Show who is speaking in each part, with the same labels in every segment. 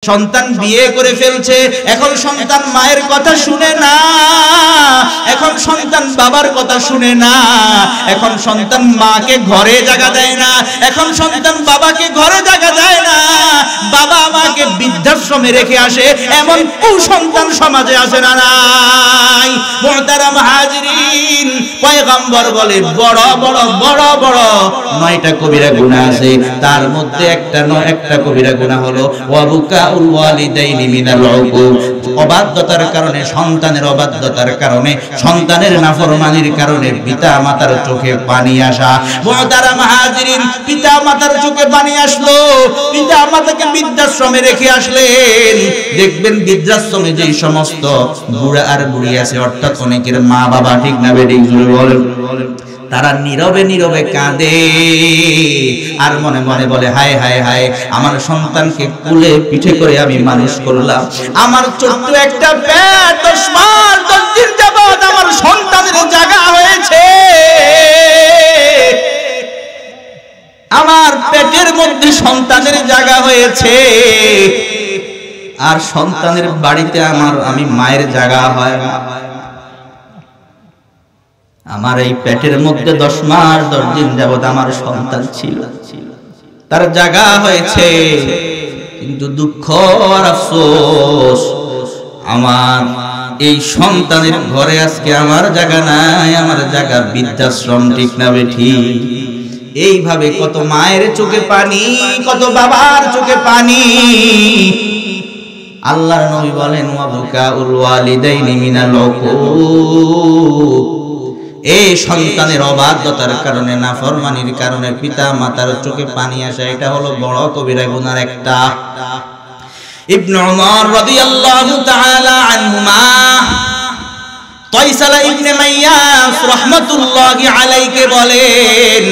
Speaker 1: সন্তান বিয়ে করে ফেলছে, এখন সন্তান মায়ের কথা শুনে না, এখন সন্তান বাবার কথা শুনে না, এখন সন্তান মাকে ঘরে জায়গা দেয় না, এখন সন্তান বাবাকে ঘরে জায়গা দেয় না, বাবা মাকে বৃদ্ধাশ্রমে রেখে আসে, এমন কুসন্তান সমাজে আসে না নাই? মুহতারাম হাজিরিন, পয়গম্বর বলে বড় বড় বড় বড় 9টা কবিরা গুনাহ আছে, তার মধ্যে একটা কবিরা গুনাহ হলো ওয়াবুকাউল ওয়ালিদাইনি মিনাল উকুক, অবাধ্যতার কারণে, সন্তানের অবাধ্যতার কারণে, সন্তানের নাফরমানির কারণে পিতা মাতার চোখে পানি আসা। মুহতারাম হাজিরিন, পিতা মাতার চোখে পানি আসলো, পিতা মাতাকে বৃদ্ধাশ্রমে রেখে আসলেন। দেখবেন বৃদ্ধাশ্রমে যেই সমস্ত বুড়া আর বুড়ি আছে, অর্থাৎ অনেকের মা বাবা, ঠিক না বেঠিক বলেন, তারা নীরবে নীরবে কাঁদে আর মনে মনে বলে হায় হায় হায়, আমার সন্তানকে কুলে পিঠে করে আমি মানুষ করলাম, আমার ছোট্ট একটা পেট 10 মাস 10 দিন যাবত আমার সন্তানের জায়গা হয়েছে, আমার পেটের মধ্যে সন্তানের জায়গা হয়েছে, আর সন্তানের বাড়িতে আমি মায়ের জায়গা হয় না। আমার এই পেটের মধ্যে 10 মাস 10 দিন যাবত আমার সন্তান ছিল, তার জায়গা হয়েছে, কিন্তু দুঃখ আর আফসোস, আমার এই সন্তানের ঘরে আজকে আমার জায়গা নাই, আমার জায়গা বৃদ্ধাশ্রম, ঠিক না বেঠিক? এইভাবে কত মায়ের চোখে পানি, কত বাবার চোখে পানি। আল্লাহর নবী বলেন ওয়াবুকাউল ওয়ালিদাইনি মিনাল উকুক, এই সন্তানের অবাধ্যতার কারণে, নাফরমানির কারণে পিতা মাতার চোখে পানি আসা, এটা হলো বড় কবিরা গুনার একটা। ইবনে উমর রাদিয়াল্লাহু তাআলা আনহুমা, তাইসালা ইবনে মাইয়াস রাহমাতুল্লাহি আলাইহি বলেন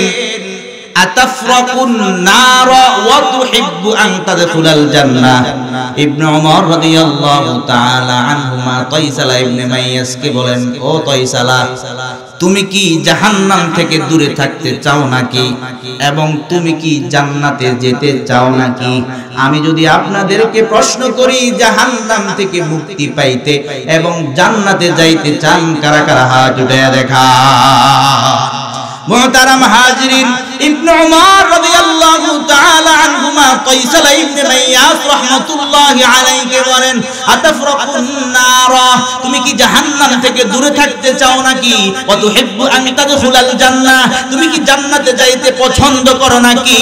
Speaker 1: আতাফরাকুন নার ওয়া তুহিব্বু আন তাদখুলাল জান্নাহ। ইবনে উমর রাদিয়াল্লাহু তাআলা আনহুমা তাইসালা ইবনে মাইয়াসকে বলেন, ও তাইসালা, তুমি কি জাহান্নাম থেকে দূরে থাকতে চাও নাকি, এবং তুমি কি জান্নাতে যেতে চাও নাকি? আমি যদি আপনাদেরকে প্রশ্ন করি জাহান্নাম থেকে মুক্তি পাইতে এবং জান্নাতে যাইতে চান, কারা কারা হাত উঠায়া দেখা। মুহতারাম হাজিরিন, ইবনে উমর রাদিয়াল্লাহু তাআলা আনহুমা তাইসালা ইবনে মাইয়াস রাহমাতুল্লাহি আলাইহি বলেন আতাফরাকুন নার, তুমি কি জাহান্নাম থেকে দূরে থাকতে চাও নাকি? ওয়া তুহিব্বু আন তাদখুলাল জান্নাহ, তুমি কি জান্নাতে যাইতে পছন্দ করো নাকি?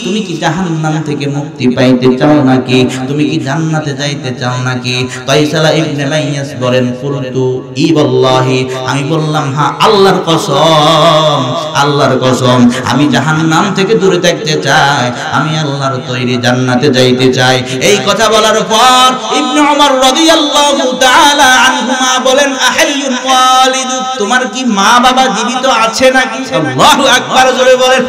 Speaker 1: তুমি কি জাহান্নাম থেকে মুক্তি পাইতে চাও নাকি? তুমি কি জান্নাতে যাইতে চাও নাকি? তাইসালা ইবনে মাইয়াস বলেন কুলতু ই ওয়াল্লাহি, আমি বললাম হ্যাঁ, আল্লাহর কসম, আল্লাহর কসম, আমি জাহান্নাম থেকে দূরে থাকতে চাই, আমি আল্লাহর তৈরি জান্নাতে যাইতে চাই। এই কথা বলার পর ইবনে উমর রাদিয়াল্লাহু তাআলা আনহুমা বলেন আহাইয়ুল ওয়ালিদুক, তোমার কি মা বাবা জীবিত আছে নাকি? আল্লাহু আকবার, জোরে বলেন।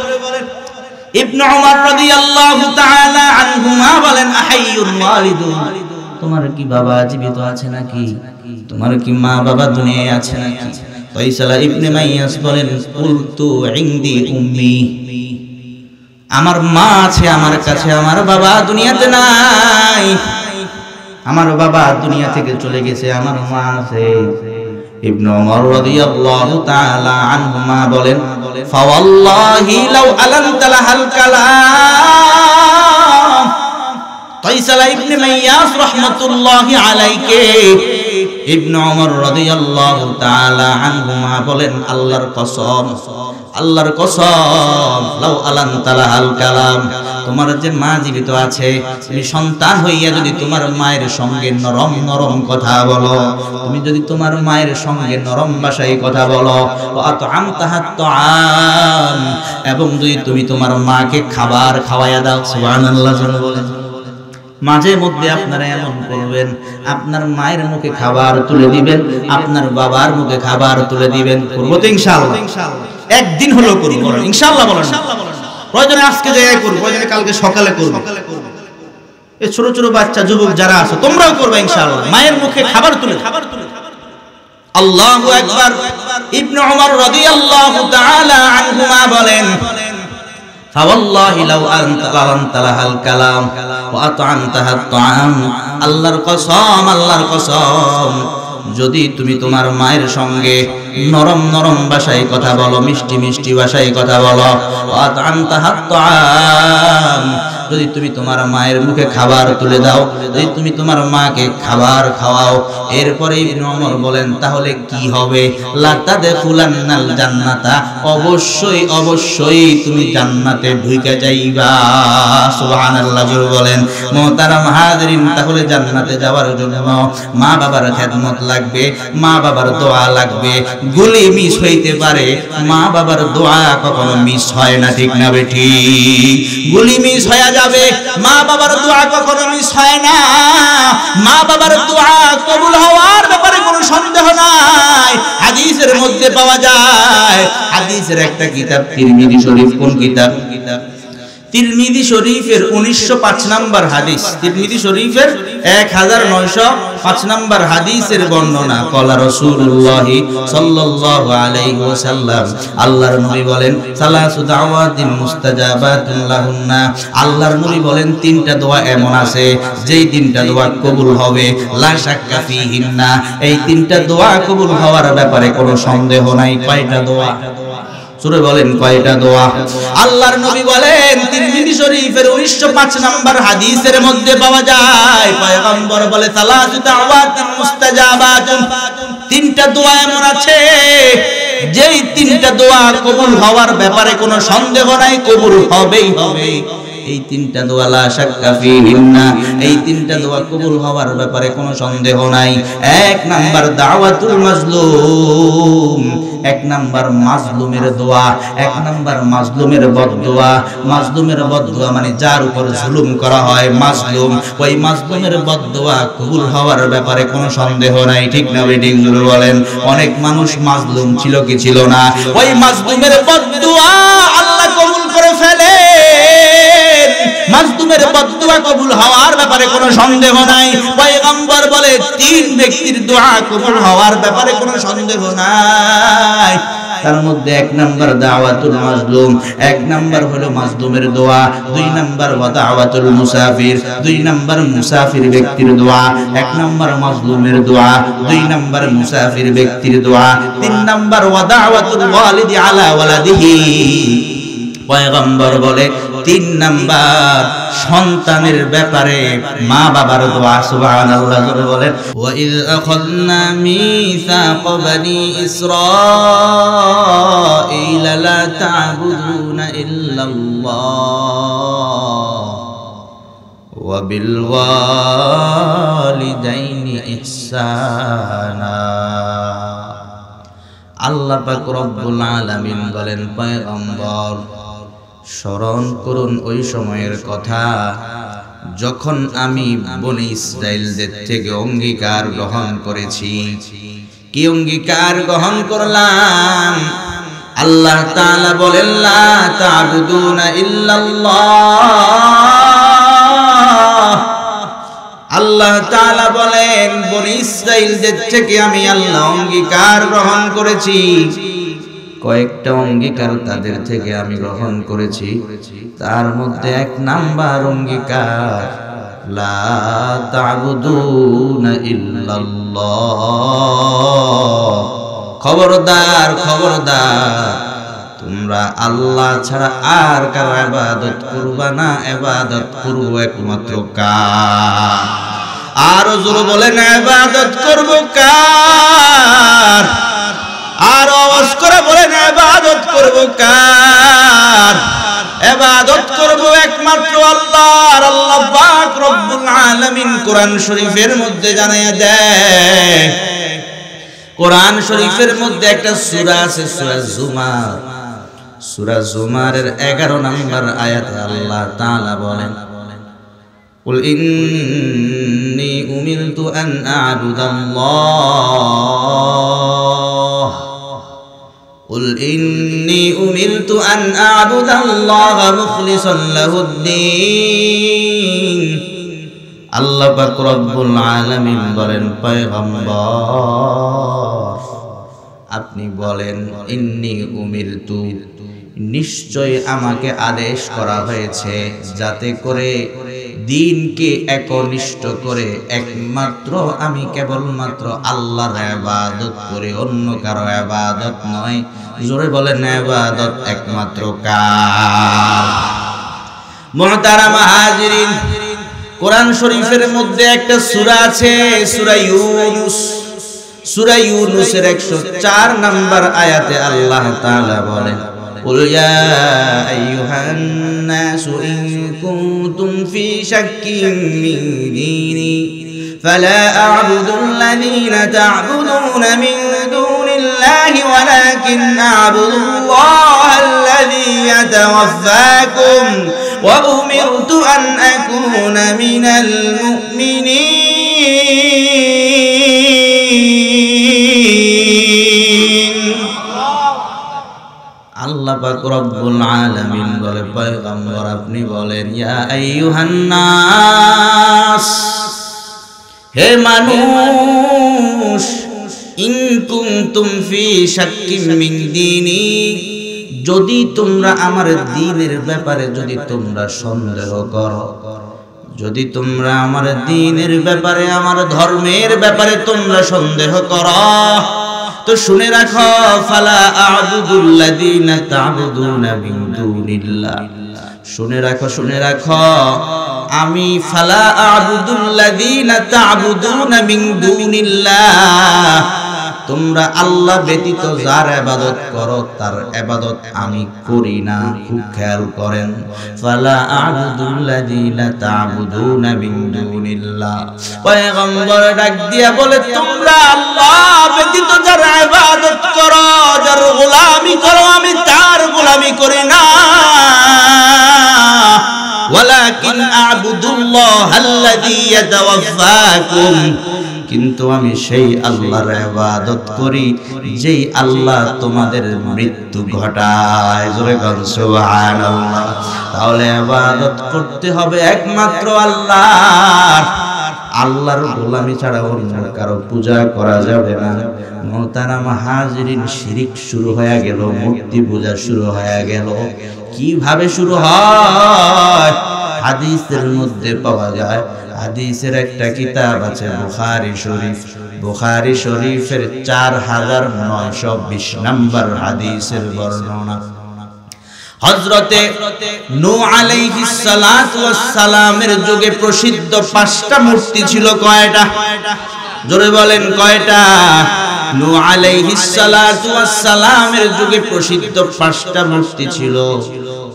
Speaker 1: ইবনে উমর রাদিয়াল্লাহু তাআলা আনহুমা বলেন আহাইয়ুল ওয়ালিদুক, তোমার কি বাবা জীবিত আছে নাকি? তোমার কি মা বাবা দুনিয়ায় আছে নাকি? তাইসালা ইবনে মাইয়াস বলেন কুলতু ইনদি উম্মি, আমার মা আছে আমার কাছে, আমার বাবা দুনিয়াতে নাই, আমার বাবা দুনিয়া থেকে চলে গেছে, আমার মা আছে। ইবনে উমর রাদিয়াল্লাহু তাআলা আনহুমা বলেন ফাওয়াল্লাহি লাউ আলানতা লাহাল কালাম। তাইসালা ইবনে মাইয়াস রাহমাতুল্লাহি আলাইহি, ইবনে উমর রাদিয়াল্লাহু তাআলা আনহুমা বলেন আল্লাহর কসম, আল্লাহর কসম, লাউ আলানতা লাহাল কালাম, তোমার যে মা জীবিত আছে, তুমি সন্তান হইয়া যদি তোমার মায়ের সঙ্গে নরম নরম কথা বলো, তুমি যদি তোমার মায়ের সঙ্গে নরম ভাষায় কথা বলো, এবং যদি তুমি তোমার মাকে খাবার খাওয়াইয়া দাও, সুবহানাল্লাহ বলেন। মাঝে মধ্যে আপনারা এমন করবেন, আপনার মায়ের মুখে খাবার তুলে দিবেন, আপনার বাবার মুখে খাবার তুলে দিবেন। করব তো ইনশাআল্লাহ, একদিন হলো করব ইনশাআল্লাহ, বলেন প্রয়োজনে আজকে যাই করব, প্রয়োজনে কালকে সকালে করব। এই ছোট ছোট বাচ্চা যুবক যারা আছে তোমরাও করবে ইনশাআল্লাহ, মায়ের মুখে খাবার তুলে। আল্লাহু আকবার। ইবনে উমর রাদিয়াল্লাহু তাআলা আনহুমা বলেন ফাওয়াল্লাহি লাউ আনতা লাহাল কালাম ওয়া আত'আমতাহা আত-তা'আম, আল্লাহর কসম, যদি তুমি তোমার মায়ের সঙ্গে নরম নরম ভাষায় কথা বলো, মিষ্টি মিষ্টি ভাষায় কথা বলো, ওয়া আত'আমতাহা আত-তা'আম, যদি তুমি তোমার মায়ের মুখে খাবার তুলে দাও, যদি তুমি তোমার মাকে খাবার খাওয়াও, এরপরে ইবনে ওমর বলেন তাহলে কি হবে? লা তাদখুলান্নাল জান্নাতা, অবশ্যই তুমি জান্নাতে ঢুকে যাইবা। সুবহানাল্লাহ জোরে বলেন। মুহতারাম হাজিরিন, তাহলে জান্নাতে যাওয়ার জন্য মা বাবার খেদমত লাগবে, মা বাবার দোয়া লাগবে। গুলি মিস হইতে পারে, মা বাবার দোয়া কখনো মিস হয় না, ঠিক না বেঠি? গুলি মিস হয়ে যাবে, মা বাবার দোয়া কখনো মিস হয় না। মা বাবার দোয়া কবুল হওয়ার ব্যাপারে কোনো সন্দেহ নাই। হাদিসের মধ্যে পাওয়া যায়, হাদিসের একটা কিতাব তিরমিজি শরীফ। কোন কিতাব? তিরমিজি শরীফের 1905 নম্বর হাদিস, তিরমিজি শরীফের 1905 নম্বর হাদিসের বর্ণনা। ক্বালা রাসূলুল্লাহ সাল্লাল্লাহু আলাইহি ওয়াসাল্লাম, আল্লাহর নবী বলেন, সালাসু দাওয়াতিন মুস্তাজাবাতুন লাহুন্না, আল্লাহর নবী বলেন তিনটা দোয়া এমন আছে যেই তিনটা দোয়া কবুল হবে, লা শাক্কা ফিহিন্না, এই তিনটা দোয়া কবুল হওয়ার ব্যাপারে কোনো সন্দেহ নাই। কয়টা দোয়া? সূরা বলেন কয়টা দোয়া? আল্লাহর নবী বলেন, তিরমিজি শরীফের 1905 নম্বর হাদিসের মধ্যে পাওয়া যায়, পয়গম্বর বলে সালাসু দাওয়াতিন মুস্তাজাবাতুন, তিনটা দোয়া এমন আছে যেই তিনটা দোয়া কবুল হওয়ার ব্যাপারে কোনো সন্দেহ নাই, কবুল হবেই হবে। এই তিনটা দোয়া লা শাক্কা ফিহিন্না, এই তিনটা দোয়া কবুল হওয়ার ব্যাপারে কোনো সন্দেহ নাই। এক নাম্বার দাওয়াতুল মাজলুম, এক নাম্বার মাজলুমের দোয়া, এক নাম্বার মাজলুমের বদদোয়া। মাজলুমের বদদোয়া মানে যার উপর জুলুম করা হয়, মাজলুম, ওই মাজলুমের বদদোয়া কবুল হওয়ার ব্যাপারে কোনো সন্দেহ নাই, ঠিক না বেঠিক? জোরে বলেন। অনেক মানুষ মাজলুম ছিল কি ছিল না, ওই মাজলুমের বদদোয়া আল্লাহ কবুল করে ফেলে। মাজলুমের বদদোয়া কবুল হওয়ার ব্যাপারে কোনো সন্দেহ নাই। পয়গম্বর বলে তিন ব্যক্তির দোয়া কবুল হওয়ার ব্যাপারে কোনো সন্দেহ নাই। তার মধ্যে এক নাম্বার দাওয়াতুল মাজলুম, এক নাম্বার হলো মাজলুমের দোয়া। দুই নাম্বার ওয়া দাওয়াতুল মুসাফির, দুই নাম্বার মুসাফির ব্যক্তির দোয়া। এক নাম্বার মাজলুমের দোয়া, দুই নাম্বার মুসাফির ব্যক্তির দোয়া, তিন নাম্বার ওয়া দাওয়াতুল ওয়ালিদি আলা ওয়ালাদিহি। পয়গম্বর বলে তিন নাম্বার সন্তানের ব্যাপারে মা বাবার দোয়া। সুবহানাল্লাহ জোরে বলেন। ওয়া ইয আখাযনা মিসাকা বানি ইসরাঈল লা তা'বুদুনা ইল্লাল্লাহ ওয়া বিল ওয়ালিদাইনি ইহসানা। আল্লাহ পাক রব্বুল আলামিন বলেন, পয়গম্বর স্মরণ করুন ওই সময়ের কথা যখন আমি বনি ইসরাইলদের থেকে অঙ্গীকার গ্রহণ করেছি। কি অঙ্গীকার গ্রহণ করলাম? আল্লাহ তাআলা বলেন, লা তা'বুদুনা ইল্লাল্লাহ। আল্লাহ তাআলা বলেন, বনি ইসরাইলদের থেকে আমি আল্লাহ অঙ্গীকার গ্রহণ করেছি। কয়েকটা অঙ্গীকার তাদের থেকে আমি গ্রহণ করেছি, তার মধ্যে এক নাম্বার অঙ্গীকার লা তা'বুদুনা ইল্লাল্লাহ। খবরদার, তোমরা আল্লাহ ছাড়া আর কারো ইবাদত করবা না, ইবাদত করব একমাত্র কার। আর জোরে বলেন, ইবাদত করব কার? আর আওয়াজ করে বলেন, ইবাদত করব কার? ইবাদত করব একমাত্র আল্লাহর। আল্লাহ পাক রব্বুল আলামিন কোরআন শরীফের মধ্যে জানায়া দেয়। কোরআন শরীফের মধ্যে একটা সূরা আছে, সূরা জুমার। সূরা জুমারের 11 নম্বর আয়াতে আল্লাহ তাআলা বলেন, কুল ইন্নী উমিরতু আন আ'বুদাল্লাহ, কুল ইন্নী উমিরতু আন আ'বুদাল্লাহ মুখলিসান লাহুদ-দ্বীন। আল্লাহ পাক রব্বুল আলামিন বলেন, পয়গম্বর আপনি বলেন, ইন্নী উমিরতু, নিশ্চয় আমাকে আদেশ করা হয়েছে যাতে করে দ্বীনকে একনিষ্ঠ করে একমাত্র আমি কেবলমাত্র আল্লাহর ইবাদত করে অন্য কারো ইবাদত নয়। জোরে বলেন ইবাদত একমাত্র কার। মুহতারাম হাজিরিন, কোরআন শরীফের মধ্যে একটা সূরা আছে, সূরা ইউনূস। সূরা ইউনূসের 104 নম্বর আয়াতে আল্লাহ তাআলা বলেন, قل يا أيها الناس إن كنتم في شك من ديني فلا أعبد الذين تعبدون من دون الله ولكن أعبد الله الذي يتوفاكم وأمرت أن أكون من المؤمنين। আল্লাহ পাক রব্বুল আলামিন বলে, পয়গম্বর আপনি বলেন, ইয়া আইয়ুহান নাস, হে মানুষ, ইন কুনতুম ফি শাক্কিন মিন দীনি, যদি তোমরা আমার দ্বীনের ব্যাপারে যদি তোমরা সন্দেহ করো, যদি তোমরা আমার দ্বীনের ব্যাপারে আমার ধর্মের ব্যাপারে তোমরা সন্দেহ করো, তো শুনে রাখো, ফালা আ'বুদুল্লাযীনা তা'বুদুনা মিন দুনিল্লাহ, শুনে রাখো, শুনে রাখো, আমি ফালা আ'বুদুল্লাযীনা তা'বুদুনা মিন দুনিল্লাহ, তোমরা আল্লাহ ব্যতীত যার ইবাদত করো তার ইবাদত আমি করি না। খুব খেয়াল করেন, ফালা আ'বুদুল্লাযীনা তা'বুদুনা মিন দুনিল্লাহ। পয়গম্বর ডাক দিয়া বলে, তোমরা আল্লাহ ব্যতীত যার ইবাদত করো, যার গোলামি করো, আমি তার গোলামি করি না। ওয়ালাকিন আ'বুদুল্লাহাল্লাযী ইয়াতাওয়াফাকুম, কিন্তু আমি সেই আল্লাহর ইবাদত করি যেই আল্লাহ তোমাদের মৃত্যু ঘটায়। জোরে বল সুবহানাল্লাহ। তাহলে ইবাদত করতে হবে একমাত্র আল্লাহর। আল্লাহর গোলামি ছাড়া অন্য কারো পূজা করা যাবে না। মুহতারাম হাজিরিন, শিরিক শুরু হয়ে গেল, মূর্তি পূজা শুরু হয়ে গেল। কিভাবে শুরু হয়? হাদিসের মধ্যে পাওয়া যায়। হাদিসের একটা কিতাব আছে বুখারী শরীফ। বুখারী শরীফের 4920 নম্বর হাদিসের বর্ণনা। হযরতে নূহ আলাইহিস সালাতু ওয়াস সালামের যুগে প্রসিদ্ধ 5টা মূর্তি ছিল। কয়টা? জোরে বলেন কয়টা? নূহ আলাইহিস সালাতু ওয়াস সালামের যুগে প্রসিদ্ধ 5টা মূর্তি ছিল।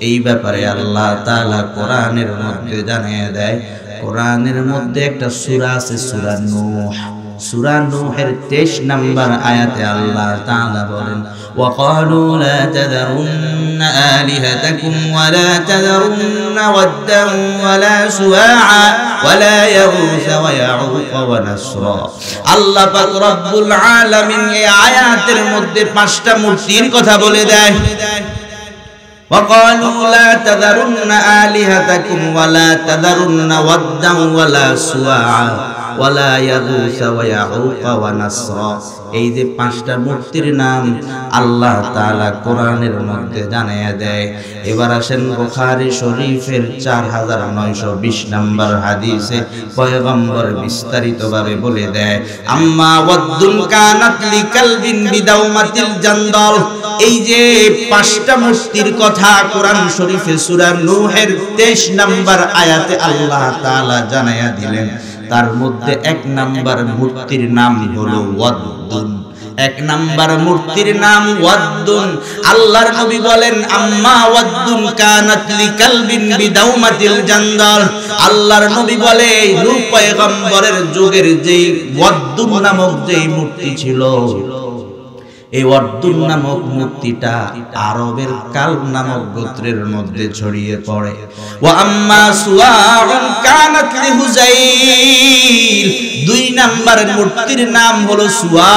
Speaker 1: এই ব্যাপারে আল্লাহ তাআলা কোরআনের মধ্যে জানিয়ে দেয়। কোরআনের মধ্যে একটা সূরা আছে, সূরা নূহ। সূরা নূহের 23 নম্বর আয়াতে আল্লাহ তাআলা বলেন, وقالوا لا تذرن آلهتكم ولا تذرن ودا ولا سواعا ولا يغوث ويعوق ونسرا। আল্লাহ পাক রব্বুল আলামিন এই আয়াতের মধ্যে 5টা মূর্তির কথা বলে দেয়। وقالوا لا تذرن آلهتكم ولا تذرن ودا ولا سواعا ولا يغوث ويعوق ونسرا। এই যে 5টা মূর্তির নাম আল্লাহ তাআলা কোরআনের মধ্যে জানিয়ে দেয়। এবার আসেন বুখারী শরীফের 4920 নম্বর হাদিসে পয়গম্বর বিস্তারিতভাবে বলে দেয়, আম্মা ওয়াদ্দুন কানাত লিকালবিন বিদাউমাতিল জান্দাল। এই যে 5টা মূর্তির কথা কোরআন শরীফে সূরা নূহের 23 নম্বর আয়াতে আল্লাহ তাআলা জানায়া দিলেন। তার মধ্যে 1 নম্বর মূর্তির নাম হলো ওয়াদ্দুন। 1 নম্বর মূর্তির নাম ওয়াদ্দুন। আল্লাহর নবী বলেন, আম্মা ওয়াদ্দুন কানাত লিকালবিন বিদাউমাতিল জান্দাল। আল্লাহর নবী বলে, নূহ পয়গম্বরের যুগের যেই ওয়াদ্দুন নামক যেই মূর্তি ছিল, এই ওয়াদ্দুন নামক মূর্তিটা আরবের কালব নামক গোত্রের মধ্যে ছড়িয়ে পড়ে। ওয়া আম্মা সুওয়াউন কানাত লিহুযাইল। 2 নম্বর মূর্তির নাম হলো সুওয়া।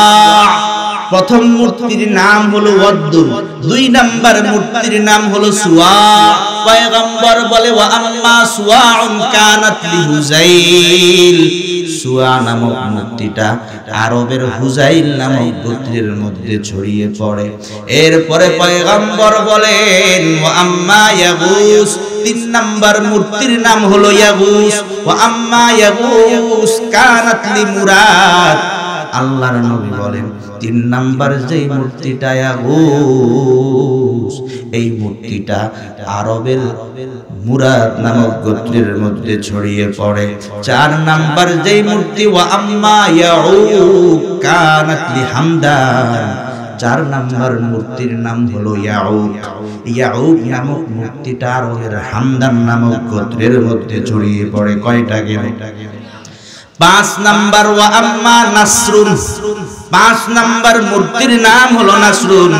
Speaker 1: প্রথম মূর্তির নাম হলো ওয়াদ্দুন, 2 নম্বর মূর্তির নাম হলো সুওয়া। পয়গম্বর বলে ওয়া আম্মা সুয়াউন কানাত লিহুজাইল, সুয়া নামক মূর্তিটা আরবের হুজাইল নামক গোত্রের মধ্যে ছড়িয়ে পড়ে। এরপরে পয়গম্বর বলেন ওয়া আম্মা ইয়াগুস, 3 নাম্বার মূর্তির নাম হলো ইয়াগুস। ওয়া আম্মা ইয়াগুস কানাত লিমুরাদ, আল্লাহর নবী বলেন 3 নাম্বার যেই মূর্তিটা ইয়াগুস, এই মূর্তিটা আরবের মুরাদ নামক গোত্রের মধ্যে ছড়িয়ে পড়ে। 4 নাম্বার যেই মূর্তি ওয়া আম্মা ইয়াউক কানাত লিহামদান, 4 নাম্বার মূর্তির নাম হলো ইয়াউক। ইয়াউক নামক মূর্তিটা আরবের হামদান নামক গোত্রের মধ্যে ছড়িয়ে পড়ে। কয়টা গেল? 5 নাম্বার ওয়া আম্মা নাসরুন, 5 নাম্বার মূর্তির নাম হলো নাসরুন।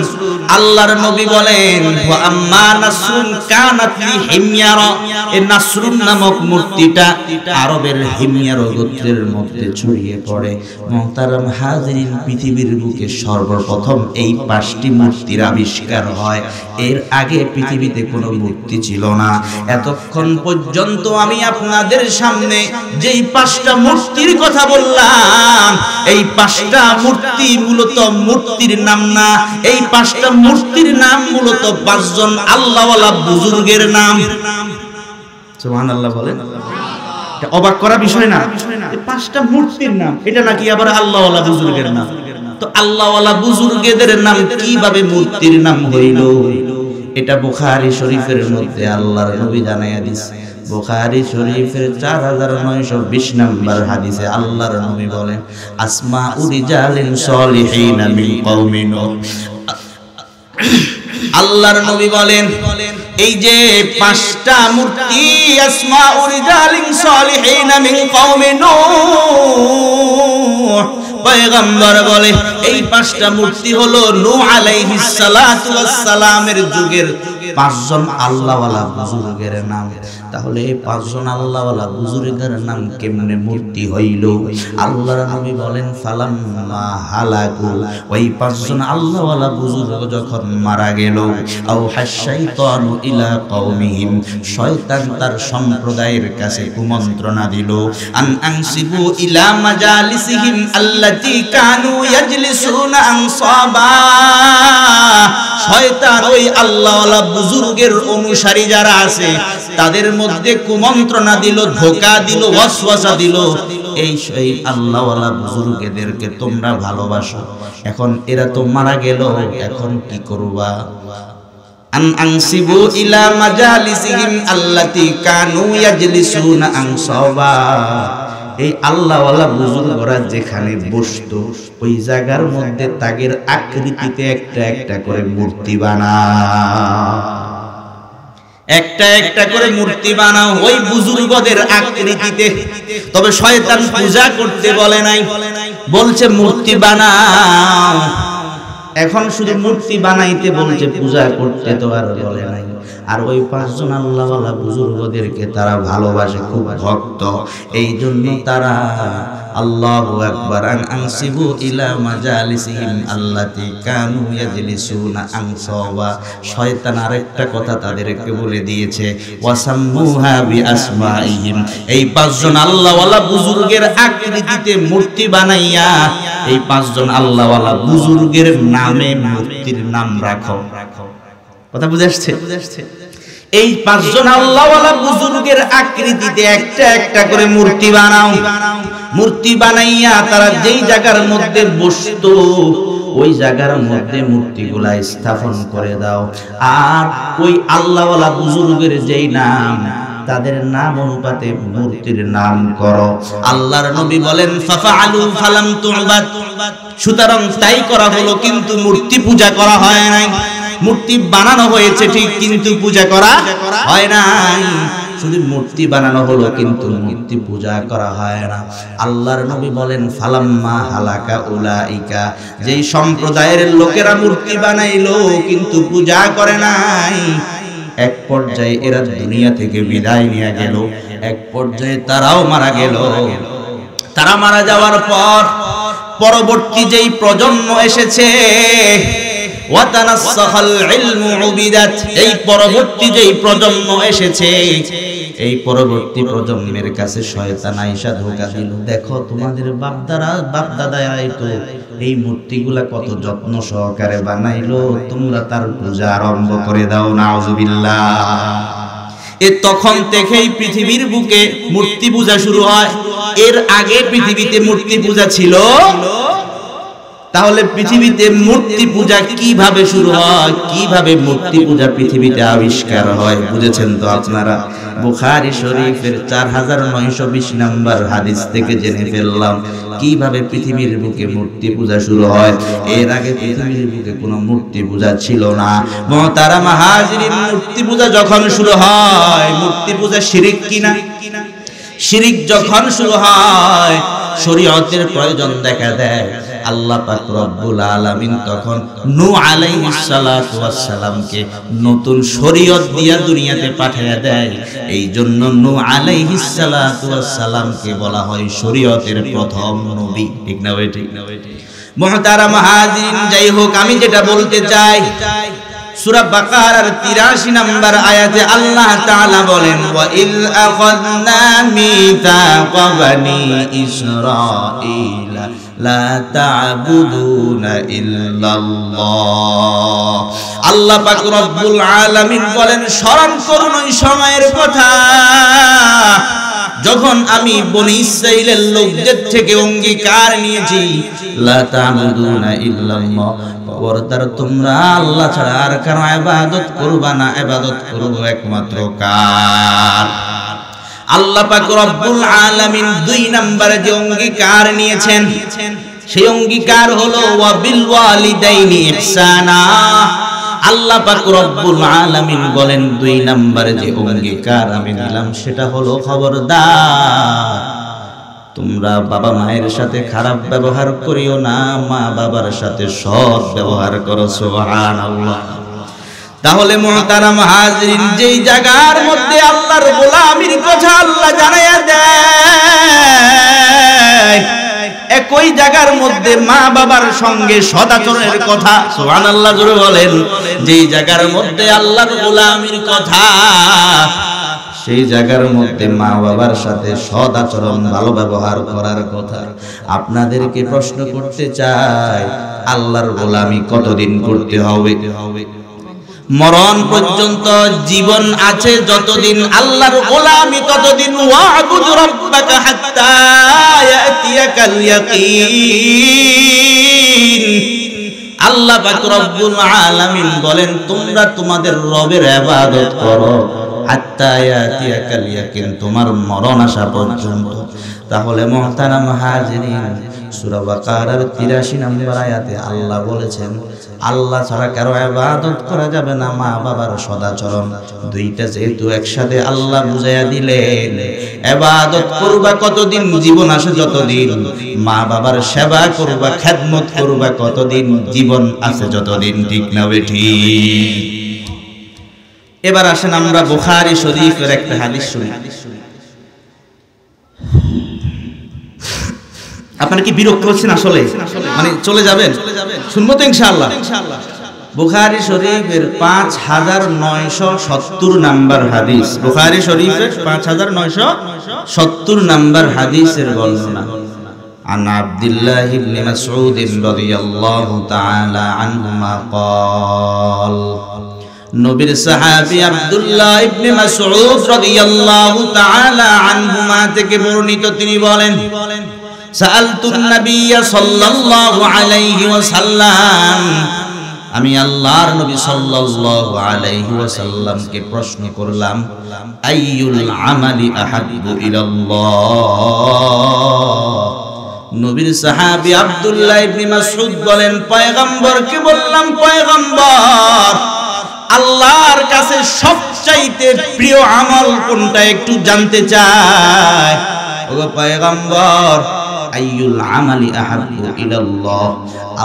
Speaker 1: আল্লাহর নবী বলেন ওয়া আম্মা নাসরুন কানাত লিহিময়ারা, এই নাসরুন নামক মূর্তিটা আরবের হিময়ারা গোত্রের মধ্যে ছড়িয়ে পড়ে। মুহতারাম হাজিরিন, পৃথিবীর বুকে সর্বপ্রথম এই 5টি মূর্তির আবিষ্কার হয়। এর আগে পৃথিবীতে কোনো মূর্তি ছিল না। এতক্ষণ পর্যন্ত আমি আপনাদের সামনে যেই 5টা মূর্তির কথা বললাম, এই 5টা মূর্তি মূলত মূর্তির নাম না। এই 5টা মূর্তির নাম মূলত 5 জন আল্লাহওয়ালা বুজুর্গের নাম। সুবহানাল্লাহ বলেন। এটা অবাক করা বিষয় না? এই 5টা মূর্তির নাম, এটা নাকি আবার আল্লাহওয়ালা বুজুর্গের নাম। তো আল্লাহওয়ালা বুজুর্গদের নাম কিভাবে মূর্তির নাম হইল? এটা বুখারী শরীফের মধ্যে আল্লাহর নবী জানাইয়া দিয়েছে। বুখারী শরীফের 4920 নম্বর হাদিসে আল্লাহর নবী বলেন আসমাউ রিজালিন সলিহিন মিন কওমি নূহ। আল্লাহর নবী বলেন এই যে 5টা মূর্তি আসমাউ রিজালিন সলিহিন মিন কওমি নূহ, পয়গম্বর বলে এই 5টা মূর্তি হলো নূহ আলাইহিস সালাতু ওয়াস সালামের যুগের 5 জন আল্লাহওয়ালা বুজুর্গের নাম। তাহলে এই 5 জন আল্লাহওয়ালা বুজুর্গের নাম কেমনে মূর্তি হইল? আল্লাহর নবী বলেন ফালাম্মা হালাকু, ওই 5 জন আল্লাহওয়ালা বুজুর্গ যখন মারা গেল, আও হাশাইতানু ইলা কওমিহিম, শয়তান তার সম্প্রদায়ের কাছে কুমন্ত্রণা দিল, আন আনসিবু ইলা মাজালিসিহিম আল্লাতী কানু ইয়াজলিসুনা আনসাবা। শয়তান ওই আল্লাহওয়ালা বুজুর্গের অনুসারী যারা আছে তাদের মধ্যে কুমন্ত্রণা দিল, ধোঁকা দিল, ওয়াসওয়াসা দিল, এই আল্লাহওয়ালা বুজুর্গদেরকে তোমরা ভালোবাসো, এখন এরা তো মারা গেল, এখন কি করবা? আন আনসিবু ইলা মাজালিসিহিম আল্লাতী কানু ইয়াজলিসুনা আনসাবা। এই আল্লাহওয়ালা বুজুর্গরা যেখানে বসতো ওই জায়গার মধ্যে তাগের আকৃতিতে একটা একটা করে মূর্তি বানাও, একটা একটা করে মূর্তি বানাও ওই বুজুর্গদের আকৃতিতে। তবে শয়তান পূজা করতে বলে নাই, বলছে মূর্তি বানাও। এখন শুধু মূর্তি বানাইতে বলছে, পূজা করতে তো আর বলে নাই। আর ওই 5 জন আল্লাহওয়ালা বুজুর্গদেরকে তারা ভালোবাসে, খুব ভক্ত, এই জন্য তারা আল্লাহু আকবার আন আনসিবু ইলা মাজালিসিহিম আল্লাতী কানু ইয়াজলিসুনা আনসাবা। শয়তান আরেকটা কথা তাদেরকে বলে দিয়েছে, ওয়াসাম্মুহা বিআসমাইহিম, এই 5 জন আল্লাহওয়ালা বুজুর্গের আকৃতিতে মূর্তি বানাইয়া এই 5 জন আল্লাহওয়ালা বুজুর্গের নামে মূর্তির নাম রাখো। কথা বুঝে আসছে? এই 5 জন আল্লাহওয়ালা বুজুর্গের আকৃতিতে একটা একটা করে মূর্তি বানাও। মূর্তি বানাইয়া তারা যেই জায়গার মধ্যে বসতো ওই জায়গার মধ্যে মূর্তিগুলা স্থাপন করে দাও। আর ওই আল্লাহওয়ালা বুজুর্গের যেই নাম, তাদের নাম অনুপাতে মূর্তির নাম করো। আল্লাহর নবী বলেন ফাফআলু ফালাম তু'বাদ, সুতরাং তাই করা হলো, কিন্তু মূর্তি পূজা করা হয় নাই। মূর্তি বানানো হয়েছে ঠিক, কিন্তু পূজা করা হয় নাই। শুধু মূর্তি বানানো হলো, কিন্তু মূর্তি পূজা করা হয় না। আল্লাহর নবী বলেন ফালাম্মা হালাকা উলাইকা, যেই সম্প্রদায়ের লোকেরা মূর্তি বানাইলো কিন্তু পূজা করে নাই, এক পর্যায়ে এরা দুনিয়া থেকে বিদায় নিয়ে গেল, এক পর্যায়ে তারাও মারা গেল। তারা মারা যাওয়ার পর পরবর্তী যেই প্রজন্ম এসেছে ওয়া তানাসসাখাল ইলমু উবিদাত। এই পরবর্তী যেই প্রজন্ম এসেছে, এই পরবর্তী প্রজন্মের কাছে শয়তান আইসা ধোঁকা দিল, দেখো তোমাদের বাপদাদাই তো এই মূর্তিগুলা কত যত্ন সহকারে বানাইলো, তোমরা তার পূজা আরম্ভ করে দাও। নাউজুবিল্লাহ। এ তখন থেকেই পৃথিবীর বুকে মূর্তি পূজা শুরু হয়। এর আগে পৃথিবীতে মূর্তি পূজা ছিল? তাহলে পৃথিবীতে মূর্তি পূজা কিভাবে শুরু হয়, কিভাবে মূর্তি পূজা পৃথিবীতে আবিষ্কার হয়? বুঝেছেন তো আপনারা? বুখারী শরীফের 4920 নম্বর হাদিস থেকে জেনে ফেললাম কিভাবে পৃথিবীর বুকে মূর্তি পূজা শুরু হয়। এর আগে পৃথিবীর বুকে কোনো মূর্তি পূজা ছিল না। মুহতারাম হাজিরিন, মূর্তি পূজা যখন শুরু হয়, মূর্তি পূজা শিরক কিনা? শিরক যখন শুরু হয়, শরীয়তের প্রয়োজন দেখা দেয়। আল্লাহ পাক রব্বুল আলামিন তখন নূহ আলাইহিস সালাতু ওয়াস সালামকে নতুন শরীয়ত দিয়া দুনিয়াতে পাঠিয়ে দেয়। এই জন্য নূহ আলাইহিস সালাতু ওয়াস সালামকে বলা হয় শরীয়তের প্রথম নবী। ঠিক না ভাই? ঠিক না ভাই? মুহতারাম হাজিরিন, যাই হোক, আমি যেটা বলতে চাই, সূরা বাকারার 83 নম্বর আয়াতে আল্লাহ তাআলা বলেন, ওয়া ইল আখাযনা মিতাকা বানি ইসরাঈলা লা তা'বুদুনা ইল্লাল্লাহ। আল্লাহ পাক রব্বুল আলামিন বলেন, স্মরণ করুন ওই সময়ের কথা যখন আমি বনি ইসরাঈলের লোকদের থেকে অঙ্গীকার নিয়েছি, লা তা'বুদুনা ইল্লাল্লাহ, খবরদার তোমরা আল্লাহ ছাড়া আর কারো ইবাদত করবা না, ইবাদত করব একমাত্র কার? আল্লাহ পাক রব্বুল আলামিন 2 নম্বরে যে অঙ্গীকার নিয়েছেন, সেই অঙ্গীকার হলো ওয়া বিল ওয়ালিদাইনি ইহসানা। আল্লাহ পাক রব্বুল আলামিন বলেন 2 নম্বরে যে অঙ্গীকার আমি নিলাম সেটা হলো, খবরদার তোমরা বাবা মায়ের সাথে খারাপ ব্যবহার করিও না, মা বাবার সাথে সৎ ব্যবহার করো। সুবহানাল্লাহ। তাহলে মুহতারাম হাজিরিন, যেই জায়গার মধ্যে আল্লাহর গোলামির কথা আল্লাহ জানাইয়া দেয়, একই জায়গার মধ্যে মা বাবার সঙ্গে সদাচরণের কথা, সুবহানাল্লাহ জোরে বলেন, যেই জায়গার মধ্যে আল্লাহর গোলামির কথা, সেই জায়গার মধ্যে মা বাবার সাথে সৎ আচরণ, ভালো ব্যবহার করার কথা। আপনাদেরকে প্রশ্ন করতে চাই, আল্লাহর গোলামি কতদিন করতে হবে? মরণ পর্যন্ত জীবন আছে যতদিন, আল্লাহর গোলামি ততদিন। ওয়া'বুদ রাব্বাকা হাত্তা ইয়াতিয়াকাল ইয়াকিন। আল্লাহ পাক রব্বুল আলামিন বলেন, তোমরা তোমাদের রবের ইবাদত করো হাত্তা ইয়াতিয়াকাল ইয়াকিন, তোমার মরণ আসা পর্যন্ত। তাহলে মুহতারাম হাজিরিন, সূরা বাকারার 83 নম্বর আয়াতে আল্লাহ বলেছেন, আল্লাহ ছাড়া কারো ইবাদত করা যাবে না, মা বাবার সদাচরণ। দুইটা যেহেতু একসাথে আল্লাহ বুঝাইয়া দিলেন, ইবাদত করবা কতদিন? জীবন আসে যতদিন। মা বাবার সেবা করবা, খেদমত করবা কতদিন? জীবন আছে যতদিন। ঠিক না ঠিক? এবার আসেন আমরা বুখারী শরীফের একটা হাদিস শুনি। আপনারা কি বিরক্ত হচ্ছেন? আসলে মানে চলে যাবেন? শুনবো তো ইনশাআল্লাহ। বুখারী শরীফের 5970 নাম্বার হাদিস, বুখারী শরীফের 5970 নাম্বার হাদিসের বর্ণনা। عن عبد الله بن مسعود رضي الله تعالى عنهما قال, নবীর সাহাবী আব্দুল্লাহ ইবনে মাসউদ রাদিয়াল্লাহু তাআলা আনহুমা থেকে বর্ণিত, তিনি বলেন, সাআলতুন নাবিয়্য সাল্লাল্লাহু আলাইহি ওয়াসাল্লাম, আমি আল্লাহর নবী সাল্লাল্লাহু আলাইহি ওয়াসাল্লামকে প্রশ্ন করলাম, আইয়ুল আমালি আহাব্বু ইলাল্লাহ। নবীর সাহাবী আব্দুল্লাহ ইবনে মাসউদ বলেন, পয়গম্বরকে বললাম, পয়গম্বর, আল্লাহর কাছে সবচাইতে প্রিয় আমল কোনটা একটু জানতে চাই। ওগো পয়গম্বর, আইয়ুল আমালি আহাব্বু ইলাল্লাহ,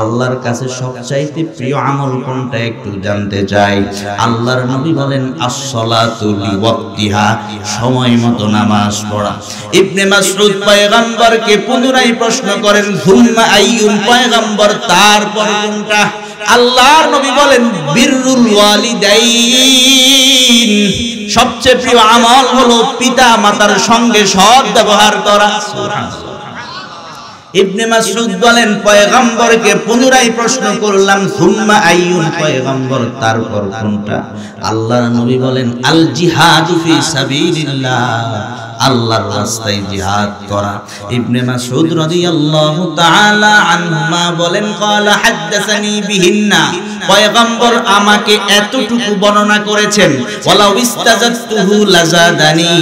Speaker 1: আল্লাহর কাছে সবচাইতে প্রিয় আমল কোনটা একটু জানতে চাই। আল্লাহর নবী বলেন, আস-সালাতু লিওয়াক্তিহা, সময় মতো নামাজ পড়া। ইবনে মাসউদ পয়গম্বরকে পুনরায় প্রশ্ন করেন, সুম্মা আইয়ুল, পয়গম্বর তারপর কোনটা? আল্লাহর নবী বলেন বিররুল ওয়ালিদাইন, সবচেয়ে প্রিয় আমল হলো পিতা মাতার সঙ্গে সৎ ব্যবহার করা। সুবহানাল্লাহ। ইবনে মাসউদ বলেন পয়গম্বরকে পুনরায় প্রশ্ন করলাম সুম্মা আইয়ুন, পয়গম্বর তারপর কোনটা? আল্লাহর নবী বলেন আল জিহাদু ফি সাবিলিল্লাহ, আল্লাহর রাস্তায় জিহাদ করা। ইবনে মাসউদ রাদিয়াল্লাহু তাআলা আনহুমা বলেন ক্বালা হাদাসানি বিহিন্না, পয়গম্বর আমাকে এতটুকু বর্ণনা করেছেন ওয়ালাউ ইস্তাজাতুহু লাজাদানি,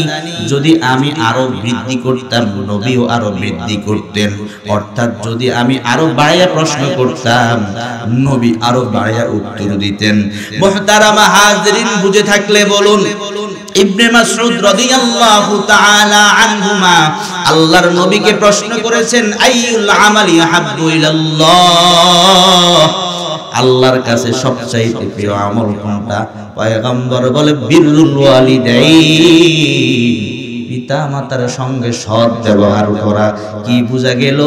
Speaker 1: যদি আমি আরো বৃদ্ধি করতাম নবীও আরো বৃদ্ধি করতেন, অর্থাৎ যদি আমি আরো বাড়াইয়া প্রশ্ন করতাম নবী আরো বাড়াইয়া উত্তর দিতেন। মুহতারামা হাজিরিন, বুঝে থাকলে বলুন। ইবনে মাসউদ রাদিয়াল্লাহু তাআলা আনহুমা আল্লাহর নবীকে প্রশ্ন করেছেন আইয়ুল আমালি হাব্বু ইলাল্লাহ, আল্লাহর কাছে সবচাইতে প্রিয় আমল কোনটা? পয়গম্বর বলে বিররুল ওয়ালিদাইন, পিতা মাতার সঙ্গে সৎ ব্যবহার করা। কি বোঝা গেল?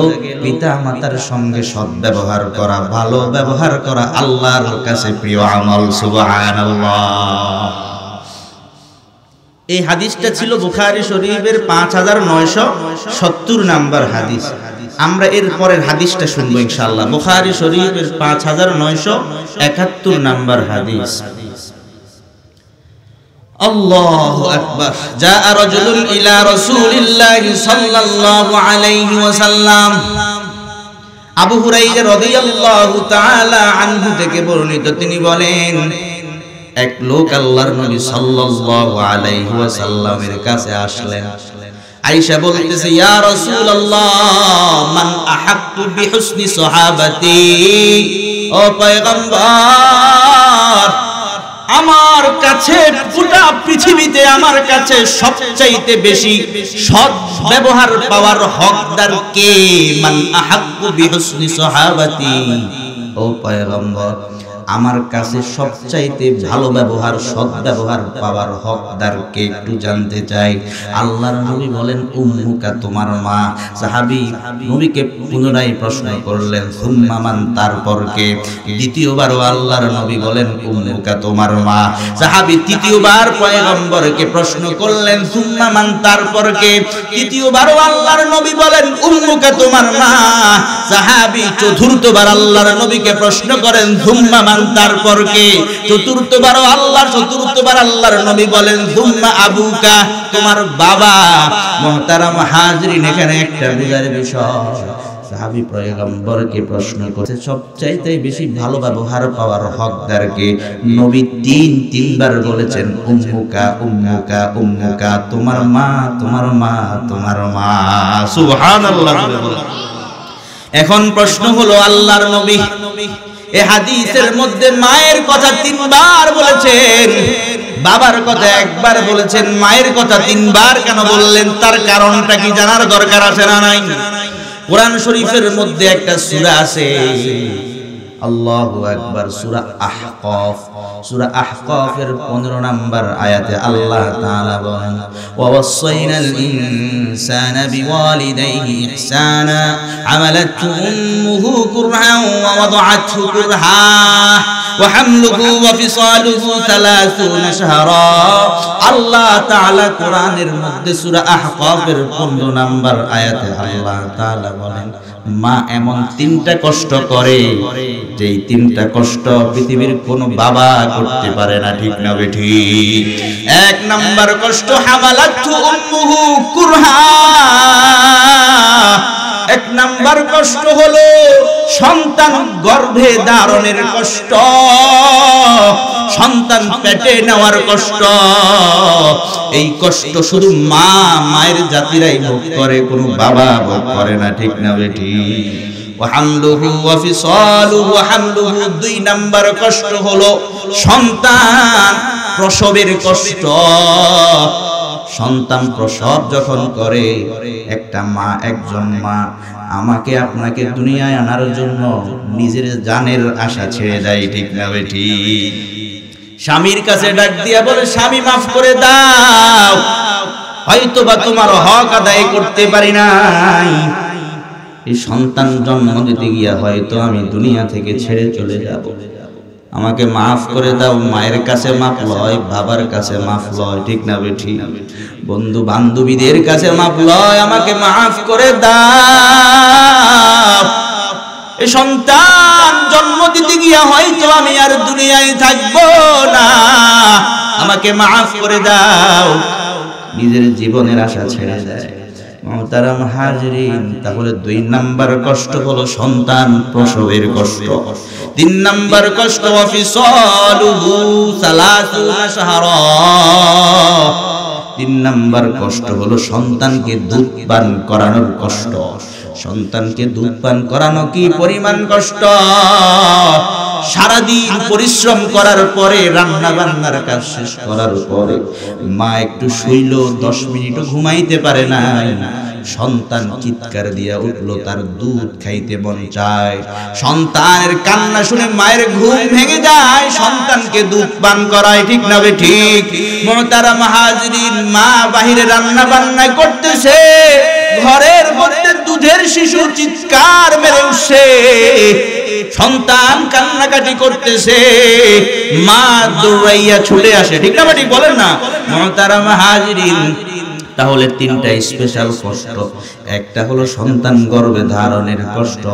Speaker 1: পিতা মাতার সঙ্গে সৎ ব্যবহার করা, ভালো ব্যবহার করা আল্লাহর কাছে প্রিয় আমল। সুবহানাল্লাহ। এই হাদিসটা ছিল বুখারী শরীফের 5970 নাম্বার হাদিস। আমরা এর পরের হাদিসটা শুনবো ইনশাআল্লাহ। বুখারী শরীফের 5971 নাম্বার হাদিস। আল্লাহু আকবার। জাআ রাজুলুন ইলা রাসূলিল্লাহি সাল্লাল্লাহু আলাইহি ওয়াসাল্লাম, আবু হুরায়রা রাদিয়াল্লাহু তাআলা আনহু থেকে বর্ণিত, তিনি বলেন এক লোক আল্লাহর নবী সাল্লাল্লাহু আলাইহি ওয়াসাল্লামের কাছে আসলেন। আয়েশা বলতেছে ইয়া রাসূলুল্লাহ মান আহাক্কু বিহুসনি সাহাবাতি, ও পয়গম্বর আমার কাছে গোটা পৃথিবীতে আমার কাছে সবচাইতে বেশি সৎ ব্যবহার পাওয়ার হকদার কে? মান আহাক্কু বিহুসনি সাহাবাতি, ও পয়গম্বর আমার কাছে সবচাইতে ভালো ব্যবহার সৎ ব্যবহার পাওয়ার হকদার কে একটু জানতে চাই। আল্লাহর নবী বলেন উম্মুকা, তোমার মা। সাহাবী নবীকে পুনরায় প্রশ্ন করলেন সুম্মা মান, তারপর কে? দ্বিতীয়বারও আল্লাহর নবী বলেন উম্মুকা, তোমার মা। সাহাবী তৃতীয়বার পয়গম্বরকে প্রশ্ন করলেন সুম্মা মান, তারপর কে? তৃতীয়বারও আল্লাহর নবী বলেন উম্মুকা, তোমার মা। সাহাবী চতুর্থবার আল্লাহর নবীকে প্রশ্ন করেন সুম্মা মান, তারপর কে? চতুর্থবার আল্লাহর নবী বলেন সুম্মা আবুকা, তোমার বাবা। মুহতারাম হাজরিন, এখানে একটা বুঝার বিষয়, সাহাবী পয়গম্বরকে প্রশ্ন করতে সবচাইতে বেশি ভালো ব্যবহার পাওয়ার হকদার কে? নবী তিনবার বলেছেন উম্মুকা উম্মুকা উম্মুকা, তোমার মা তোমার মা তোমার মা। সুবহানাল্লাহ। এখন প্রশ্ন হলো আল্লাহর নবী এই হাদিসের মধ্যে মায়ের কথা 3 বার বলেছেন, বাবার কথা 1 বার বলেছেন, মায়ের কথা 3 বার কেন বললেন? তার কারণটা কি জানার দরকার আছে না নাই? কোরআন শরীফের মধ্যে একটা সূরা আছে, আল্লাহু আকবার, সূরা আহকাফ। সূরা আহকাফের 15 নম্বর আয়াতে আল্লাহ তাআলা বলেন ওয়া ওয়াসাইনাল ইনসানা বিওয়ালিদাইহি ইহসানা হামালাতহু উম্মুহু কুরহান ওয়া ওয়াদা'athu কুরহা ওয়া হামলুহু ওয়া ফিসালুহু 30 শাহরা। আল্লাহ তাআলা কোরআনের মধ্যে সূরা আহকাফের 15 নম্বর আয়াতে আল্লাহ তাআলা বলেন মা এমন 3টা কষ্ট করে যেই 3টা কষ্ট পৃথিবীর কোন বাবা করতে পারে না, ঠিক না বেঠিক? 1 নাম্বার কষ্ট হামালাতহু উম্মুহু কুরহা, 1 নাম্বার কষ্ট হলো সন্তান গর্ভে ধারণের কষ্ট, সন্তান পেটে নেওয়ার কষ্ট। এই কষ্ট শুধু মা, মায়ের জাতিরাই ভোগ করে, কোনো বাবা ভোগ করে না, ঠিক না বেঠিক? ওয়াহামলুহু ওয়া ফিসালুহু, হামলুহু 2 নাম্বার কষ্ট হলো সন্তান প্রসবের কষ্ট। সন্তান প্রসব যখন করে একটা মা, একজন মা আমাকে আপনাকে দুনিয়ায় আনার জন্য নিজের জানের আশা ছেড়ে দেয়, ঠিক না বেঠিক? স্বামীর কাছে ডাক দিয়া বলে স্বামী মাফ করে দাও, হয়তোবা তোমার হক আদায় করতে পারি নাই, এই সন্তান জন্ম দিতে গিয়া হয়তো আমি দুনিয়া থেকে ছেড়ে চলে যাব, আমাকে মাফ করে দাও। মায়ের কাছে মাফ লয়, বাবার কাছে মাফ লয়, ঠিক না বেঠি? বন্ধু বান্ধবীদের কাছে মাফ লয়, আমাকে মাফ করে দাও। এই সন্তান জন্ম দিতে গিয়া হয়তো আমি আর দুনিয়ায় থাকবো না, আমাকে মাফ করে দাও। নিজের জীবনের আশা ছেড়ে দেয়। মুহতারাম হাজিরিন, তাহলে 2 নাম্বার কষ্ট হলো সন্তান প্রসবের কষ্ট। 3 নাম্বার কষ্ট ওয়াফিসালুহু 30 শাহরা। 3 নাম্বার কষ্ট হলো সন্তানকে দুধ পান করানোর কষ্ট। সন্তানকে দুধ পান করানো কি পরিমাণ কষ্ট! সারাদিন পরিশ্রম করার পরে, রান্না বান্নার কাজ শেষ করার পরে মা একটু শুইল, 10 মিনিটও ঘুমাইতে পারে না, সন্তান চিৎকার দিয়া উঠলো, তার দুধ খাইতে মন চায়। সন্তানের কান্না শুনে মায়ের ঘুম ভেঙে যায়, সন্তানকে দুধ পান করায়, ঠিক না বে ঠিক? মুহতারাম হাজিরিন, মা বাহিরে রান্না বান্না করতেছে, ঘরের মধ্যে দুধের শিশু চিৎকার মেরে উঠছে, সন্তান কান্নাকাটি করতেছে, মা দৌড়াইয়া ছুটে আসে, ঠিক না ঠিক বলেন না? মুহতারাম হাজিরিন, তাহলে 3টা স্পেশাল কষ্ট। একটা হলো সন্তান গর্ভে ধারণের কষ্ট,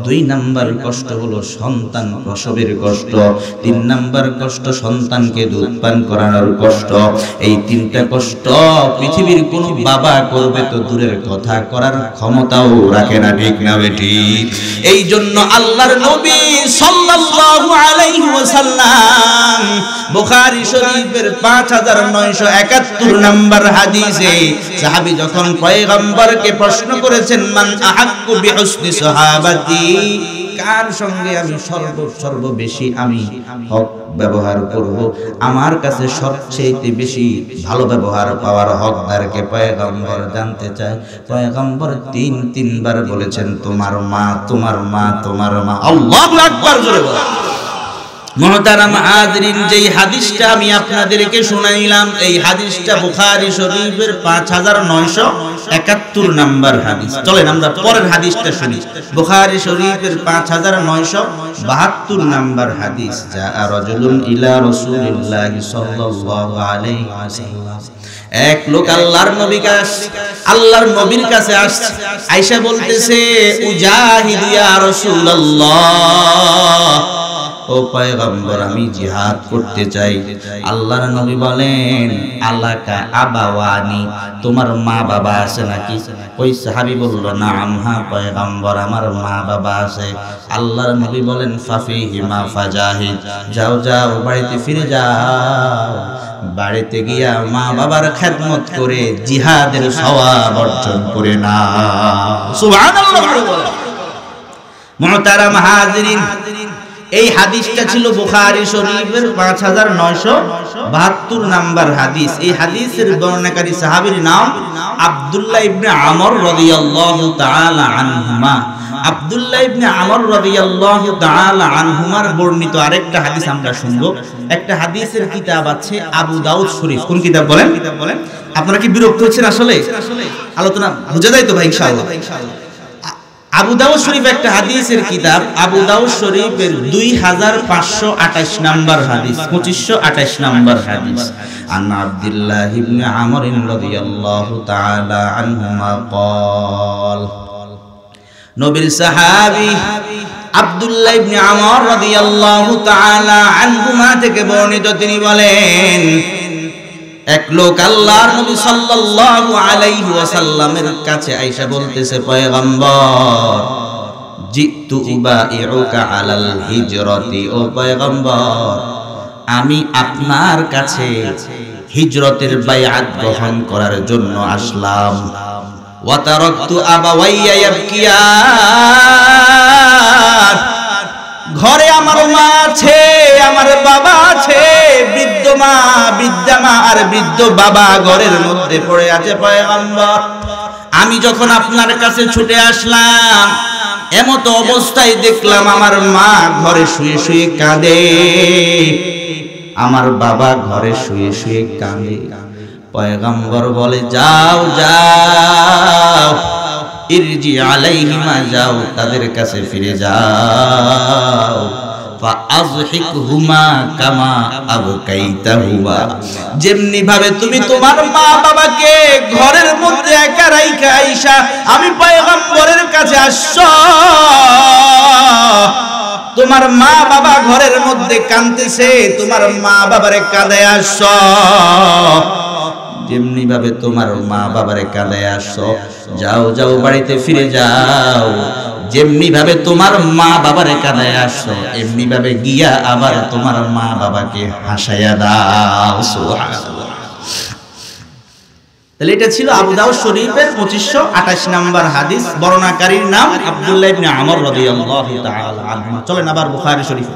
Speaker 1: 2 নাম্বার কষ্ট হলো সন্তান প্রসবের কষ্ট, 3 নাম্বার কষ্ট সন্তানকে দুধ পান করানোর কষ্ট। এই 3টা কষ্ট পৃথিবীর কোন বাবা করবে তো দূরের কথা, করার ক্ষমতাও রাখে না, ঠিক না বেটি? এই জন্য আল্লাহর নবী সাল্লাল্লাহু আলাইহি ওয়াসাল্লাম বুখারী শরীফের 5971 নাম্বার হাদিসে সাহাবী যখন পয়গম্বরকে প্রশ্ন করেছেন, মান আহাক্কু বিহুসনি সাহাবাতি, কার সঙ্গে আমি সর্ববেশি আমি হক ব্যবহার করব, আমার কাছে সবচেয়ে বেশি ভালো ব্যবহার পাওয়ার হকদারকে পয়গম্বর জানতে চায়। পয়গম্বর 3বার বলেছেন, তোমার মা, তোমার মা, তোমার মা। আল্লাহু আকবার, জোরে বলেন। মুহতারাম হাজিরিন, যেই হাদিসটা আমি আপনাদেরকে শুনাইলাম, এই হাদিসটা বুখারী শরীফের 5971 নাম্বার হাদিস। চলেন আমরা পরের হাদিসটা শুনি। বুখারী শরীফের 5972 নাম্বার হাদিস। যা রাজুলুন ইলা রাসূলিল্লাহি সাল্লাল্লাহু আলাইহি ওয়াসাল্লাম, এক লোক আল্লাহর নবীর কাছে আসছে, আয়েশা বলতেছে, উজাহিদু ইয়া রাসূলুল্লাহ, ও পয়গম্বর আমি জিহাদ করতে চাই। আল্লাহর নবী বলেন, আলাকা আবাওয়ানি, তোমার মা বাবা আছে নাকি? ওই সাহাবী বলল, নাম, হ্যাঁ পয়গম্বর, আমার মা বাবা আছে। আল্লাহর নবী বলেন, ফাফিহিমা ফাজাহিদ, যাও যাও বাড়িতে ফিরে যাও, বাড়িতে গিয়া মা বাবার খেদমত করে জিহাদের সওয়াব অর্জন করে নাও। সুবহানাল্লাহ। মুহতারাম হাজিরিন, এই হাদিসটা ছিল বুখারী শরীফের 5972 নাম্বার হাদিস। এই হাদিসের বর্ণনাকারী সাহাবীর নাম আব্দুল্লাহ ইবনে আমর রাদিয়াল্লাহু তাআলা আনহুমা। আব্দুল্লাহ ইবনে আমর রাদিয়াল্লাহু তাআলা আনহুমার বর্ণিত আরেকটা হাদিস আমরা শুনবো। একটা হাদিসের কিতাব আছে আবু দাউদ শরীফ। কোন কিতাব বলেন? আপনারা কি বিরক্ত হচ্ছেন? আসলে আলোচনা বুঝা যায় তো ভাই? ইনশাআল্লাহ। আবু দাউদ শরীফ একটা হাদিসের কিতাব, আবু দাউদ শরীফের 2528 নাম্বার হাদিস, 2528 নাম্বার হাদিস। আন আব্দুল্লাহ ইবনে আমর রাদিয়াল্লাহু তাআলা আনহুমা قال, নবীর সাহাবী আব্দুল্লাহ ইবনে আমর রাদিয়াল্লাহু তাআলা আনহুমা থেকে বর্ণিত, তিনি বলেন, এক লোক আল্লাহর নবী সাল্লাল্লাহু আলাইহি ওয়াসাল্লামের কাছে আয়েশা বলতেছে, পয়গম্বর, জিতু উবাইউকা আলাল হিজরতি, ও পয়গম্বর আমি আপনার কাছে হিজরতের বায়াত গ্রহণ করার জন্য আসলাম। ওয়া তারাকতু আবাওয়াইয়া ইয়াবকিয়ান, ঘরে আমার মা আছে, আমার বাবা আছে, বৃদ্ধ মা, বৃদ্ধা মা আর বৃদ্ধ বাবা ঘরের মধ্যে পড়ে আছে। পয়গম্বর, আমি যখন আপনার কাছে ছুটে আসলাম, এমত অবস্থায় দেখলাম আমার মা ঘরে শুয়ে শুয়ে কাঁদে, আমার বাবা ঘরে শুয়ে শুয়ে কাঁদে। পয়গম্বর বলে, যাও যাও ইরজি আলাইহিমা, যাও তাদের কাছে ফিরে যাও, ফাআযহিকহুমা কামা আবকাইতাহুমা, যেমনি ভাবে তুমি তোমার মা বাবাকে ঘরের মধ্যে একা রাইখা আইসা আমি পয়গম্বরের কাছে আসছো, তোমার মা বাবা ঘরের মধ্যে কাঁদতেছে, তোমার মা বাবারে কাঁদায় আসছো, যেমনি ভাবে তোমার মা বাবারে কাঁদায় আসছো, যাও যাও বাড়িতে ফিরে যাও, যেমনি ভাবে তোমার মা বাবারে কাঁদায় আসছো এমনি ভাবে গিয়া আবার তোমার মা বাবাকে হাসাইয়া দাও। সুবহানাল্লাহ। তাহলে এটা ছিল আবু দাউদ শরীফের 2528 নম্বর হাদিস। বর্ণনাকারীর নাম আব্দুল্লাহ ইবনে আমর রাদিয়াল্লাহু তাআলা আনহু। চলেন আবার বুখারী শরীফ।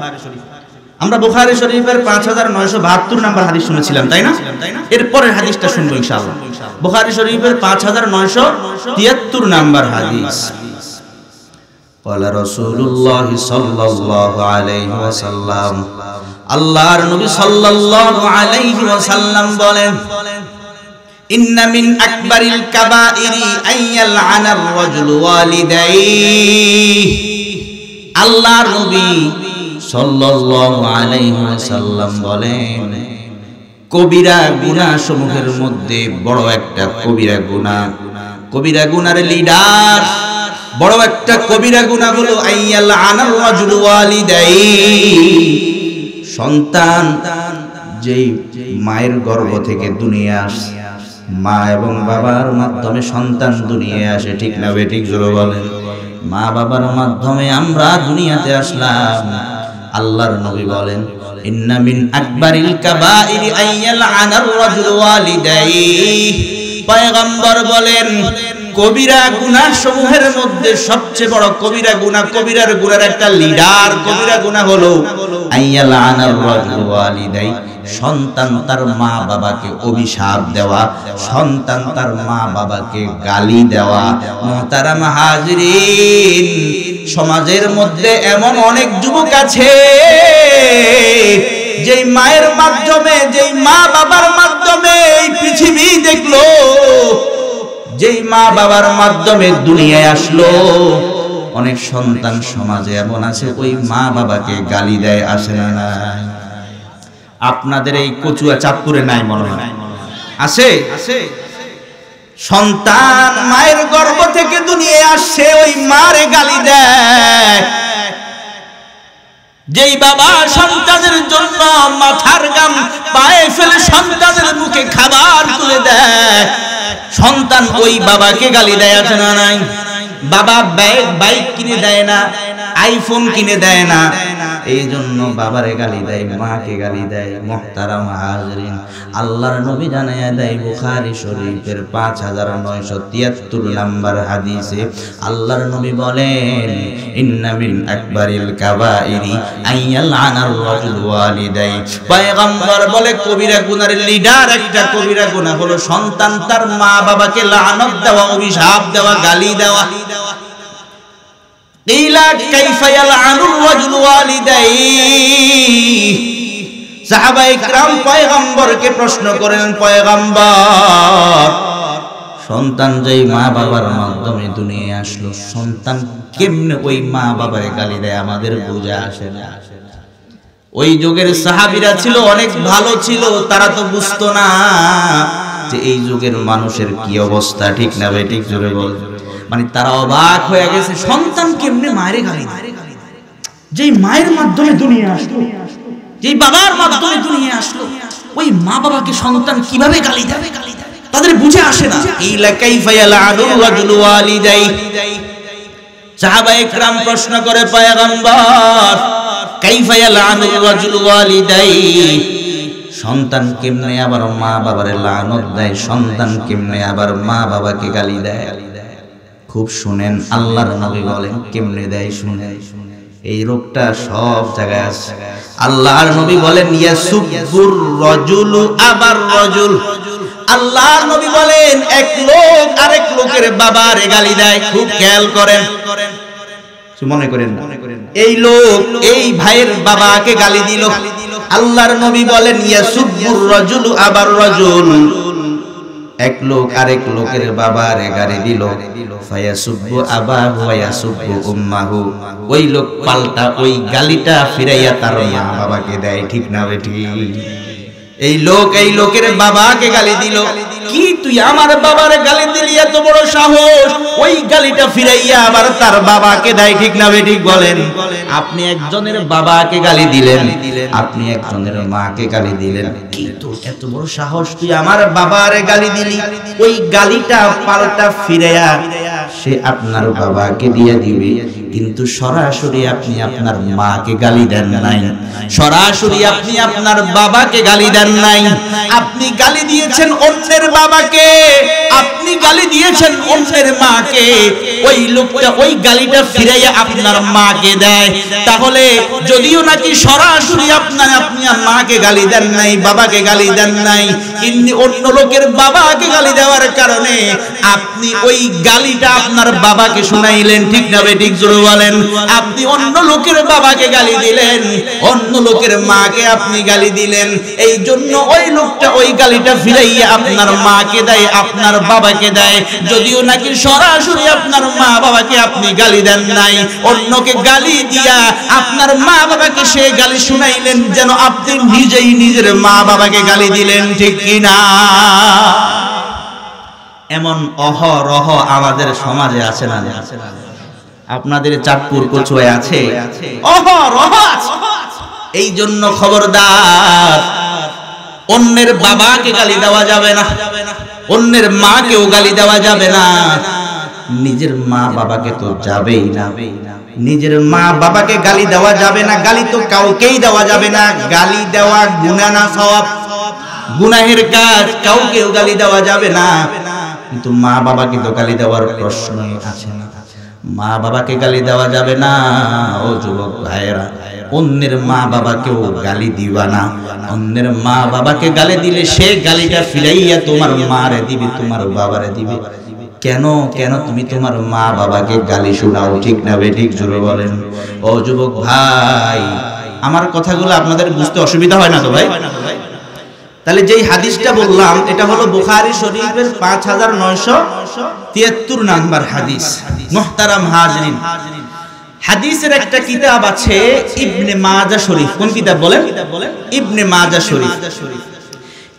Speaker 1: আমরা বুখারী শরীফের 5972 নম্বর হাদিস শুনেছিলাম, তাই না? এরপরের হাদিসটা শুনবো ইনশাআল্লাহ। বুখারী শরীফের 5973 নম্বর হাদিস। قال رسول الله صلى الله عليه وسلم, আল্লাহর নবী সাল্লাল্লাহু আলাইহি ওয়াসাল্লাম বলেন, ইন্না মিন আকবারিল কাবাইরি আইয়ালআনার রাজুলু ওয়ালিদাইহি, আল্লাহর নবী সাল্লাল্লাহু আলাইহি ওয়াসাল্লাম বলেন, কবিরা গুনাহ সমূহের মধ্যে বড় একটা কবিরা গুনাহ, কবিরা গুনার লিডার বড় একটা কবিরা গুনাহ হলো আইয়ালআনার রাজুলু ওয়ালিদাইহি, সন্তান যেই মায়ের গর্ভ থেকে দুনিয়া আসে, মা এবং বাবার মাধ্যমে সন্তান দুনিয়ায় আসে, ঠিক না বেঠিক জোরে বলেন? মা বাবার মাধ্যমে আমরা দুনিয়াতে আসলাম। আল্লাহর নবী বলেন, ইন্না মিন আকবারিল কাবাইরি আইয়ালআনার রাজুলু ওয়ালিদাইহি, পয়গম্বর বলেন কবিরা গুনাহ সমূহের মধ্যে সবচেয়ে বড় কবিরা গুনাহ, কবিরার গুনার একটা লিডার কবিরা গুনাহ হলো আইয়ালআনার রাজুলু ওয়ালিদাইহি, সন্তান তার মা বাবাকে অভিশাপ দেওয়া, সন্তান তার মা বাবাকে গালি দেওয়া। মুহতারাম হাজিরিন, সমাজের মধ্যে এমন অনেক যুবক আছে যেই মায়ের মাধ্যমে, যেই মা বাবার মাধ্যমে এই পৃথিবী দেখলো, যেই মা বাবার মাধ্যমে দুনিয়ায় আসলো, অনেক সন্তান সমাজে এমন আছে ওই মা বাবাকে গালি দেয়, আসে না? নাই? আপনাদের এই কচুয়া চাঁদপুরে নাই মনে হয়? আছে? সন্তান মায়ের গর্ভ থেকে দুনিয়ায় আসছে, ওই মারে গালি দেয়। যেই বাবা সন্তানের জন্য মাথার গাম পায়ে ফেলে সন্তানের মুখে খাবার তুলে দেয়, সন্তান ওই বাবাকে গালি দেয়, আছে না নাই? বাবা বাইক কিনে দেয় না, আইফোন কিনে দেয় না, এই জন্য বাবারে গালি দেয়, মাকে গালি দেয়। মুহতারাম হাজিরিন, আল্লাহর নবী জানায়া দেয় বুখারী শরীফের 5973 নম্বর হাদিসে, আল্লাহর নবী বলেন, ইন্না মিন আকবারিল কাবাইরি আইয়ালআনার রাজুলু ওয়ালিদাইহি, পয়গম্বর বলে কবিরা গুনার লিডার একটা কবিরা গুনাহ হলো সন্তান তার মা বাবাকে লানত দেওয়া, অভিশাপ দেওয়া, গালি দেওয়া। কাইফা ইয়ালআনুর রাজুলু ওয়ালিদাইহি, সাহাবায়ে কিরাম পয়গম্বরকে প্রশ্ন করেন, পয়গম্বর সন্তান যেই মা বাবার মাধ্যমে দুনিয়ায় আসলো, সন্তান কেমনে ওই মা বাবারে গালি দেয়, আমাদের বুঝে আসে না। ওই যুগের সাহাবীরা ছিল অনেক ভালো ছিল, তারা তো বুঝতো না যে এই যুগের মানুষের কি অবস্থা, ঠিক না ভাই? ঠিক জোরে বল। মানে তারা অবাক হয়ে গেছে, সন্তান কেমনে মায়ের গালি দেয়, যেই মায়ের মাধ্যমে দুনিয়া আসলো, যেই বাবার মাধ্যমে দুনিয়া আসলো, ওই মা বাবাকে সন্তান কিভাবে গালি দেয়, তাদের বুঝে আসে না। ইলা কাইফা ইয়ালআনুর রাজুলু ওয়ালিদাইহি, সাহাবায়ে কিরাম প্রশ্ন করে, পয়গম্বর কাইফা ইয়ালআনুর রাজুলু ওয়ালিদাইহি, সন্তান কেমনে আবার মা বাবারে লানত দেয়, সন্তান কেমনে আবার মা বাবাকে গালি দেয়? খুব শুনেন, আল্লাহর নবী বলেন কেমনে দেয়, শুনে। এই রোগটা সব জায়গায় আছে। আল্লাহর নবী বলেন, ইয়াসুবুর রাজুলু আবার রাজুল, আল্লাহর নবী বলেন এক লোক আরেক লোকের বাবারে গালি দেয়। খুব খেয়াল করেন, মনে করেন না, এই লোক এই ভাইয়ের বাবাকে গালি দিল, আল্লাহর নবী বলেন ইয়াসুবুর রাজুলু আবার রাজুল, এক লোক আরেক লোকের বাবার গালি দিল, ফায়াসুব্বু আবাহু ওয়া ইয়াসুব্বু উম্মাহু, ওই লোক পাল্টা ওই গালিটা ফিরাইয়া তার মা বাবাকে দেয়। ঠিক না বেঠিক? এই লোক এই লোকের বাবাকে গালি দিল, কি তুই আমার বাবার গালি দিলি, এত বড় সাহস! ওই গালিটা ফিরাইয়া আবার তার বাবাকে দেয়। ঠিক না বেঠিক বলেন? আপনি একজনের বাবাকে গালি দিলেন, আপনি একজনের মাকে গালি দিলেন, কি তোর এত বড় সাহস, তুই আমার বাবার গালি দিলি, ওই গালিটা পাল্টা ফিরাইয়া সে আপনার বাবাকে দিয়ে দিবে। কিন্তু সরাসরি আপনি আপনার মাকে গালি দেন নাই, সরাসরি আপনি আপনার বাবাকে গালি দেন নাই, আপনি গালি দিয়েছেন অন্যের বাবাকে, আপনি গালি দিয়েছেন অন্যের মাকে। ওই লোকটা ওই গালিটা ফিরাইয়া আপনার মাকে দেয়। তাহলে যদিও নাকি সরাসরি আপনি মাকে গালি দেন নাই, বাবাকে গালি দেন নাই, কিন্তু অন্য লোকের বাবাকে গালি দেওয়ার কারণে আপনি ওই গালিটা আপনার বাবাকে শুনাইলেন। ঠিক না বেঠিক? জোরে বলেন। আপনি অন্য লোকের বাবাকে গালি দিলেন, অন্য লোকের মাকে আপনি গালি দিলেন, এই জন্য ওই লোকটা ওই গালিটা ফিরাইয়া আপনার মাকে দেয়, আপনার বাবাকে দেয়। যদিও নাকি সরাসরি আপনার মা বাবাকে আপনি গালি দেন নাই, অন্যকে গালি দিয়া আপনার মা বাবাকে সে গালি শুনাইলেন, যেন আপনি নিজেই নিজের মা বাবাকে গালি দিলেন। ঠিক কিনা? এমন অহরহ আমাদের সমাজে আছে না? আপনাদের চাঁদপুর কচুয়ায় আছে, অহরহ আছে। এই জন্য খবরদার, অন্যের বাবাকে গালি দেওয়া যাবে না, অন্যের মাকেও গালি দেওয়া যাবে না, নিজের মা বাবাকে তো যাবেই না। নিজের মা বাবাকে গালি দেওয়া যাবে না, গালি তো কাউকেই দেওয়া যাবে না। গালি দেওয়া গুনাহ না সওয়াব? গুনাহের কাজ, কাউকেও গালি দেওয়া যাবে না। কিন্তু মা বাবাকে তো গালি দেওয়ার প্রশ্নই আসে না। মা বাবাকে গালি দেওয়া যাবে না। ও যুবক ভাইয়েরা, অন্যের মা বাবাকেও গালি দিবা না। অন্যের মা বাবাকে গালি দিলে সে গালিটা ফিরাইয়া তোমার মারে দিবে, তোমার বাবারে দিবে। কেন কেন তুমি তোমার মা বাবাকে গালি শোনাও? ঠিক না বেঠিক? জোরে বলেন। ও যুবক ভাই, আমার কথাগুলো আপনাদের বুঝতে অসুবিধা হয় না তো ভাই? তাহলে যেই হাদিসটা বললাম এটা হলো বুখারী শরীফের 5973 নাম্বার হাদিস। মুহতারাম হাজরিন, হাদিসের একটা কিতাব আছে ইবনে মাজাহ শরীফ। কোন কিতাব বলেন? ইবনে মাজাহ শরীফ।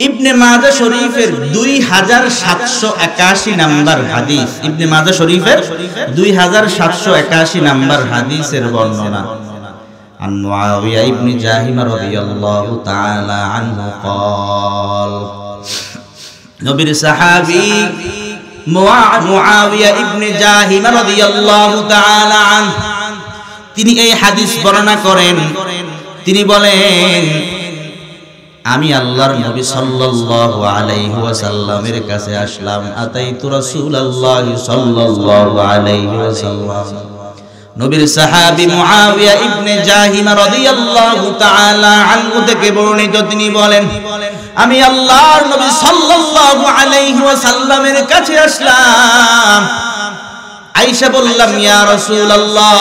Speaker 1: ইবনে মাজাহ শরীফের 2781 নাম্বার হাদিস। ইবনে মাজাহ শরীফের 2781 নাম্বার হাদিসের বর্ণনা। عن معاوية ابن جاهم رضي الله تعالى عنه قال, নবীর সাহাবী মুআবিয়া ইবনে জাহিম রাদিয়াল্লাহু তাআলা আনহু তিনি এই হাদিস বর্ণনা করেন। তিনি বলেন, আমি আল্লাহর নবী সাল্লাল্লাহু আলাইহি ওয়াসাল্লামের কাছে আসলাম। আতাইতু রাসূলুল্লাহি সাল্লাল্লাহু আলাইহি ওয়াসাল্লাম। নবীর সাহাবী মুআবিয়া ইবনে জাহিম রাদিয়াল্লাহু তাআলা আনহু থেকে বর্ণিত, তিনি বলেন, আমি আল্লাহর নবী সাল্লাল্লাহু আলাইহি ওয়াসাল্লামের কাছে আসলাম। আয়েশা বললাম, ইয়া রাসূলুল্লাহ,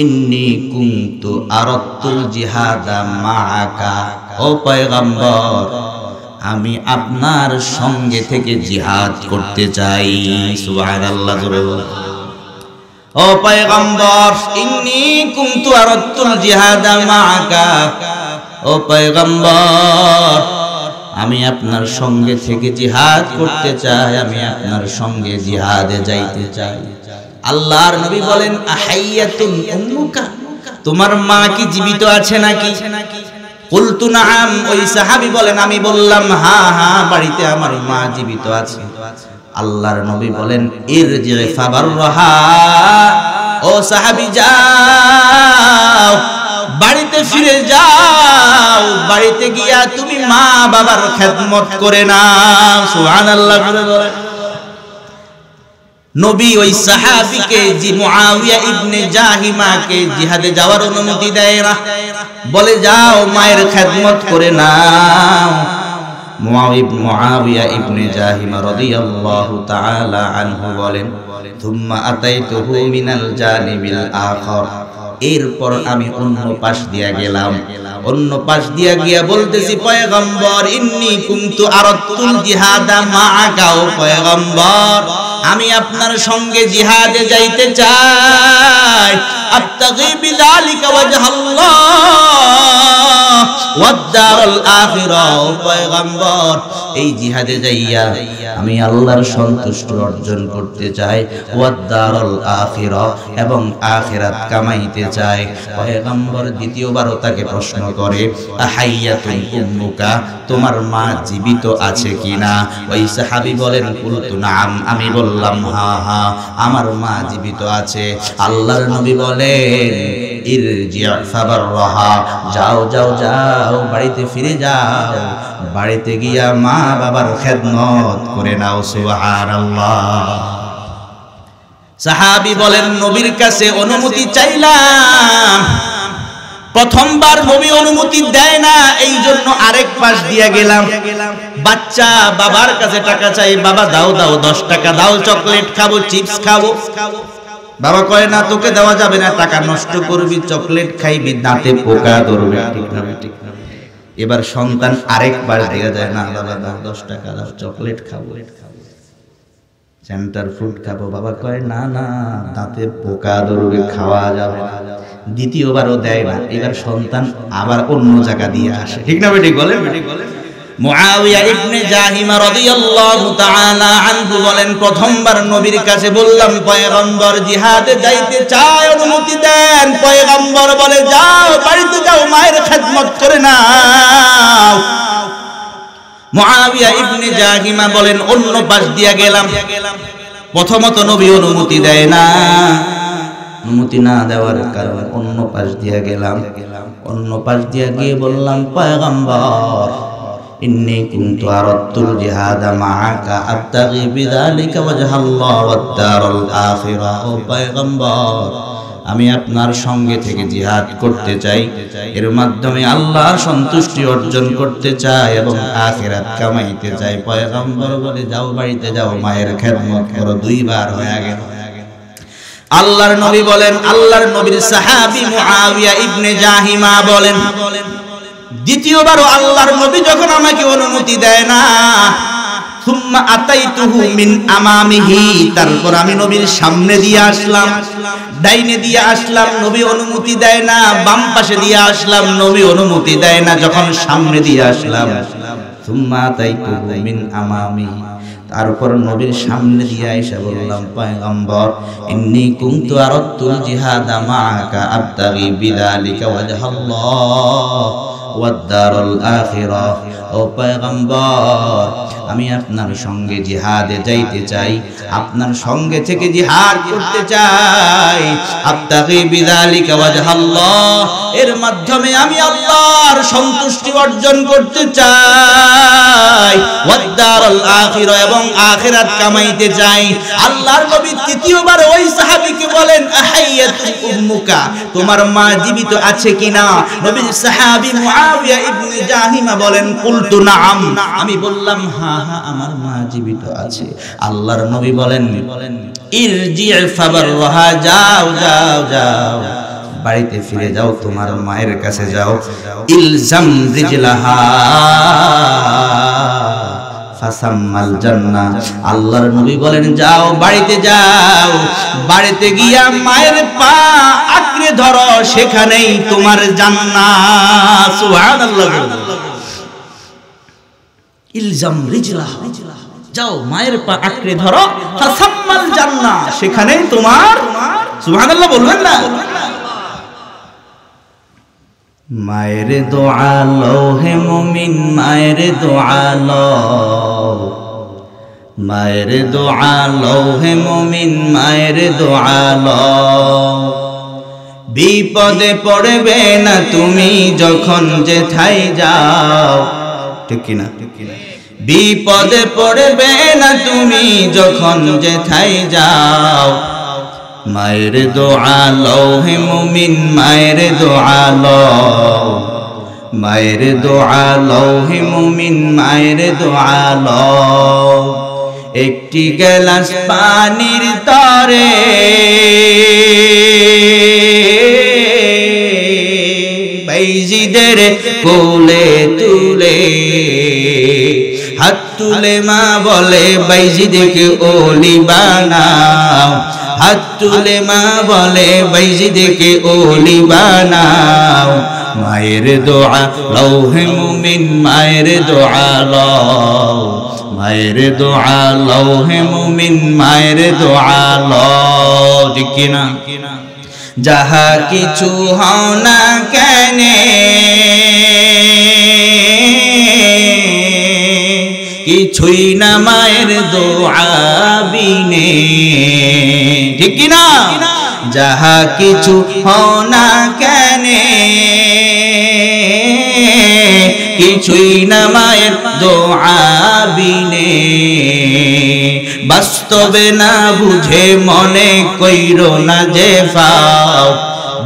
Speaker 1: ইন্নী কুনতু আরাদতুল জিহাদা মাআকা, ও পয়গম্বর, আমি আপনার সঙ্গে থেকে জিহাদ করতে চাই। সুবহানাল্লাহ। ও পয়গম্বর, ইন্নী কুনতু আরাদতুল জিহাদা মাআকা, ও পয়গম্বর, আমি আপনার সঙ্গে থেকে জিহাদ করতে চাই, আমি আপনার সঙ্গে জিহাদে যাইতে চাই। আল্লাহর নবী বলেন, আহাইয়াতুন উম্মুকা, তোমার মা কি জীবিত আছে নাকি? কুলতু নাআম, ওই সাহাবী বলেন, আমি বললাম, হ্যাঁ হ্যাঁ, বাড়িতে আমার মা জীবিত আছে। আল্লাহর নবী বলেন, ইরজি ফাবারহা, ও সাহাবী যাও, বাড়িতে ফিরে যাও, বাড়িতে গিয়া তুমি মা বাবার খেদমত করে নাও। সুবহানাল্লাহ। নবী ওই সাহাবীকে মুআবিয়া ইবনে জাহিমাকে জিহাদে যাওয়ার অনুমতি দেয় না, বলে যাও মায়ের খেদমত করে নাও। মুআবিয়া ইবনে জাহিমা রাদিয়াল্লাহু তাআলা আনহু বলেন, থুম্মা আতাইতুহু মিনাল জানিবিল আখার, এরপর আমি অন্য পাশ দিয়া গেলাম, অন্য পাশ দিয়া গিয়া বলতেছি পয়গম্বর ইন্নী কুনতু আরাদতুল জিহাদা মাআকা, ও পয়গম্বর আমি আপনার সঙ্গে জিহাদে যাইতে চাই, আবতাগি বিযালিকা ওয়াজহাল্লাহ ওয়াদ দারুল আখিরা, ও পয়গম্বর এই জিহাদে যাইয়া আমি আল্লাহর সন্তুষ্টি অর্জন করতে চাই, ওয়াদ দারুল আখিরা এবং আখিরাত কামাইতে চাই। পয়গম্বর দ্বিতীয়বারও তাকে প্রশ্ন করে আহাইয়াতুন উম্মুকা, তোমার মা জীবিত আছে কিনা? ওই সাহাবী বলেন কুলতু নাম, আমি বললাম হ্যাঁ হ্যাঁ আমার মা জীবিত আছে। আল্লাহর নবী বলেন ইরজি' ফাবাররাহা, যাও যাও যাও বাড়িতে ফিরে যাও, বাড়িতে গিয়া মা বাবার খেদমত করে নাও। সুবহানাল্লাহ। সাহাবী বলেন নবীর কাছে অনুমতি চাইলাম, প্রথমবার নবী অনুমতি দেয় না, এই জন্য আরেক পাশ দিয়া গেলাম। বাচ্চা বাবার কাছে টাকা চাই, বাবা দাও দাও 10 টাকা দাও, চকলেট খাবো, চিপস খাবো। বাবা কয় না তোকে দেওয়া যাবে না, টাকা নষ্ট করবি, চকলেট খাইবি, দাঁতে পোকা ধরবে। এবার সন্তান আরেক পাশ দিয়া যায়, না বাবা দাও 10 টাকা দাও, চকলেট খাবো, সেন্টার ফুড খাবো। বাবা কয় না না দাঁতে পোকা ধরবে, খাওয়া যাবে না। দ্বিতীয়বারও দেয় না, এবার সন্তান আবার অন্য জায়গা দিয়ে আসে, ঠিক না বেটি বলেন? মুআবিয়া ইবনে জাহিমা রাদিয়াল্লাহু তাআলা আনহু বলেন প্রথমবার নবীর কাছে বললাম পয়গম্বর জিহাদে যাইতে চাই, অনুমতি দেন। পয়গম্বর বলে যাও বাড়িতে যাও, মায়ের খেদমত করে নাও। মুআবিয়া ইবনে জাহিমা বলেন অন্য পাশ দিয়া গেলাম, প্রথমত নবী অনুমতি দেয় না, অনুমতি না দেওয়ার কারণে অন্য পাশ দিয়া গেলাম। অন্য পাশ দিয়া গিয়ে বললাম পয়গম্বর ইন্নী কুনতু আরাদতুল জিহাদা মাআকা আবতাগি বিযালিকা ওয়াজহাল্লাহ ওয়াদ দারুল আখিরা, ও পয়গম্বর আমি আপনার সঙ্গে থেকে জিহাদ করতে চাই, এর মাধ্যমে আল্লাহর সন্তুষ্টি অর্জন করতে চাই এবং আখিরাত কামাইতে চাই। পয়গম্বর বলে যাও বাড়িতে যাও, মায়ের খেদমত করো। 2 বার হয়ে গেল। আল্লাহর নবী বলেন, আল্লাহর নবীর সাহাবী মুআবিয়া ইবনে জাহিমা বলেন দ্বিতীয়বারও আল্লাহর নবী যখন আমাকে অনুমতি দেয় না, সুম্মা আতাইতুহু মিন আমামিহি, তারপর আমি নবীর সামনে দিয়ে আসলাম, ডাইনে দিয়ে আসলাম, নবী অনুমতি দেয় না। বাম পাশে দিয়ে আসলাম, নবী অনুমতি দেয় না। যখন সামনে দিয়ে আসলাম, সুম্মা আতাইতুহু মিন আমামিহি, তারপর নবীর সামনে দিয়ে আয়েশা বললাম পয়গম্বর ইন্নী কুনতু আরাদতুল জিহাদা মাআকা আবতাগি বিযালিকা ওয়াজহাল্লাহ ওয়াদ দারুল আখিরা, ও পয়গম্বর আমি আপনার সঙ্গে জিহাদে যাইতে চাই, আপনার সঙ্গে থেকে জিহাদ করতে চাই, আবতাগি বিযালিকা ওয়াজহাল্লাহ, এর মাধ্যমে আমি আল্লাহর সন্তুষ্টি অর্জন করতে চাই, ওয়াদ দারুল আখিরা এবং আখিরাত কামাইতে চাই। আল্লাহর নবী তৃতীয়বার ওই সাহাবীকে বলেন আহাইয়াতু উম্মুকা, তোমার মা জীবিত আছে কিনা? নবীর সাহাবী মুআবিয়া ইবনে জাহিমা বলেন কুলতু নাম, আমি বললাম হ্যাঁ হ্যাঁ আমার মা জীবিত আছে। আল্লাহর নবী বলেন ইরজি' ফাবাররাহা, যাও যাও যাও বাড়িতে ফিরে যাও, তোমার মায়ের কাছে যাও। ইলজাম রিজলাহা ফাসাম্মাল জান্নাহ, আল্লাহর নবী বলেন যাও বাড়িতে যাও, বাড়িতে গিয়া মায়ের পা আঁকড়ে ধরো, সেখানেই তোমার জান্নাত। সুবহানাল্লাহ। ইলজাম রিজলাহা, যাও মায়ের পা আঁকড়ে ধরো, ফাসাম্মাল জান্নাহ, সেখানেই তোমার। সুবহানাল্লাহ বলবেন না? মায়ের দোয়া লও হে মুমিন, মায়ের দোয়া লও, মায়ের দোয়া লও হে মুমিন, মায়ের দোয়া লও, বিপদে পড়বে না তুমি যখন যেথায় যাও, ঠিক কি না? বিপদে পড়বে না তুমি যখন যেথায় যাও, মায়ের দোয়া লও হে মুমিন, মায়ের দোয়া লও, মায়ের দোয়া লও হে মুমিন, মায়ের দোয়া লও। একটি গ্লাস পানির তরে কোলে তুলে, হাত তুলে মা বলে বাইজিদকে ওলি বানাও, হাত তুলে মা বলে বাইজিদকে ওলি বানাও। মায়ের দোয়া লও হে মুমিন, মায়ের দোয়া লও, মায়ের দোয়া লও হে মুমিন, মায়ের দোয়া লও। ঠিক কিনা? যাহা কিছু হও না কেনে, কিছুই না মায়ের দোয়া বিনে। ঠিক কিনা? যাহা কিছু হও না কেনে, কিছুই না মায়ের দোয়া বিনে। বাস্তবে না বুঝে মনে কইরো না যে ফাও,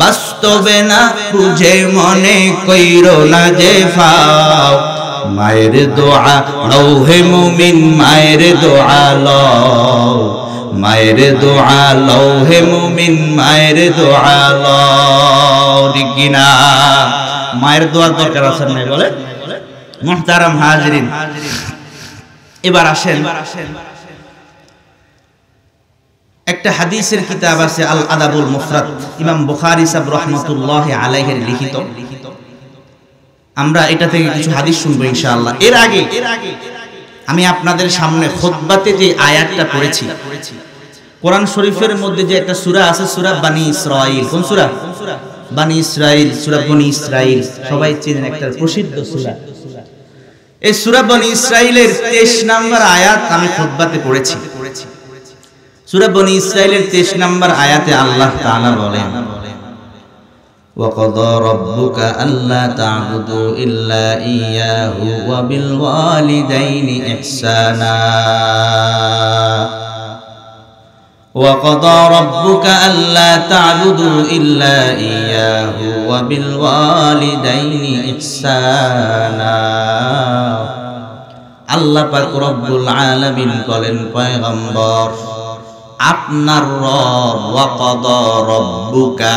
Speaker 1: বাস্তবে না বুঝে মনে কইরো না যে ফাও। মায়ের দোয়া লও হে মুমিন, মায়ের দোয়া লও, মায়ের দোয়া লও হে মুমিন, মায়ের দোয়া লও। ঠিক কিনা? মায়ের দোয়ার দরকার আছে না বলে? মুহতারাম হাজিরিন, এবার আসেন, একটা হাদিসের কিতাব আছে আল আদাবুল মুফরাদ, ইমাম বুখারী সাহেব রাহমাতুল্লাহি আলাইহির লিখিত। আমরা এটা থেকে কিছু হাদিস শুনবো ইনশাআল্লাহ। এর আগে আমি আপনাদের সামনে খুতবাতে যে আয়াতটা পড়েছি, কোরআন শরীফের মধ্যে যে একটা সূরা আছে, সূরা বনী ইসরাঈল। কোন সূরা? বনী ইসরাঈল, সূরা বনী ইসরাঈল সবাই চেনেন, একটা প্রসিদ্ধ সূরা। এই সূরা বনী ইসরাঈলের 23 নম্বর আয়াত আমি খুতবাতে পড়েছি। সূরা বনী ইসরাঈলের 23 নম্বর আয়াতে আল্লাহ তাআলা বলেন, وَقَضَى رَبُّكَ أَلَّا تَعْبُدُوا إِلَّا إِيَّاهُ وَبِالْوَالِدَيْنِ إِحْسَانًا وَقَضَى رَبُّكَ أَلَّا تَعْبُدُوا إِلَّا إِيَّاهُ وَبِالْوَالِدَيْنِ إِحْسَانًا। আল্লাহ পাক রব্বুল আলামিন বলেন, পয়গম্বর আপনার রব, ওয়াকাদা রব্বুকা,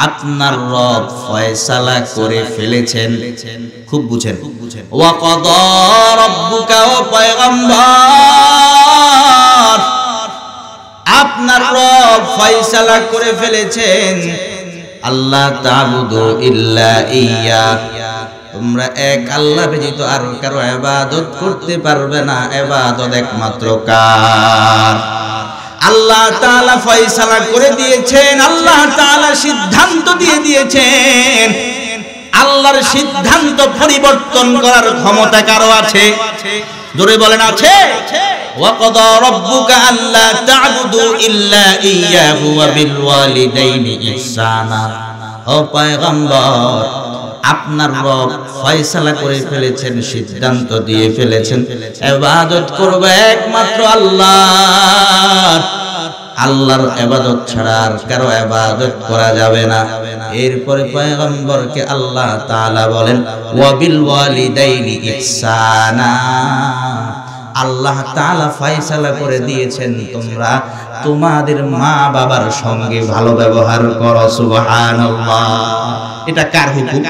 Speaker 1: আপনার রব ফয়সালা করে ফেলেছেন। খুব বুঝেন, ওয়াকাদা রব্বুকা, ও পয়গম্বর আপনার রব ফয়সালা করে ফেলেছেন, আল্লাহ তা'বুদু ইল্লা ইয়্যা, তোমরা এক আল্লাহ ব্যতীত আর কারো ইবাদত করতে পারবে না, ইবাদত একমাত্র কার? আল্লাহ তাআলা ফয়সালা করে দিয়েছেন, আল্লাহ তাআলা সিদ্ধান্ত দিয়ে দিয়েছেন। আল্লাহর সিদ্ধান্ত পরিবর্তন করার ক্ষমতা কারো আছে? জোরে বলেন, আছে? ওয়াকাদা রাব্বুকা আল্লা তা'বুদু ইল্লা ইয়্যাহু ওয়া বিল ওয়ালিদাইনি ইহসানা। ও পয়গম্বর আপনার রব ফয়সালা করে ফেলেছেন, সিদ্ধান্ত দিয়ে ফেলেছেন, ইবাদত করবে একমাত্র আল্লাহর। আল্লাহর ইবাদত ছাড়া আর কারো ইবাদত করা যাবে না। এরপরে পয়গম্বরকে আল্লাহ তাআলা বলেন, ওয়া বিল ওয়ালিদাইনি ইহসানা, আল্লাহ তাআলা ফয়সালা করে দিয়েছেন তোমরা তোমাদের মা বাবার সঙ্গে ভালো ব্যবহার করো। সুবহানাল্লাহ। এটা কার হুকুম?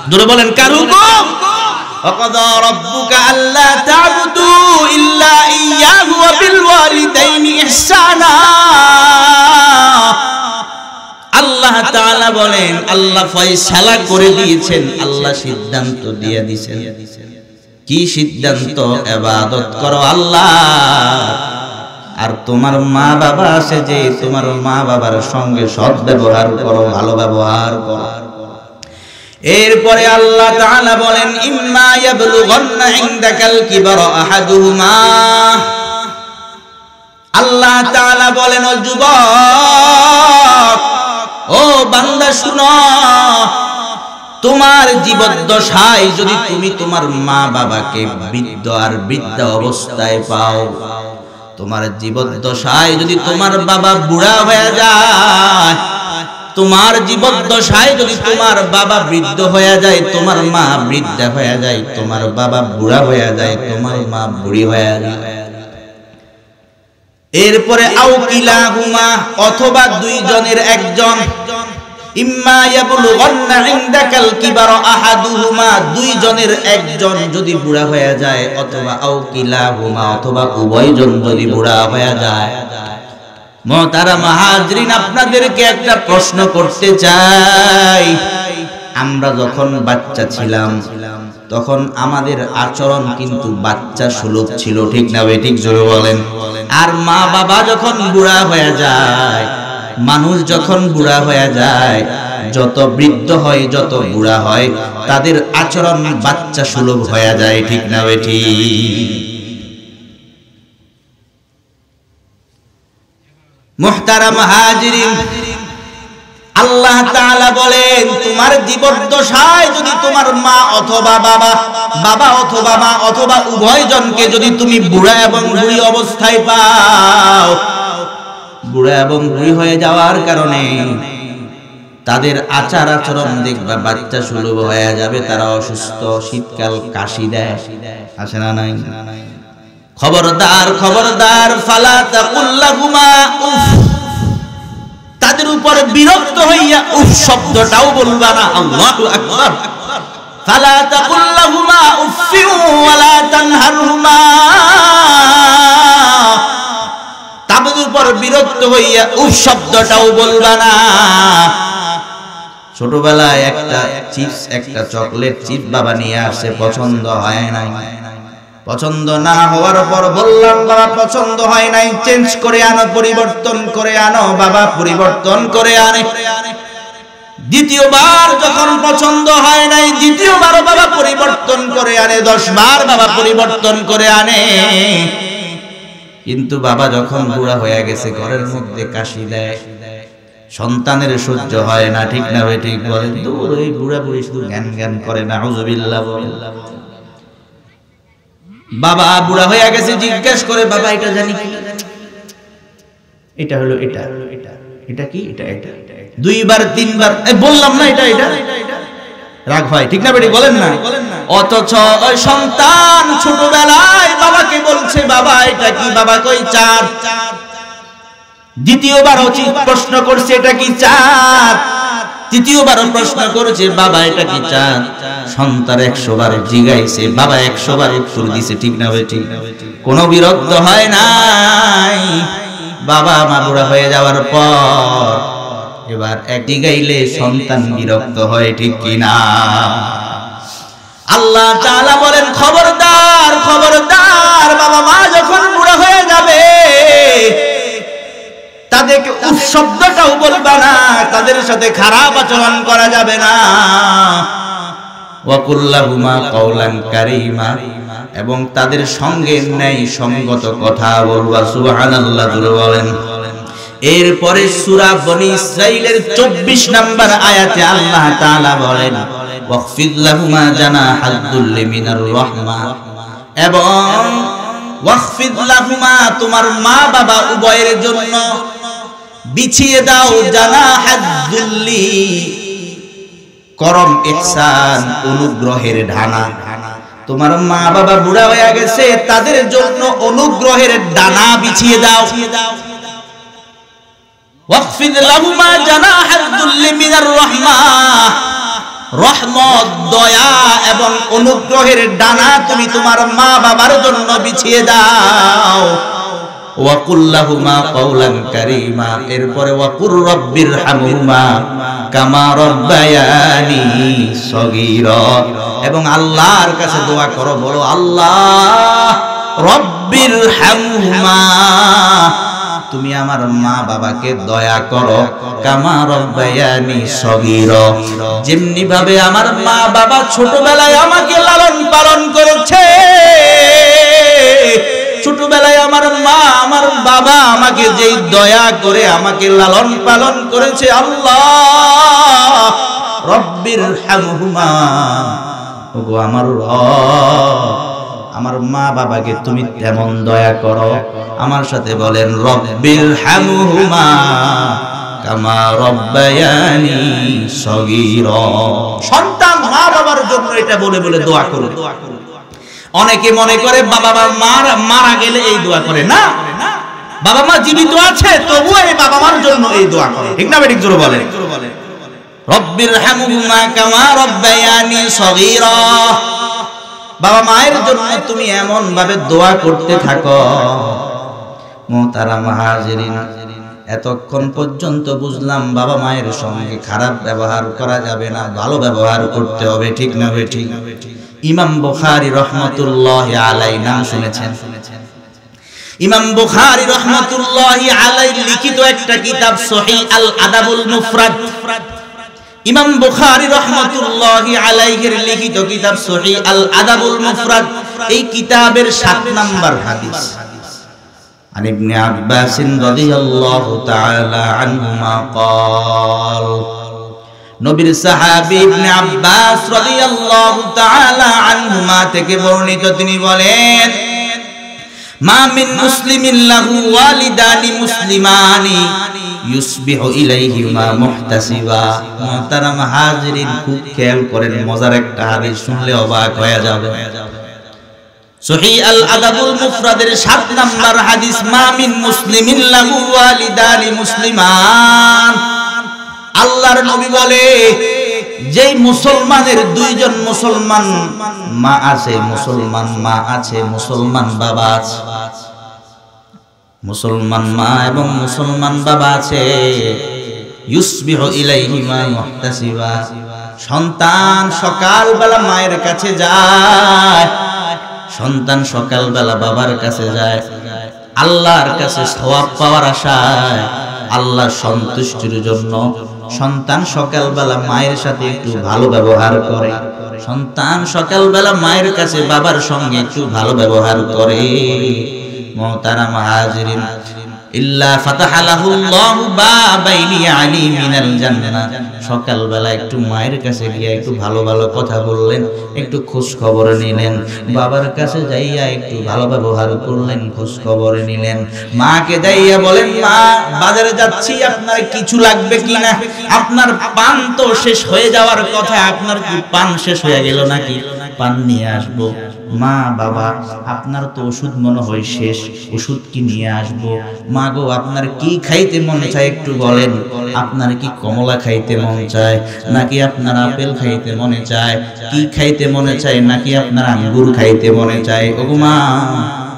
Speaker 1: জোরে বলেন, কার হুকুম? ওয়াকাদা রাব্বুকা আল্লা তা'বুদু ইল্লা ইয়্যাহু ওয়া বিল ওয়ালিদাইনি ইহসানা। আল্লাহ তাআলা বলেন, আল্লাহ ফয়সালা করে দিয়েছেন, আল্লাহ সিদ্ধান্ত দিয়ে দিয়েছেন। কি সিদ্ধান্ত? ইবাদত করো আল্লাহ, আর তোমার মা বাবা আছে যে তোমার মা বাবার সঙ্গে সৎ ব্যবহার করো, ভালো ব্যবহার করো। এরপরে আল্লাহ তাআলা বলেন, ইম্মা ইয়াবলুগান্না ইনদাকাল কিবারা আহাদুহুমা, আল্লাহ তাআলা বলেন, ও যুবক, ও বান্দা শুনো, তোমার জীবদ্দশায় যদি তুমি তোমার মা বাবাকে বৃদ্ধ আর বৃদ্ধা অবস্থায় পাও, তোমার জীবদ্দশায় যদি তোমার বাবা বুড়া হয়ে যায়, তোমার জীবদ্দশায় যদি তোমার বাবা বৃদ্ধ হয়ে যায়, তোমার মা বৃদ্ধা হয়ে যায়, তোমার বাবা বুড়া হয়ে যায়, তোমার মা বুড়ি হয়ে যায়, এরপরে আও কিলাহুমা, অথবা দুইজনের একজন, ইম্মা ইয়াবলুগান্না ইনদাকাল কিবারা আহাদুহুমা, দুই জনের একজন যদি বুড়া হয়ে যায়, অথবা আও কিলাহুমা, অথবা উভয়জন যদি বুড়া হয়ে যায়। মুহতারাম হাজরিন, আপনাদেরকে একটা প্রশ্ন করতে চাই। আমরা যখন বাচ্চা ছিলাম তখন আমাদের আচরণ কিন্তু বাচ্চা সুলভ ছিল, ঠিক না ভাই? ঠিক জোরে বলেন। আর মা বাবা যখন বুড়া হয়ে যায়, মানুষ যখন বুড়া হয়ে যায়, যত বৃদ্ধ হয়, যত বুড়া হয়, তাদের আচরণ বাচ্চা সুলভ হয়ে যায়, ঠিক না ভাই? ঠিক। মুহতারাম হাজিরিন, আল্লাহ তাআলা বলেন, তোমার জীবদ্দশায় যদি তোমার মা অথবা বাবা, বাবা অথবা মা অথবা উভয়জনকে যদি তুমি বুড়া এবং বুড়ি অবস্থায় পাও, বুড়া এবং বুড়ি হয়ে যাওয়ার কারণে তাদের আচার আচরণ দেখবা বাচ্চা সুলভ হয়ে যাবে। তারা অসুস্থ, শীতকাল কাশি দেয়, আসে না? নাই? খবরদার, খবরদার, ফালা তাকুল লাহুমা উফ, তাদের উপর বিরক্ত হইয়া উফ শব্দটাও বলবা না। আল্লাহু আকবার। ফালা তাকুল লাহুমা উফফি ওয়ালা তানহারহুমা, তাদের উপর বিরক্ত হইয়া উফ শব্দটাও বলবা না। ছোটবেলায় একটা চিপস, একটা চকলেট চিপস বাবা নিয়ে আসে, পছন্দ হয় নাই। পছন্দ না হওয়ার পর বললাম, বাবা পছন্দ হয় নাই, চেঞ্জ করে আনো, পরিবর্তন করে আনো। বাবা পরিবর্তন করে আনে। দ্বিতীয়বার যখন পছন্দ হয় নাই, দ্বিতীয়বার বাবা পরিবর্তন করে আনে। 10 বার বাবা পরিবর্তন করে আনে। কিন্তু বাবা যখন বুড়া হয়ে গেছে, ঘরের মধ্যে কাশি দেয়, সন্তানের সহ্য হয় না, ঠিক না ভাই? ঠিক বলেন। দূর, এই বুড়া বুড়ি শুধু জ্ঞান জ্ঞান করে না, আউযুবিল্লাহ। বাবা বুড়া হয়ে গেছে, জিজ্ঞেস করে, বাবা এটা জানি কি? এটা হলো এটা, এটা কি? এটা এটা। 2 বার 3 বার বললাম না, এটা এটা। রাগ হয়, ঠিক না বেটি? বলেন না। অথচ ওই সন্তান ছোটবেলায় বাবাকে বলছে, বাবা এটা কি? বাবা কই 4। দ্বিতীয়বারও প্রশ্ন করছে, এটা কি 4? তৃতীয়বারও প্রশ্ন করেছে, বাবা এটা কি 4? সন্তান 100 বার জিজ্ঞাইছে, বাবা 100 বার উত্তর দিছে, ঠিক না ভাই? ঠিক। কোনো বিরক্ত হয় নাই। বাবা মা বুড়া হয়ে যাওয়ার পর এবার এক জিগাইলে সন্তান বিরক্ত হয়, ঠিক কি না? আল্লাহ তাআলা বলেন, খবরদার, খবরদার, বাবা মা যখন বুড়া হয়ে যাবে তাদেরকে উফ শব্দটাও বলবা না, তাদের সাথে খারাপ আচরণ করা যাবে না। ওয়া কুল্লাহুমা কাওলান কারীমা, এবং তাদের সঙ্গে ন্যায় সঙ্গত কথা বলবা। সুবহানাল্লাহ বলেন। এরপরে সূরা বনী ইসরাঈলের 24 নম্বর আয়াতে আল্লাহ তাআলা বলেন, ওয়াখফিদ লাহুমা জানাহাল যুল্লি মিনার রাহমা, এবং ওয়াখফিদ লাহুমা, তোমার মা বাবা উভয়ের জন্য বিছিয়ে দাও জানাহাল যুল্লি, করম ইহসান, অনুগ্রহের ডানা। তোমার মা বাবা বুড়া হয়ে গেছে, তাদের জন্য অনুগ্রহের ডানা বিছিয়ে দাও। ওয়াখফিদ লাহুমা জানাহাল যুল্লি মিনার রাহমা, রহমত, দয়া এবং অনুগ্রহের ডানা তুমি তোমার মা বাবার জন্য বিছিয়ে দাও। ওয়া কুল্লাহুমা কাওলান কারীমা, এরপরে ওয়া কুর রাব্বিরহামহুমা কামা রাব্বায়ানি সগীরা, এবং আল্লাহর কাছে দোয়া করো, বলো, আল্লাহ রাব্বিরহামহুমা, তুমি আমার মা বাবাকে দয়া করো, কামা রাব্বায়ানি সগীরা, যেমনি ভাবে আমার মা বাবা ছোটবেলায় আমাকে লালন পালন করেছে, ছোটবেলায় আমার মা আমার বাবা আমাকে যেই দয়া করে আমাকে লালন পালন করেছে, আল্লাহ রাব্বিরহামহুমা, ওগো আমার রব, আমার মা বাবাকে তুমি তেমন দয়া করো। আমার সাথে বলেন, রাব্বিরহামহুমা কামা রাব্বায়ানি সগীরা। সন্তান মা বাবার জন্য এটা বলে বলে দোয়া করো। অনেকে মনে করে বাবা মা মারা গেলে এই দোয়া করে না, বাবা মা জীবিত আছে তবুও এই বাবা মার জন্য এই দোয়া করে, ঠিক না? ঠিক জোরে বলেন। রব্বিরহামহুমা কামা রাব্বায়ানি সগীরা। বাবা মায়ের জন্য তুমি এমন ভাবে দোয়া করতে থাকো। মুহতারাম হাজিরিন, এতক্ষণ পর্যন্ত বুঝলাম বাবা মায়ের সঙ্গে খারাপ ব্যবহার করা যাবে না, ভালো ব্যবহার করতে হবে, ঠিক না ভাই? ঠিক। ইমাম বুখারী রাহমাতুল্লাহি আলাইহি নাম শুনেছেন? ইমাম বুখারী রাহমাতুল্লাহি আলাইহি লিখিত একটা কিতাব সহিহ আল আদাবুল মুফরাদ। ইমাম বুখারী রাহমাতুল্লাহি আলাইহির লিখিত কিতাব সহিহ আল আদাবুল মুফরাদ, এই কিতাবের 7 নাম্বার হাদিস। عن ابن عباس رضي الله تعالى عنهما قال নবীর সাহাবী ইবনে আব্বাস রাদিয়াল্লাহু তাআলা আনহুমা থেকে বর্ণিত, তিনি বলেন, মা মিন মুসলিমিন লাহু ওয়ালিদানি মুসলিমানি ইউসবিহু ইলাইহিমা মুহতাসিবা। মুহতারাম হাজিরিন, খুব খেয়াল করেন, মজার একটা হাদিস, শুনলে অবাক হয়ে যাবে। সহিহ আল আদাবুল মুফরাদের 7 নাম্বার হাদিস, মা মিন মুসলিমিন লাহু ওয়ালিদানি মুসলিমান। আল্লাহর নবী বলে, যেই মুসলমানের 2 জন মুসলমান মা আছে, মুসলমান মা আছে, মুসলমান বাবা আছে, মুসলমান মা এবং মুসলমান বাবা আছে, ইউসবিহু ইলাইহিমা মুহতাসিবা, সন্তান সকালবেলা মায়ের কাছে যায়, সন্তান সকালবেলা বাবার কাছে যায়, আল্লাহর কাছে সওয়াব পাওয়ার আশায়, আল্লাহর সন্তুষ্টির জন্য সন্তান সকালবেলা মায়ের সাথে একটু ভালো ব্যবহার করে, সন্তান সকালবেলা মায়ের কাছে বাবার সঙ্গে একটু ভালো ব্যবহার করে। মুহতারাম হাজিরিন, ইল্লা ফাতাহা লাহুল্লাহু বাবাইনি আলী মিনাল জান্নাহ। সকালবেলা একটু মায়ের কাছে গিয়ে একটু ভালো ভালো কথা বললেন, একটু খোঁজ খবর নিলেন, বাবার কাছে যাইয়া একটু ভালো ব্যবহার করলেন, খোঁজ খবর নিলেন, মাকে যাইয়া বলেন, মা বাজারে যাচ্ছি, আপনার কিছু লাগবে কিনা? আপনার পান তো শেষ হয়ে যাওয়ার কথা, আপনার কি পান শেষ হয়ে গেল নাকি? পান নিয়ে আসবো। মা বাবা, আপনার তো ওষুধ মনে হয় শেষ, ওষুধ কি নিয়ে আসবো? মা গো, আপনার কি খাইতে মন চায় একটু বলেন, আপনার কি কমলা খাইতে মন চায় নাকি আপনার আপেল খাইতে মনে চায়? কি খাইতে মনে চায়, নাকি আপনার আঙ্গুর খাইতে মনে চায়? ওগো মা,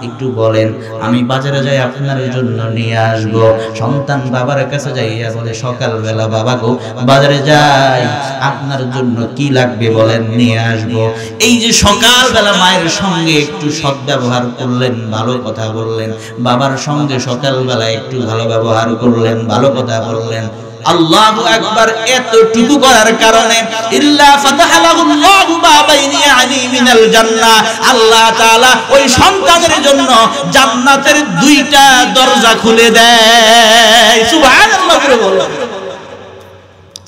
Speaker 1: একটু বলেন, আমি বাজারে যাই আপনার জন্য নিয়ে আসবো। সন্তান বাবার কাছে যাইয়া বলে, সকালবেলা বাবা গো, বাজারে যাই, আপনার জন্য কি লাগবে বলেন, নিয়ে আসবো। এই যে সকালবেলা মায়ের সঙ্গে একটু সৎ ব্যবহার করলেন, ভালো কথা বললেন, বাবার সঙ্গে সকালবেলা একটু ভালো ব্যবহার করলেন, ভালো কথা বললেন, আল্লাহু আকবার, এতটুকু করার কারণে ইল্লা ফাতাহা লাহুল্লাহু বাবাইনি আলী মিনাল জান্নাহ, আল্লাহ তাআলা ওই সন্তানের জন্য জান্নাতের 2টা দরজা খুলে দেয়। সুবহানাল্লাহ করে বলো।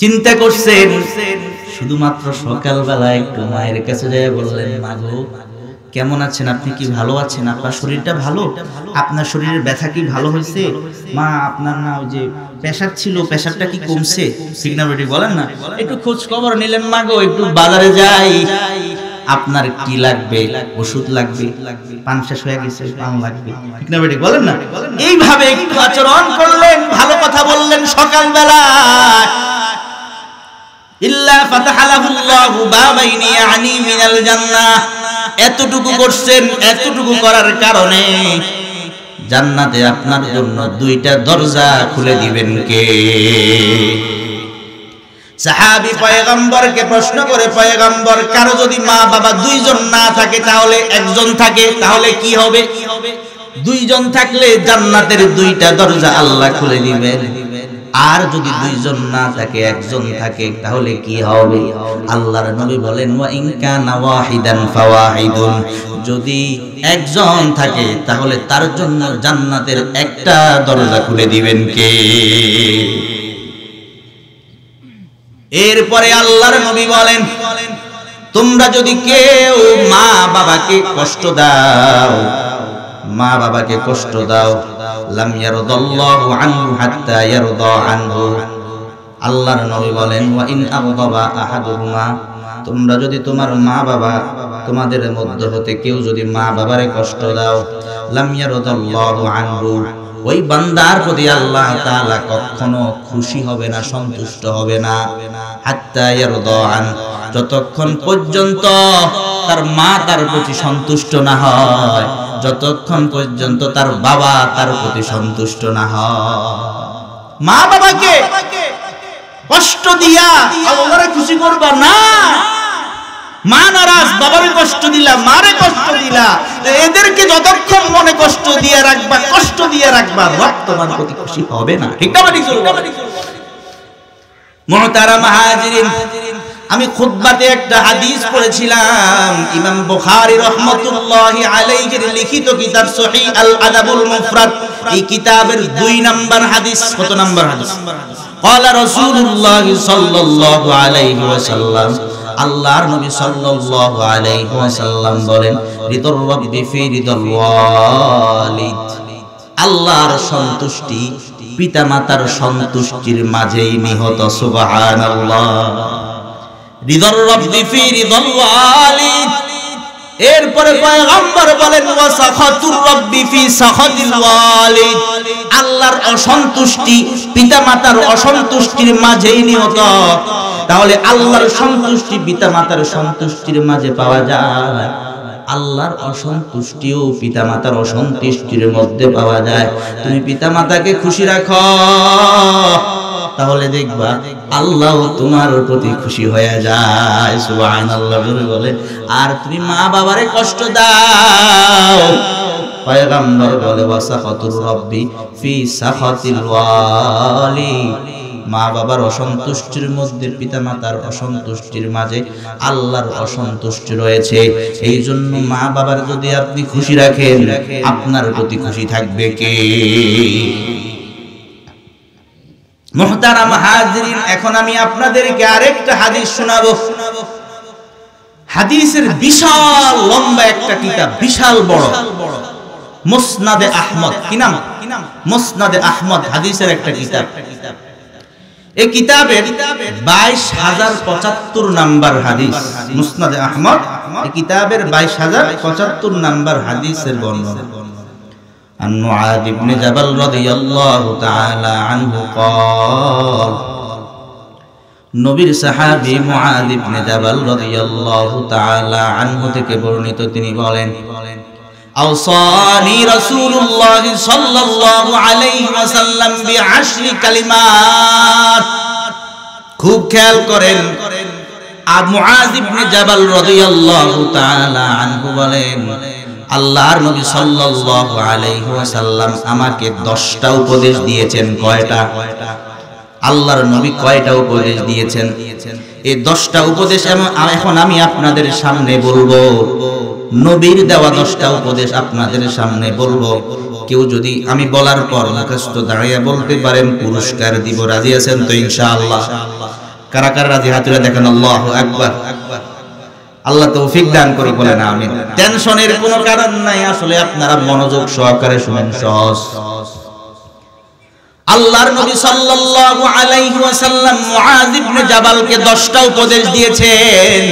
Speaker 1: চিন্তা করছেন, শুধুমাত্র সকালবেলা একটু মায়ের কাছে যায় বললেন, মা গো, কেমন আছেন? আপনি কি ভালো আছেন? আপনার শরীরটা ভালো? আপনার শরীরের ব্যথা কি ভালো হয়েছে? মা, আপনার না ওই যে প্রেসার ছিল, প্রেসারটা কি কমছে? ঠিক না বেটি, বলেন না? একটু খোঁজ খবর নিলেন, মা গো, একটু বাজারে যাই, আপনার কি লাগবে? ওষুধ লাগবে, পান শেষ হয়ে গেছে, পান লাগবে, ঠিক না বেটি, বলেন না? এইভাবে একটু আচরণ করলেন, ভালো কথা বললেন সকালবেলা। ইল্লা ফাতাহা লাহুল্লাহু বাবাইনি আলী মিনাল জান্নাহ, এতটুকু করছেন, এতটুকু করার কারণে জান্নাতে আপনার জন্য 2টা দরজা খুলে দিবেন কে? সাহাবী পয়গম্বরকে প্রশ্ন করে, পয়গম্বর, কারো যদি মা বাবা 2 জন না থাকে, তাহলে একজন থাকে, তাহলে কি হবে? 2 জন থাকলে জান্নাতের 2টা দরজা আল্লাহ খুলে দিবেন। আর যদি 2 জন না থাকে, একজন থাকে, তাহলে কি হবে? আল্লাহর নবী বলেন, ওয়া ইন কানা ওয়াহিদান ফাওয়াহিদুন, যদি একজন থাকে তাহলে তার জন্য জান্নাতের 1টা দরজা খুলে দিবেন কে? এরপরে আল্লাহর নবী বলেন, তোমরা যদি কেউ মা বাবাকে কষ্ট দাও, মা বাবাকে কষ্ট দাও, লাম ইয়ারদাল্লাহু আনহু হাত্তা ইয়ারদা আনহু, আল্লাহর নবী বলেন, ওয়া ইন আগদাবা আহাদুহুমা, তোমরা যদি তোমার মা বাবা, তোমাদের মধ্য হতে কেউ যদি মা বাবারে কষ্ট দাও, লাম ইয়ারদাল্লাহু আনহু, ওই বান্দার প্রতি আল্লাহ তাআলা কখনো খুশি হবে না, সন্তুষ্ট হবে না। হাত্তা ইয়ারদা আন, যতক্ষণ পর্যন্ত তার মা তার প্রতি সন্তুষ্ট না হয়, যতক্ষণ পর্যন্ত তার বাবা তার প্রতি সন্তুষ্ট না হয়। মা বাবাকে কষ্ট দিয়া আল্লাহরে খুশি করবা না। মা নারাজ, বাবারে কষ্ট দিলা, মারে কষ্ট দিলা, এদেরকে যতক্ষণ মনে কষ্ট দিয়ে রাখবা, কষ্ট দিয়ে রাখবা, রব তোমার প্রতি খুশি হবে না। ঠিক না? মুহতারাম হাজিরিন, আমি খুতবাতে একটা হাদিস পড়েছিলাম, ইমাম বুখারী রাহমাতুল্লাহি আলাইহির লিখিত কিতাব সহিহ আল আদাবুল মুফরাদ, এই কিতাবের 2 নাম্বার হাদিস। কত নাম্বার হাদিস? ক্বালা রাসূলুল্লাহ সাল্লাল্লাহু আলাইহি ওয়াসাল্লাম, আল্লাহর নবী সাল্লাল্লাহু আলাইহি ওয়াসাল্লাম বলেন, রিদর রাব্বি ফি রিদল ওয়ালিদ, আল্লাহর সন্তুষ্টি পিতামাতার সন্তুষ্টির মাঝেই নিহত। সুবহানাল্লাহ। রিদর রাব্বি ফি রিদল ওয়ালিদ, এরপরে পয়গম্বর বলেন ওয়া সাখাতুর রাব্বি ফি সাখাতিল ওয়ালিদ, আল্লাহর অসন্তুষ্টি পিতামাতার অসন্তুষ্টির মাঝেই নিহত। তাহলে আল্লাহর সন্তুষ্টি পিতামাতার সন্তুষ্টির মাঝে পাওয়া যায়, আল্লাহর অসন্তুষ্টিও পিতামাতার অসন্তুষ্টির মধ্যে পাওয়া যায়। তুমি পিতামাতাকে খুশি রাখো, তাহলে দেখবা আল্লাহ তোমার প্রতি খুশি হয়ে যায়। সুবহানাল্লাহ বলে। আর তুমি মা বাবারে কষ্ট দাও, পয়গম্বর বলে ওয়া সাখাতুর রাব্বি ফি সাখাতিল ওয়ালিদ, মা বাবার অসন্তুষ্টির মধ্যে পিতামাতার অসন্তুষ্টির মাঝে আল্লাহর অসন্তুষ্টি রয়েছে। এই জন্য মা বাবার যদি আপনি খুশি রাখেন, আপনার প্রতি খুশি থাকবে কে? মুহতারাম হাজিরিন, এখন আমি আপনাদেরকে আরেকটা হাদিস শোনাবো। হাদিসের বিশাল লম্বা একটা কিতাব, বিশাল বড়, মুসনাদে আহমদ। কি নাম? মুসনাদে আহমদ, হাদিসের একটা কিতাব। এই কিতাবের 22,075 নাম্বার হাদিস, মুসনাদে আহমদ। এই কিতাবের 22,075 নাম্বার হাদিসের বর্ণনা। عن معاذ بن جبل رضي الله تعالى عنه قال, নবীর সাহাবী মুআয ইবনে জাবাল রাদিয়াল্লাহু তাআলা আনহু থেকে বর্ণিত, তিনি বলেন, আওসানি রাসূলুল্লাহ সাল্লাল্লাহু আলাইহি ওয়াসাল্লাম বিআশরি কালিমাত। খুব খেয়াল করেন, আর মুআয ইবনে জাবাল রাদিয়াল্লাহু তাআলা আনহু বলেন, আল্লাহর নবী সাল্লাল্লাহু আলাইহি ওয়াসাল্লাম আমাকে 10টা উপদেশ দিয়েছেন। কয়টা? আল্লাহর নবী কয়টা উপদেশ দিয়েছেন? এই 10টা উপদেশ এখন আমি আপনাদের সামনে বলবো। নবীর দেওয়া 10টা উপদেশ আপনাদের সামনে বলবো। কেউ যদি আমি বলার পর মুখস্থ দাঁড়িয়ে বলতে পারেন, পুরস্কার দিব। রাজি আছেন তো ইনশাআল্লাহ? কারা কারা রাজি? হাত তুলে দেখেন। আল্লাহু আকবার। আল্লাহ তৌফিক দান করে বলেন আমিন। টেনশনের কোনো কারণ নাই, আসলে আপনারা মনোযোগ সহকারে শুনেন। সহজ। আল্লাহর নবী সাল্লাল্লাহু আলাইহি ওয়াসাল্লাম মুআয ইবনে জাবালকে 10টা উপদেশ দিয়েছেন।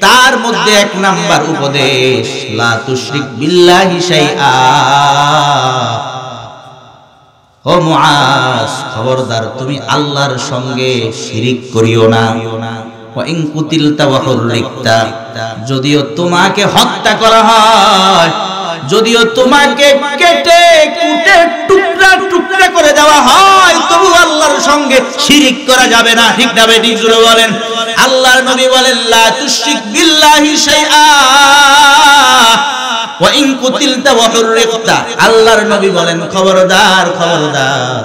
Speaker 1: তার মধ্যে 1 নাম্বার উপদেশ, লা তুশরিক বিল্লাহি শাইআ। ও মুআয, খবরদার তুমি আল্লাহর সঙ্গে শিরিক করিও না। ওয়াইন কুতিলতা ওয়া হুররিকতা, যদিও তোমাকে হত্যা করা হয়, যদিও তোমাকে কেটে কুটে টুকরা টুকরা করে দেওয়া হয়, তবু আল্লাহর সঙ্গে শিরিক করা যাবে না। ঠিক না বেঠিক জোরে বলেন। আল্লাহর নবী বলেন, লা তুশরিক বিল্লাহি শাইআ ওয়াইন কুতিলতা ওয়া হুররিকতা। আল্লাহর নবী বলেন, খবরদার খবরদার,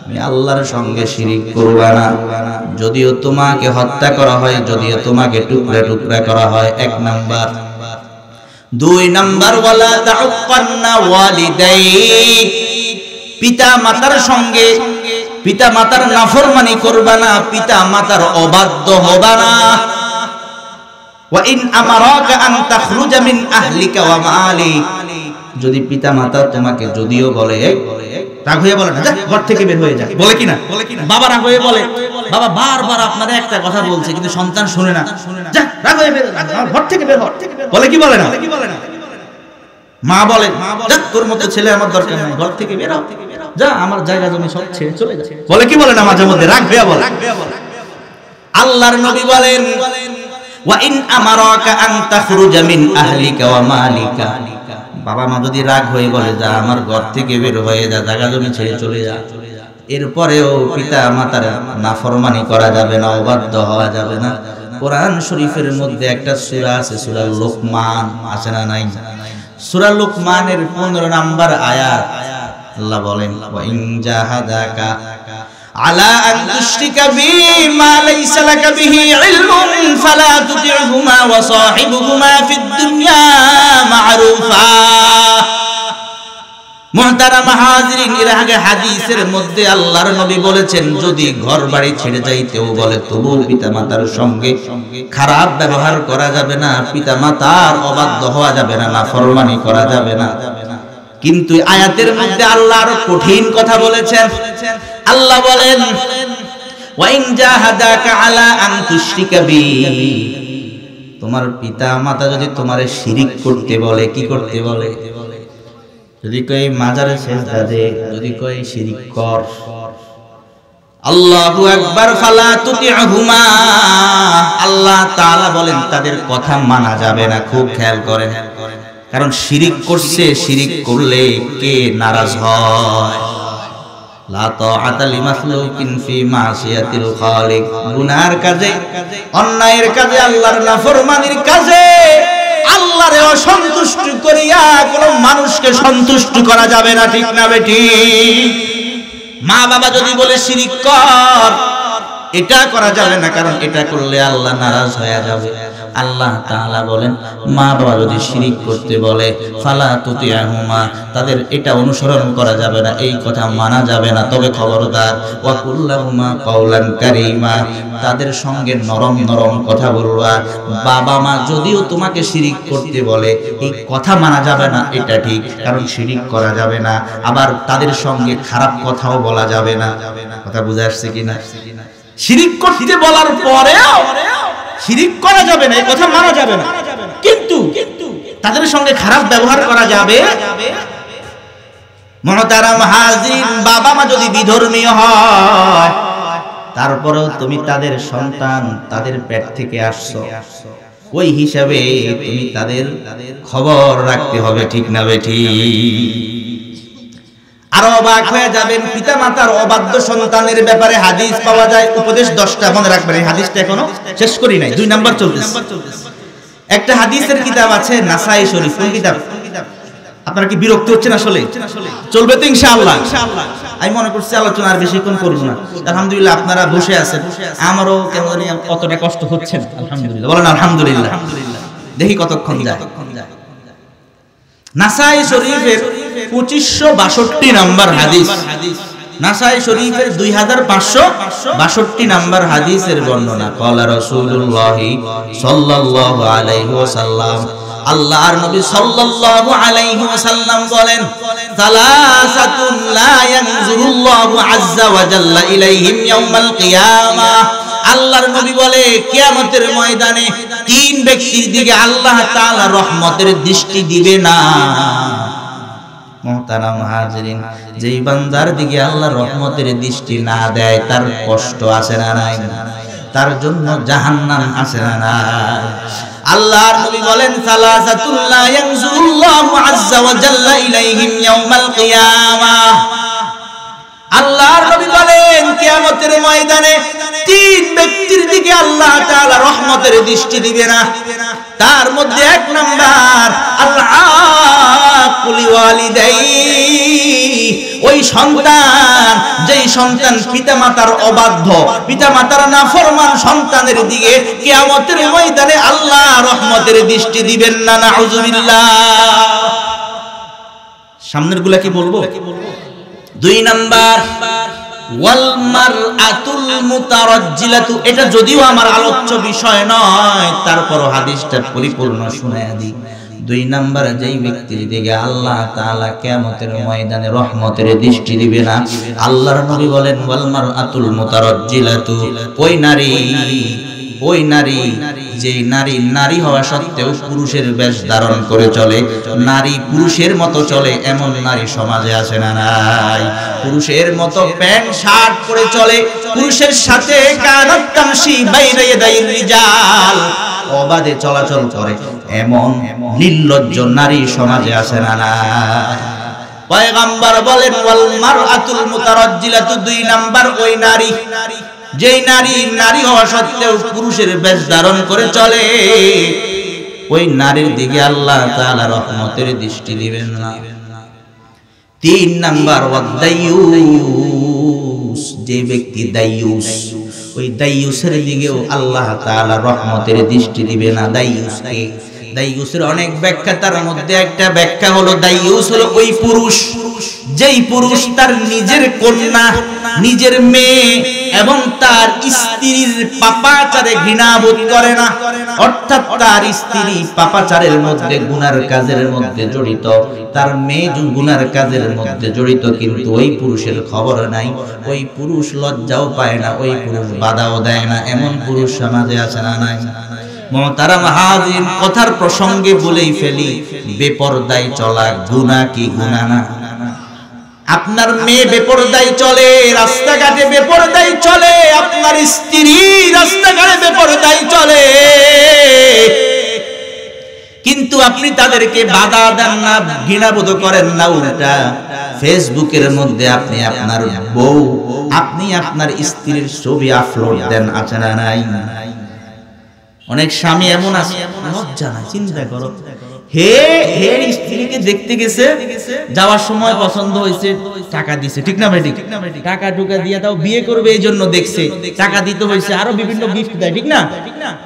Speaker 1: তুমি আল্লাহর সঙ্গে শিরিক করবে না। যদিও তোমাকে হত্যা করা হয়, যদিও তোমাকে টুকরা টুকরা করা হয়। 1 নাম্বার। 2 নাম্বার, ওয়ালা তাউক্কান্না ওয়ালিদাইক, পিতা মাতার সঙ্গে পিতা মাতার নাফরমানি করবে না, পিতা মাতার অবাধ্য হবে না। ওয়া ইন আমারাকা আন তাখরুজা মিন আহলিকা ওয়া মালিক, যদি পিতা মাতা তোমাকে যদিও বলে, রাগ হয়ে বলে না, যা ঘর থেকে বের হয়ে যা, বলে কি না? বাবা রাগ হয়ে বলে, বাবা বারবার আপনারা একটা কথা বলছে কিন্তু সন্তান শুনে না, যা রাগ হয়ে বের, ঘর থেকে বের হ, বলে কি বলে না? মা বলে তোর মতো ছেলে আমার দরকার নাই, ঘর থেকে বের হ, যা আমার জায়গা জমি সব ছেড়ে চলে যা। বলে কি বলে না মাঝে মধ্যে রাগ হয়ে বলে। আল্লাহর নবী বলেন ওয়া ইন আমারাকা আন তাখরুজা মিন আহলিকা ওয়া মালিকা, বাবা মা যদি রাগ হয়ে বলে যা আমার ঘর থেকে বের হয়ে যা, জায়গা জমি ছেড়ে চলে যা, এরপরেও পিতা মাতার নাফরমানি করা যাবে না, অবাধ্য হওয়া যাবে না। কোরআন শরীফের মধ্যে একটা সূরা আছে, সূরা লোকমান, আছে না নাই? সূরা লোকমানের 15 নম্বর আয়াত আল্লাহ বলেন ওয়া ইন জাহাদাকা আলা আন তুশরিকা বি মা লাইসা লাকা বিহি ইলমুন ফালা তুতি'হুমা ওয়া সাহিবহুমা ফিদ দুনিয়া মা'রুফা। মুহতারাম হাজিরিন, এর আগে হাদিসের মধ্যে আল্লাহর নবী বলেছেন যদি ঘর বাড়ি ছেড়ে যাইতেও বলে তবু পিতামাতার সঙ্গে খারাপ ব্যবহার করা যাবে না, পিতামাতার অবাধ্য হওয়া যাবে না, নাফরমানি করা যাবে না। কিন্তু আয়াতের মধ্যে আল্লাহ আরো কঠিন কথা বলেছেন। আল্লাহ বলেন ওয়া ইন জাহাদাকা আলা আন তুশরিকা বি, তোমার পিতা মাতা যদি তোমারে শিরিক করতে বলে, কি করতে বলে? যদি কই মাজারে সেজদা দে, যদি কই শিরিক কর, আল্লাহু আকবার, ফালা তুতি'হুমা, আল্লাহ তাআলা বলেন তাদের কথা মানা যাবে না। খুব খেয়াল করেন, কারণ শিরিক করছে, শিরিক করলে কে নারাজ হয়? লা তাআতা লিমাখলুকিন ফি মাসিয়াতিল খালিক, গুনার কাজে, অন্যায়ের কাজে, আল্লাহর নাফরমানির কাজে আল্লাহরে অসন্তুষ্ট করিয়া কোন মানুষকে সন্তুষ্ট করা যাবে না, ঠিক না বেটি? মা বাবা যদি বলে শিরিক কর, এটা করা যাবে না, কারণ এটা করলে আল্লাহ নারাজ হয়ে যাবে। আল্লাহ তাআলা বলেন মা বাবা যদি শিরিক করতে বলে ফালা তুতি'হুমা, তাদের এটা অনুসরণ করা যাবে না, এই কথা মানা যাবে না। তবে খবরদার ওয়া কুল্লাহুমা কাওলান কারীমা, তাদের সঙ্গে নরম নরম কথা বলবা। বাবা মা যদিও তোমাকে শিরিক করতে বলে এই কথা মানা যাবে না, এটা ঠিক, কারণ শিরিক করা যাবে না, আবার তাদের সঙ্গে খারাপ কথাও বলা যাবে না। কথা বুঝে আসছে কিনা? শিরিক করতে বলার পরেও শিরিক করা যাবে না, এই কথা মানা যাবে না, কিন্তু তাদের সঙ্গে খারাপ ব্যবহার করা যাবে। মুহতারাম হাজিরিন, বাবা মা যদি বিধর্মীয় হয়, তারপরেও তুমি তাদের সন্তান, তাদের পেট থেকে আসছো, ওই হিসাবে তুমি তাদের খবর রাখতে হবে, ঠিক না বেঠি? আরো অবাক হয়ে যাবেন, পিতা মাতার অবাধ্য সন্তানের ব্যাপারে হাদিস পাওয়া যায় উপদেশ 10টা, মনে রাখবেন। এই হাদিসটা এখনো শেষ করি নাই, 2 নাম্বার চলতেছে। একটা হাদিসের কিতাব আছে নাসাই শরীফ, কোন কিতাব? আপনারা কি বিরক্ত হচ্ছেন? আসলে চলবে তো ইনশাআল্লাহ। আমি মনে করছি আলোচনা আর বেশিক্ষণ করব না। আলহামদুলিল্লাহ আপনারা বসে আছেন, আমারও কেমন জানি কতটা কষ্ট হচ্ছে। আলহামদুলিল্লাহ বলেন আলহামদুলিল্লাহ। দেখি কতক্ষণ যায়। নাসাই শরীফের 2562 নাম্বার হাদিস, নাসাই শরীফের 2562 নাম্বার হাদিসের বর্ণনা। ক্বালা রাসূলুল্লাহ সাল্লাল্লাহু আলাইহি ওয়াসাল্লাম, আল্লাহর নবী সাল্লাল্লাহু আলাইহি ওয়াসাল্লাম বলেন সালাসাতুন লা ইয়ানজুরুল্লাহু আযজা ওয়া জাল্লা ইলাইহিম ইয়াউমাল কিয়ামাহ। আল্লাহর নবী বলে কিয়ামতের ময়দানে 3 ব্যক্তির দিকে আল্লাহ তাআলা রহমতের দৃষ্টি দিবে না। মুহতারাম হাজিরিন, যেই বান্দার দিকে আল্লাহ রহমতের দৃষ্টি না দেয় তার কষ্ট আছে না নাই? তার জন্য জাহান্নাম আছে না নাই? আল্লাহর নবী বলেন সালাসাতুল লা ইয়ানজুরুল্লাহু আযজা ওয়া জাল্লা ইলাইহিম ইয়াউমাল কিয়ামাহ। আল্লাহর নবী বলেন কিয়ামতের ময়দানে 3 ব্যক্তির দিকে আল্লাহ তাআলা রহমতের দৃষ্টি দিবে না। তার মধ্যে 1 নাম্বার আল-আকুলি ওয়ালিদাই, ওই সন্তান, যেই সন্তান পিতামাতার অবাধ্য, পিতামাতার নাফরমান সন্তানের দিকে কিয়ামতের ময়দানে আল্লাহ রহমতের দৃষ্টি দিবেন না। নাউযুবিল্লাহ। সামনের গুলা কি বলবো? 2 নাম্বার ওয়াল মারআতুল মুতারাজ্জিলাতু, এটা যদিও আমার আলোচ্য বিষয় নয়, তারপরও হাদিসটা পরিপূর্ণ শুনায়া দিই। 2 নাম্বার যেই ব্যক্তির দিকে আল্লাহ তাআলা কিয়ামতের ময়দানে রহমতের দৃষ্টি দিবে না, আল্লাহর নবী বলেন ওয়াল মারআতুল মুতারাজ্জিলাতু, ওই নারী ওই নারী যে নারী হওয়া সত্ত্বেও পুরুষের বেশ ধারণ করে চলে, নারী পুরুষের মতো চলে, এমন নারী সমাজে আছে না নাই? পুরুষের মতো প্যান্ট শার্ট পরে চলে, পুরুষের সাথে কানাত তামশি বাইরে ইয়াদাইর রিজাল, অবাধে চলাচল করে, এমন নির্লজ্জ নারী সমাজে আছে না নাই? পয়গম্বর বলেন ওয়াল মারআতুল মুতারাজ্জিলাতু, 2 নাম্বার ওই নারী যেই নারী হওয়া সত্ত্বেও পুরুষের বেশ ধারণ করে চলে, ওই নারীর দিকে আল্লাহ তাআলা রহমতের দৃষ্টি দিবেন না। 3 নাম্বার ওয়াদাইয়ুস, যে ব্যক্তি দাইয়ুস, ওই দাইয়ুসের দিকেও আল্লাহ তাআলা রহমতের দৃষ্টি দিবে না। দাইয়ুসকে, দাইয়ুসের অনেক ব্যাখ্যা, তার মধ্যে একটা ব্যাখ্যা হলো দাইয়ুস হলো ওই পুরুষ যেই পুরুষ তার নিজের কন্যা, নিজের মেয়ে এবং তার স্ত্রীর পাপাচারে ঘৃণাবোধ করে না, অর্থাৎ তার স্ত্রী পাপাচারের মধ্যে গুনার কাজের মধ্যে জড়িত, তার মেয়ে গুনার কাজের মধ্যে জড়িত, কিন্তু ওই পুরুষের খবর নাই, ওই পুরুষ লজ্জাও পায় না, ওই পুরুষ বাধাও দেয় না, এমন পুরুষ সমাজে আছে না নাই? মুহতারাম হাজির, কথার প্রসঙ্গে বলেই ফেলি, বেপরদায় চলা গুনাহ কি গুনাহ না? আপনার মেয়ে বেপরদায় চলে, রাস্তাঘাটে বেপরদায় চলে, আপনার স্ত্রী রাস্তাঘাটে বেপরদায় চলে, কিন্তু আপনি তাদেরকে বাধা দেন না, ঘৃণাবোধ করেন না, উল্টা ফেসবুকের মধ্যে আপনি আপনার বউ, আপনি আপনার স্ত্রীর ছবি আপলোড দেন, আছে না নাই? অনেক স্বামী এমন আছে, লজ্জা নাই, চিন্তা করো, হে স্ত্রীকে দেখতে গেছে, যাওয়ার সময় পছন্দ হয়েছে, টাকা দিছে, ঠিক না ভাই? টাকা টুকা দিয়ে তাও বিয়ে করবে এই জন্য দেখছে, টাকা দিতে হয়েছে, আরো বিভিন্ন গিফট দেয়, ঠিক না?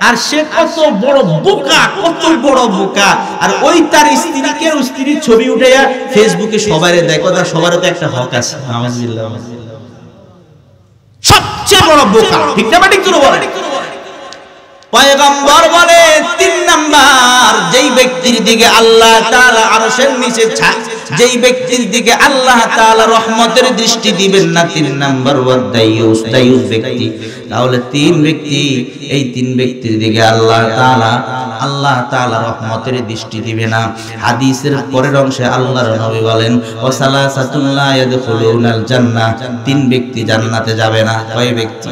Speaker 1: আর সে কত বড় বোকা, কত বড় বোকা, আর ওই তার স্ত্রীকে, স্ত্রীর ছবি উঠে ফেসবুকে সবারে দেখো, তার সবারও তো একটা হক আছে, আলহামদুলিল্লাহ, সবচেয়ে বড় বোকা, ঠিক না? ঠিক তো বলে পয়গম্বর বলে 3 নাম্বার যেই ব্যক্তির দিকে আল্লাহ তাআলা আরশের নিচে যেই ব্যক্তির দিকে আল্লাহ তাআলা রহমতের দৃষ্টি দিবেন না, 3 নাম্বার ওয়াদাইয়ুস, দাইয়ুস ব্যক্তি। তাহলে 3 ব্যক্তি, এই 3 ব্যক্তির দিকে আল্লাহ তাআলা রহমতের দৃষ্টি দিবে না। হাদিসের পরের অংশে আল্লাহর নবী বলেন ওয়া সালাসাতুন লা ইয়াদখুলুনাল জান্নাহ, 3 ব্যক্তি জান্নাতে যাবে না। কয় ব্যক্তি?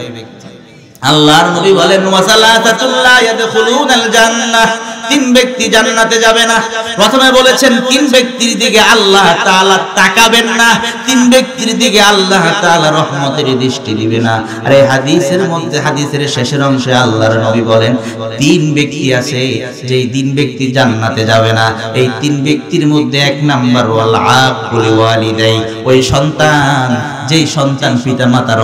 Speaker 1: আল্লাহর নবী বলেন ওয়াসালাতাতুল লা ইয়াদখুলুনাল জান্নাহ, 3 ব্যক্তি জান্নাতে যাবে না। প্রথমে বলেছেন 3 ব্যক্তির দিকে আল্লাহ তাআলা তাকাবেন না, 3 ব্যক্তির দিকে আল্লাহ তাআলা রহমতের দৃষ্টি দিবে না। আর এই হাদিসের মধ্যে, হাদিসের শেষের অংশে আল্লাহর নবী বলেন 3 ব্যক্তি আছে যেই 3 ব্যক্তি জান্নাতে যাবে না। এই 3 ব্যক্তির মধ্যে 1 নাম্বার ওয়াল আকুল ওয়ালিদাই, ওই সন্তান, যেই সন্তান পিতামাতার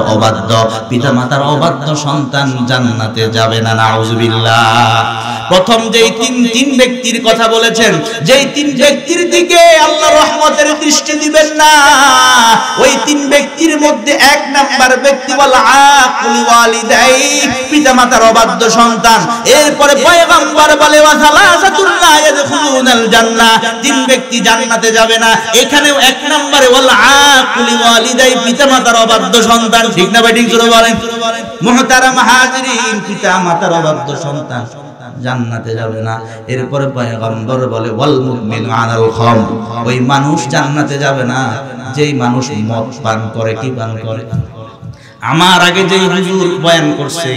Speaker 1: অবাধ্য সন্তান জান্নাতে যাবে না, নাউজুবিল্লাহ। প্রথম যেই 3 ব্যক্তির কথা বলেছেন, যেই 3 ব্যক্তির দিকে আল্লাহ রহমতের দৃষ্টি দিবেন না, ওই 3 ব্যক্তির মধ্যে 1 নাম্বার ব্যক্তি বল আকুল ওয়ালিদাই, পিতামাতার অবাধ্য সন্তান। এরপরে পয়গম্বর বলে ওয়া সালাসাতুল লা ইয়াদখুলুনাল জান্নাহ, 3 ব্যক্তি জান্নাতে যাবে না। এখানেও 1 নম্বরে ওয়াল আকুল ওয়ালিদাই, পিতামাতার অবাধ্য সন্তান, ঠিক না ভাই? ঠিক জোরে বলেন। মুহতারাম হাজিরিন, পিতামাতার অবাধ্য সন্তান জান্নাতে যাবে না। এরপরে পয়গম্বর বলে ওয়াল মুমিনু আলাল খাম, ওই মানুষ জান্নাতে যাবে না যেই মানুষ মদ পান করে। কি পান করে? আমার আগে যেই হুজুর বয়ান করছে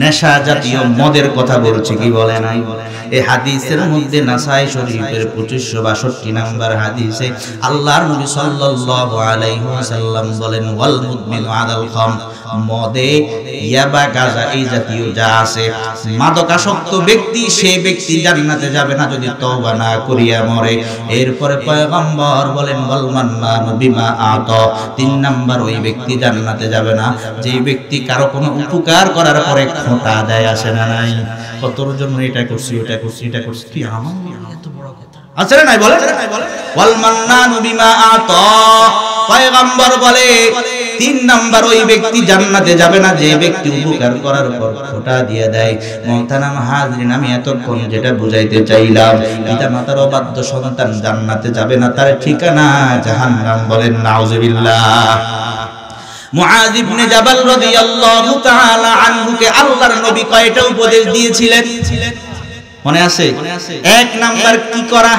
Speaker 1: নেশা জাতীয় মদের কথা বলছে, কি বলে নাই? এই হাদিসের মধ্যে নাসাই শরীফের 2562 নম্বর হাদিসে আল্লাহর নবী সাল্লাল্লাহু আলাইহি ওয়াসাল্লাম বলেন ওয়াল মুদমিনু আলাল খাম, মদে ইয়াবা গাঁজা এই জাতীয় যা আছে মাদকাসক্ত ব্যক্তি, সেই ব্যক্তি জান্নাতে যাবে না যদি তওবা না করিয়া মরে। এরপরে পয়গম্বর বলেন ওয়াল মান্নানু বিমা আতা, 3 নাম্বার ওই ব্যক্তি জান্নাতে যাবে না যেই ব্যক্তি কারো কোনো উপকার করার পরে খোঁটা দেয়, আসে না নাই? কতর জন্য এটা করছি, ওটা করছি, এটা করছি, কি আমার এত বড় কথা আছে না নাই? বলে ওয়াল মান্নানু বিমা আতা, পয়গম্বর বলে 3 নাম্বার ওই ব্যক্তি জান্নাতে যাবে না যে ব্যক্তি উপকার করার পর খোঁটা দিয়ে দেয়। মুহতারাম হাজিরিন, আমি এতক্ষণ যেটা বুঝাইতে চাইলাম, পিতামাতার অবাধ্য সন্তান জান্নাতে যাবে না, তার ঠিকানা জাহান্নাম। বলেন নাউজুবিল্লাহ। মুআয ইবনে জাবাল রাদিয়াল্লাহু তাআলা আনহুকে আল্লাহর নবী কয়টা উপদেশ দিয়েছিলেন মনে আছে? এক নাম্বার কি করা?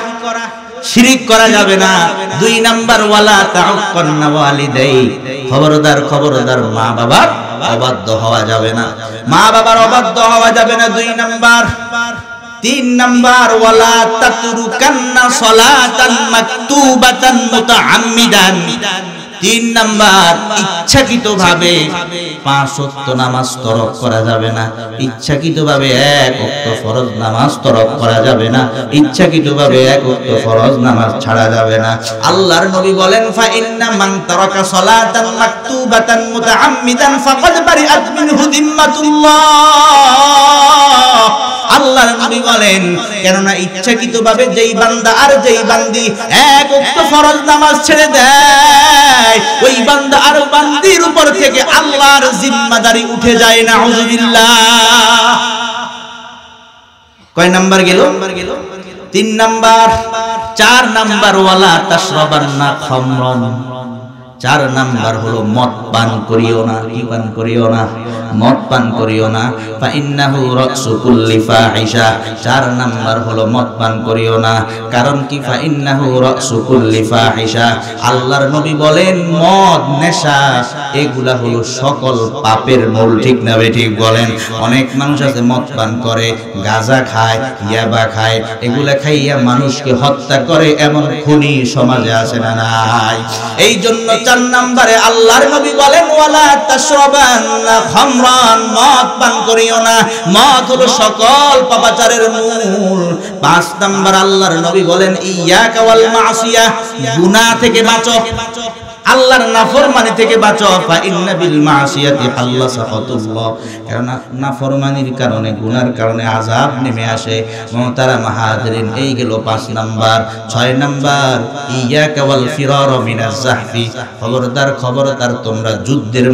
Speaker 1: শিরিক করা যাবে না। দুই নাম্বার ওয়ালা তাউক্কান্না ওয়ালিদাই, খবরদার খবরদার মা বাবার অবাধ্য হওয়া যাবে না, মা বাবার অবাধ্য হওয়া যাবে না। দুই নাম্বার। তিন নাম্বার ওয়ালা তাতরুকান্না সালাতান মাকতুবাতান মুতাআম্মিদান, তিন নাম্বার ইচ্ছাকৃতভাবে 5 ওয়াক্ত নামাজ তরক করা যাবে না, ইচ্ছাকৃতভাবে 1 ওয়াক্ত ফরজ নামাজ তরক করা যাবে না, ইচ্ছাকৃতভাবে 1 ওয়াক্ত ফরজ নামাজ ছাড়া যাবে না। আল্লাহর নবী বলেন ফা ইন্না মান তারাকা সালাতান মাকতুবাতান মুতাআম্মিদান ফাকাদ বারিআত মিনহু যিম্মাতুল্লাহ। আল্লাহর নবী বলেন কেননা ইচ্ছাকৃতভাবে যেই বান্দা আর যেই বান্দি 1 ওয়াক্ত ফরজ নামাজ ছেড়ে দেয়, ওই বান্দা আর বান্দির উপর থেকে আল্লাহর জিম্মাদারি উঠে যায়। নাউযুবিল্লাহ। কয় নাম্বার গেল? 3 নাম্বার। 4 নাম্বার ওয়ালা তাশরাবান্না খামরান, 4 নাম্বার হলো মদ পান করিও না। কি পান করিও না? মদ পান করিও না। ফা ইন্নাহু রাসু কুল্লি ফাহিশা, 4 নাম্বার হলো মদ পান করিও না। কারণ কি? ফা ইন্নাহু রাসু কুল্লি ফাহিশা, আল্লাহর নবী বলেন মদ নেশা এগুলা হলো সকল পাপের মূল। ঠিক না ঠিক বলেন? অনেক মানুষ আছে মদ পান করে, গাঁজা খায়, ইয়াবা খায়, এগুলা খাইয়া মানুষকে হত্যা করে, এমন খুনি সমাজে আছে না নাই? এই জন্য 4 নম্বরে আল্লাহর নবী বলেন ওয়ালা তাশরাবান্না খামরান, মদ পান করিও না। মদ হলো সকল পাপাচারের মূল। 5 নম্বর আল্লাহর নবী বলেন ইয়াকা ওয়াল মাসিয়া, গুনাহ থেকে বাঁচো, আল্লাহর নাফরমানি থেকে বাঁচো। ফা ইন্না বিল মাসিয়াতি হাল্লা সাখাতুল্লাহ, কারণ নাফরমানির কারণে গুনার কারণে আযাব নেমে আসে। মুহতারাম হাজিরিন, এই গেল 5 নাম্বার। 6 নাম্বার ইয়াকা ওয়াল ফিরার মিনাজ জাহফি, খবরদার খবরদার তোমরা যুদ্ধের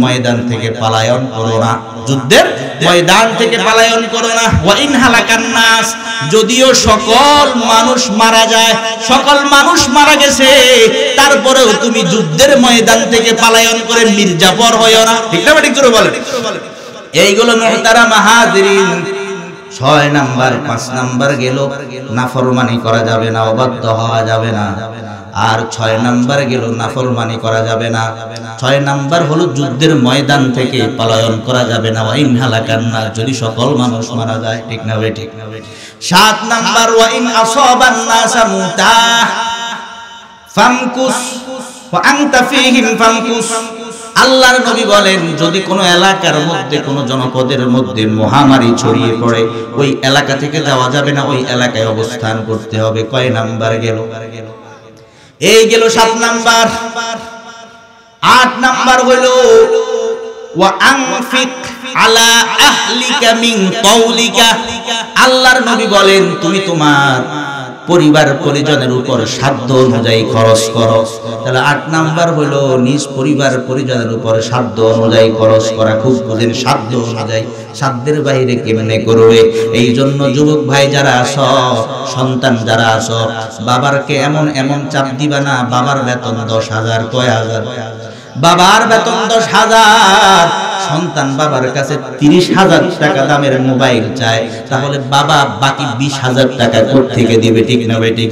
Speaker 1: ময়দান থেকে পলায়ন করো না, যুদ্ধের ময়দান থেকে পলায়ন করো না। ওয়া ইন হালাকান নাস, যদিও সকল মানুষ মারা যায়, সকল মানুষ মারা গেছে, তারপরেও তুমি যুদ্ধের ময়দান থেকে পলায়ন করে মির্জাফর হইও না। ঠিক না ঠিক করে বলেন? এইগুলো মুহতারাম হাজিরিন 6 নাম্বার। 5 নাম্বার গেল নাফরমানি করা যাবে না, অবাধ্য হওয়া যাবে না। আর 6 নাম্বার গেল নাফরমানি করা যাবে না। 6 নাম্বার হলো যুদ্ধের ময়দান থেকে পলায়ন করা যাবে না। ওয়া ইন হালাকান নাস, যদি সকল মানুষ মারা যায়। ঠিক না ঠিক? 7 নাম্বার ওয়া ইন আসাবান নাস মুতা ফামকুস ওয়া আনতা ফীহিম ফামকুস, আল্লাহর নবী বলেন যদি কোনো এলাকার মধ্যে, কোনো জনপদের মধ্যে মহামারী ছড়িয়ে পড়ে, ওই এলাকা থেকে যাওয়া যাবে না, ওই এলাকায় অবস্থান করতে হবে। কয় নাম্বার গেল? এই গেল 7 নাম্বার। 8 নাম্বার হলো ওয়া আনফিক আলা আহলিকা মিন কওলিকা, আল্লাহর নবী বলেন তুমি তোমার পরিবার পরিজনের উপর সাধ্য অনুযায়ী খরচ করো। তাহলে 8 নাম্বার হলো নিজ পরিবার পরিজনের উপর সাধ্য অনুযায়ী খরচ করা। খুব বুঝেন, সাধ্য অনুযায়ী, সাধ্যের বাইরে কেমনে করবে। এই জন্য যুবক ভাই যারা আছো, সন্তান যারা আছো, বাবারকে এমন এমন চাপ দিবা না বাবার বেতন 10,000। কয় হাজার? বাবার বেতন 10,000, সন্তান বাবার কাছে 30,000 টাকা দামের মোবাইল চায়, তাহলে বাবা বাকি 20,000 টাকা কোথা থেকে দিবে? ঠিক না ভাই? ঠিক।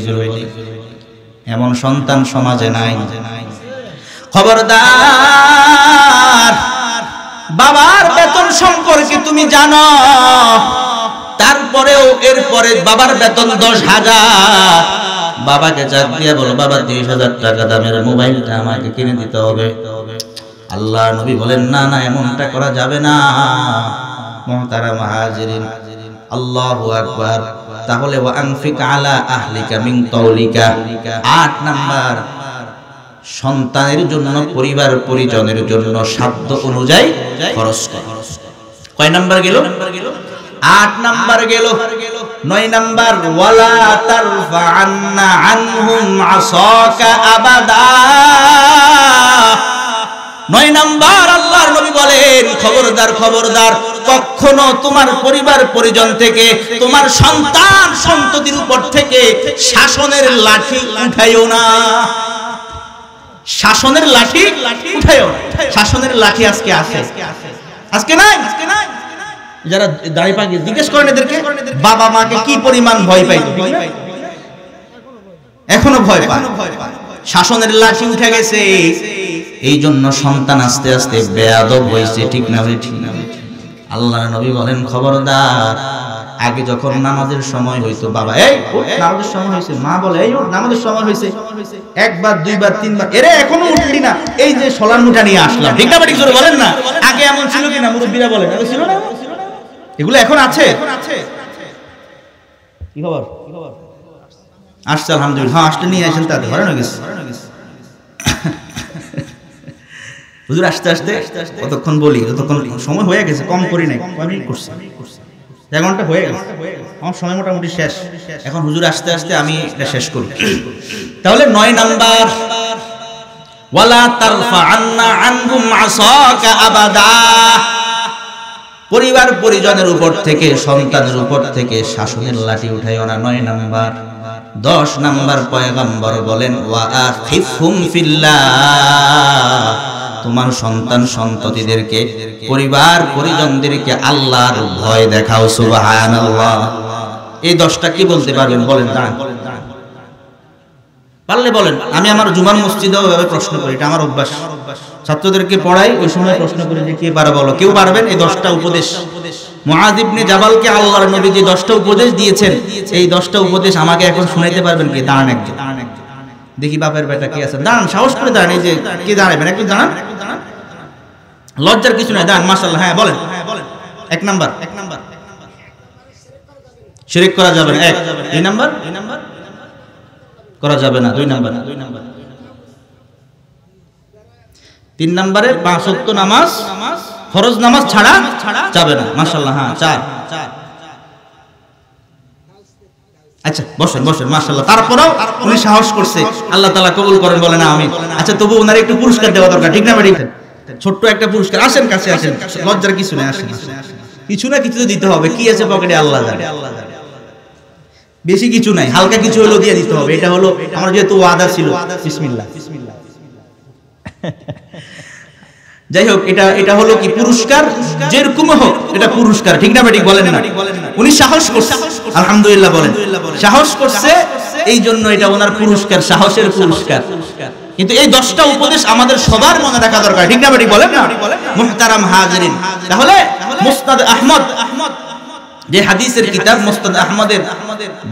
Speaker 1: এমন সন্তান সমাজে নাই। খবরদার, বাবার বেতন সম্পর্কে তুমি জানো, তারপরেও এরপরে বাবার বেতন 10,000, বাবাকে চাপ দিয়ে বলো বাবা 30,000 টাকা দামের মোবাইলটা আমাকে কিনে দিতে হবে। আল্লাহ নবী বলেন না না, এমনটা করা যাবে না। মুহতারাম হাজিরিন, আল্লাহু আকবার। তাহলে ওয়া আনফিক আলা আহলিকা মিন কওলিকা, 8 নাম্বার সন্তানের জন্য, পরিবার পরিজনের জন্য সাধ্য অনুযায়ী খরচ কর। কয় নাম্বার গেল? 8 নাম্বার গেল। 9 নাম্বার ওয়ালা তারফা'আন্না আনহুম আসাকা আবাদা, 9 নাম্বার আল্লাহর নবী বলেন খবরদার খবরদার, কখনো তোমার পরিবার পরিজন থেকে, তোমার সন্তান সন্ততির উপর থেকে শাসনের লাঠি উঠাইও না। শাসনের লাঠি উঠায়ও। শাসনের লাঠি আজকে আছে, আজকে নাই। যারা দাড়ি পাকে জিজ্ঞেস করেন এদেরকে বাবা মাকে কি পরিমাণ ভয় পাইতো, এখনো ভয় পায়। শাসনের লাঠি উঠে গেছে, এই জন্য সন্তান আস্তে আস্তে বেয়াদব হয়েছে। ঠিক না ভাই? ঠিক না? আল্লাহর নবী বলেন খবরদার, আগে যখন নামাজের সময় হইতো বাবা এই নামাজের সময় হয়েছে, মা বলে এই নামাজের সময় হয়েছে, একবার দুইবার তিনবার, এরে এখনো উঠলি না, এই যে সলার মুঠা নিয়ে আসলাম। ঠিক না ঠিক জোরে বলেন না? আগে এমন ছিল কিনা? মুরব্বীরা বলেন আগে ছিল না? এগুলো এখন আছে? কি খবর? আসছে আলহামদুলিল্লাহ। হ্যাঁ আসতে নিয়ে আসেন, তাতে ঘরে গেছে হুজুর। আস্তে আস্তে কতক্ষণ বলি, যতক্ষণ সময় হয়ে গেছে, কম করি নাই, কয় মিনিট করছি, 1 ঘন্টা হয়ে গেছে, আমার সময় মোটামুটি শেষ। এখন হুজুর আস্তে আস্তে আমি এটা শেষ করি। তাহলে 9 নাম্বার, ওয়ালা তারফা'আন্না আনহুম আসাকা আবাদা। পরিবার পরিজনের উপর থেকে, সন্তানের উপর থেকে শাসনের লাঠি উঠাইও না। 9 নাম্বার। 10 নাম্বার, পয়গম্বর বলেন ওয়া আখিফহুম ফিল্লাহ। তোমার সন্তান সন্ততিদেরকে, পরিবার পরিজনদেরকে আল্লাহর ভয় দেখাও। সুবহানাল্লাহ। এই 10টা কি বলতে পারবেন? বলেন, দাঁড়ান, পারলে বলেন। আমি আমার জুমার মসজিদেও এভাবে প্রশ্ন করি, এটা আমার অভ্যাস। ছাত্রদেরকে পড়াই, ওই সময় প্রশ্ন করি যে কে পারে বলো। কেউ পারবেন? এই 10টা উপদেশ মুআয ইবনে জাবালকে আল্লাহর নবী যে 10টা উপদেশ দিয়েছেন, এই 10টা উপদেশ আমাকে এখন শুনাইতে পারবেন কে? দাঁড়ান একজন, দেখি বাপের বেটা কে আছে, দাঁড়ান, সাহস করে দাঁড়ান। এই যে কে দাঁড়াবেন একটু দাঁড়ান, লজ্জার কিছু নাই, দাঁড়ান। মাশাআল্লাহ। হ্যাঁ বলেন। 1 নাম্বার, শিরক করা যাবে না। 1। 2 নাম্বার, করা যাবে না। 2 নাম্বার, 3 নাম্বারে 5 ওয়াক্ত নামাজ, ফরজ নামাজ ছাড়া যাবে না। মাশাআল্লাহ। হ্যাঁ 4। আচ্ছা বসেন বসেন, মাশাআল্লাহ। তারপরেও উনি সাহস করছে, আল্লাহ তাআলা কবুল করেন, বলেন আমিন। আচ্ছা তবু ওনার একটু পুরস্কার দেওয়া দরকার, ঠিক না ভাই? ছোট্ট একটা পুরস্কার। আসেন কাছে আসেন, লজ্জার কিছু নেই, আসেন। কিছু না কিছু তো দিতে হবে, কি আছে পকেটে আল্লাহ জানে। বেশি কিছু নাই, হালকা কিছু হলো দিয়ে দিতে হবে। এটা হলো আমার যেহেতু ওয়াদা ছিল। বিসমিল্লাহ। যাই হোক, এটা হলো কি পুরস্কার, যেরকম হোক এটা পুরস্কার, ঠিক না বেটি? বলেন না? উনি সাহস করছে, আলহামদুলিল্লাহ বলেন। সাহস করছে, এই জন্য এটা ওনার পুরস্কার, সাহসের পুরস্কার। কিন্তু এই 10টা উপদেশ আমাদের সবার মনে রাখা দরকার, ঠিক না বেটি? বলেন না? মুহতারাম হাজিরিন, তাহলে মুসনাদ আহমদ, যে হাদিসের কিতাব মুসনাদ আহমদের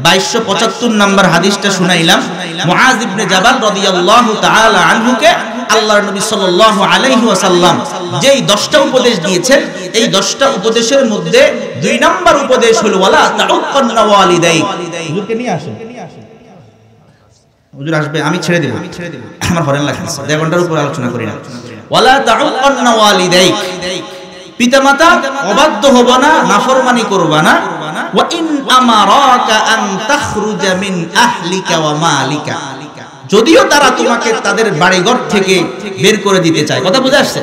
Speaker 1: 2275 নাম্বার হাদিসটা শুনাইলাম। মুআয ইবনে জাবাল রাদিয়াল্লাহু তাআলা আনহুকে আল্লাহর নবী সাল্লাল্লাহু আলাইহি ওয়াসাল্লাম যেই 10টা উপদেশ দিয়েছেন, এই 10টা উপদেশের মধ্যে 2 নাম্বার উপদেশ হলো ওয়ালা তাউক্কান্না ওয়ালিদাইক। হুজুরকে নিয়ে আসেন, হুজুর আসবে, আমি ছেড়ে দেব, আমার হরেন লাগছে, 1 ঘন্টার উপর আলোচনা করি না। ওয়ালা তাউক্কান্না ওয়ালিদাইক, পিতামাতা অবাধ্য হবা না, নাফরমানি করবা না। ওয়া ইন আমারাকা আন তাখরুজা মিন আহলিকা ওয়া মালিকা, যদিও তারা তোমাকে তাদের বাড়িঘর থেকে বের করে দিতে চায়। কথা বুঝে আসছে?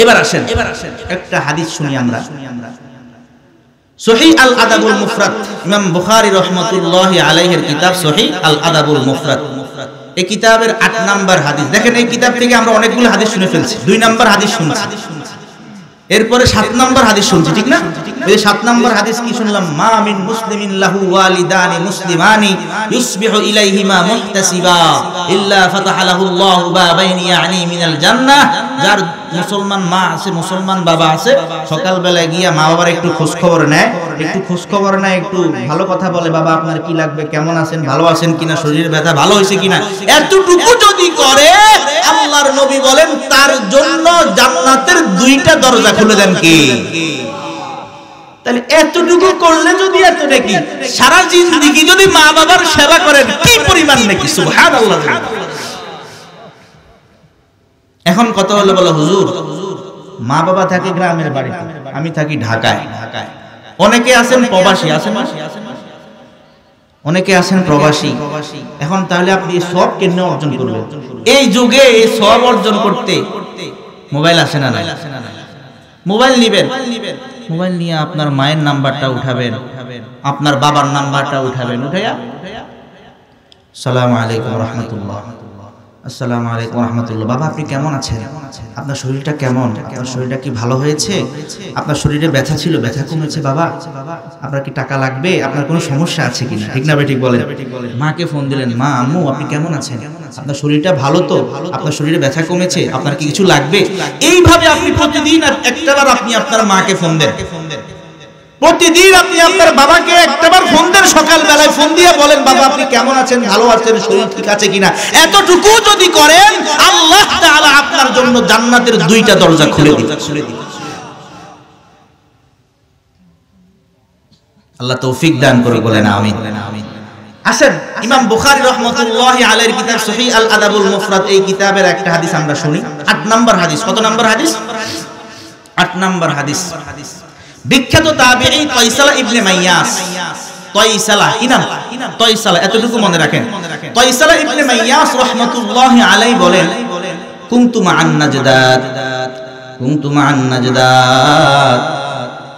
Speaker 1: এবার আসেন একটা হাদিস শুনি আমরা। সহিহ আল আদাবুল মুফরাদ, ইমাম বুখারী রাহমাতুল্লাহি আলাইহির কিতাব সহিহ আল আদাবুল মুফরাদ। এই কিতাবের 8 নাম্বার হাদিস। দেখেন এই কিতাব থেকে আমরা অনেকগুলো হাদিস শুনে ফেলছি। 2 নাম্বার হাদিস শুনছি, এরপরে 7 নাম্বার হাদিস শুনছি, ঠিক না? এই 7 নাম্বার হাদিস কি শুনলাম? মা মিন মুসলিমিন লাহু ওয়ালিদানি মুসলিমানি ইউসবিহু ইলাইহিমা মুহতাসিবা ইল্লা ফাতাহা লাহুল্লাহু বাবাইনি ইয়ানি মিনাল জান্নাহ। যার মুসলমান মা আছে, মুসলমান বাবা আছে, সকাল বেলায় গিয়া মা বাবার একটু খোঁজ খবর নেয়, একটু ভালো কথা বলে, বাবা আপনার কি লাগবে, কেমন আছেন, ভালো আছেন কিনা, শরীরের ব্যথা ভালো হয়েছে কিনা, এতটুকু যদি করে আল্লাহর নবী বলেন তার জন্য জান্নাতের 2টা দরজা খুলে দেন। কি? তাহলে এতটুকু করলে যদি এত নাকি, সারা জিন্দেগি যদি মা বাবার সেবা করেন কি পরিমাণ নাকি! সুবহানাল্লাহ। এখন কত হলো বলো, হুজুর মা বাবা থাকে গ্রামের বাড়িতে, আমি থাকি ঢাকায়। অনেকে আছেন প্রবাসী, আছেন না? অনেকে আছেন প্রবাসী। এখন তাহলে আপনি সব কেন অর্জন করবেন? এই যুগে এই সব অর্জন করতে মোবাইল আসে না? নাই। মোবাইল নিবেন, মোবাইল নিয়ে আপনার মায়ের নাম্বারটা উঠাবেন, আপনার বাবার নাম্বারটা উঠাবেন, উঠাইয়া সালামু আলাইকুম রাহমাতুল্লাহ, আসসালামু আলাইকুম ওয়া রাহমাতুল্লাহ। বাবা আপনি কেমন আছেন? আপনার শরীরটা কেমন? আপনার শরীরটা কি ভালো হয়েছে? আপনার শরীরে ব্যথা ছিল, ব্যথা কমেছে বাবা? আপনার কি টাকা লাগবে? আপনার কোনো সমস্যা আছে কিনা? ঠিক না বেঠিক বলেন? মাকে ফোন দিলেন, মা আম্মু আপনি কেমন আছেন? আপনার শরীরটা ভালো তো? আপনার শরীরে ব্যথা কমেছে? আপনার কি কিছু লাগবে? এইভাবে আপনি প্রতিদিন একটাবার আপনি আপনার মাকে ফোন দেন। প্রতিদিন আপনি আপনার বাবাকে একটাবার ফোন দেন, সকাল বেলায় ফোন দিয়ে বলেন বাবা আপনি কেমন আছেন, ভালো আছেন, শরীর ঠিক আছে কিনা। এতটুকু যদি করেন আল্লাহ তাআলা আপনার জন্য জান্নাতের দুইটা দরজা খুলে দিবেন। আল্লাহ তৌফিক দান করে বলেন আমিন। আসেন ইমাম বুখারী রাহমাতুল্লাহি আলাইহির কিতাব সহিহ আল আদাবুল মুফরাদ, এই কিতাবের একটা হাদিস আমরা শুনি। 8 নম্বর হাদিস। কত নম্বর হাদিস? 8 নম্বর হাদিস। বিখ্যাত তাবেঈ তাইসালা ইবনে মাইয়াস, তাইসালা কি নাম? তাইসালা, এতটুকু মনে রাখেন। তাইসালা ইবনে মাইয়াস রাহমাতুল্লাহি আলাইহি বলেন কুনতু মা'আন নাজদাত, কুনতু মা'আন নাজদাত।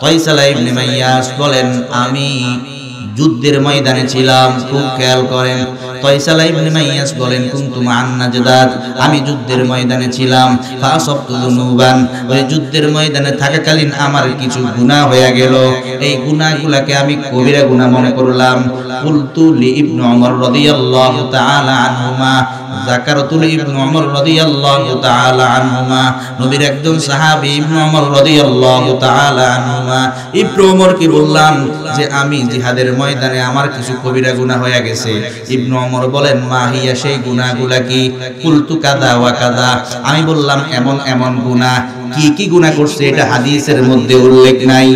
Speaker 1: তাইসালা ইবনে মাইয়াস বলেন আমি যুদ্ধের ময়দানে ছিলাম। খুব খেয়াল করেন, তাইসালা ইবনে মাইয়াস বলেন কুনতু মা'আন নাজদাত, আমি যুদ্ধের ময়দানে ছিলাম। ফাসাবতু যুনুবান, ওই যুদ্ধের ময়দানে থাকাকালীন আমার কিছু গুনাহ হয়ে গেল। এই গুনাহগুলোকে আমি কবিরা গুনাহ মনে করলাম। কুলতু লি ইবনে ওমর রাদিয়াল্লাহু তাআলা আনহুমা, যাকারতু লি ইবনে ওমর রাদিয়াল্লাহু তাআলা আনহুমা, নবীর একজন সাহাবী ইবনে ওমর রাদিয়াল্লাহু তাআলা আনহুমা, ইবনে ওমর কি বললাম যে আমি জিহাদের ময়দানে আমার কিছু কবিরা গুনাহ হয়ে গেছে। ইবনে ওমর বলেন মা হিয়া, সেই গুনাহগুলা কি? কুলতু কাযা ওয়া কাযা, আমি বললাম এমন এমন গুনাহ। কি কি গুনাহ করছে এটা হাদিসের মধ্যে উল্লেখ নাই।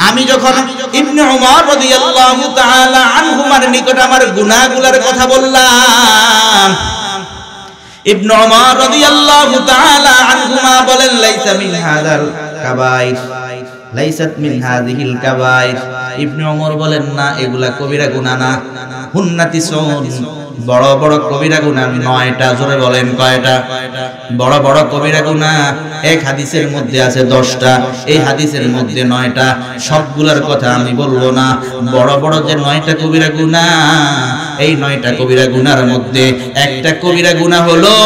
Speaker 1: আমি যখন ইবনে ওমর রাদিয়াল্লাহু তাআলা আনহুমার নিকট আমার গুনাহগুলোর কথা বললাম, ইবনে ওমর রাদিয়াল্লাহু তাআলা আনহুমা বলেন লাইসা মিন হাদাল কাবাইর, লাইসাত মিন হাযিহিল কাবাইর। ইবনে ওমর বলেন না এগুলা কবিরা গুনাহ না। হুন্নাতি সুন, বড় বড় কবিরা গুনাহ 9টা। জোরে বলেন কয়টা? বড় বড় কবিরা গুনাহ এক হাদিসের মধ্যে আছে 10টা, এই হাদিসের মধ্যে 9টা। সবগুলোর কথা আমি বলবো না। বড় বড় যে 9টা কবিরা গুনাহ, এই 9টা কবিরা গুনার মধ্যে একটা কবিরা গুনাহ হলো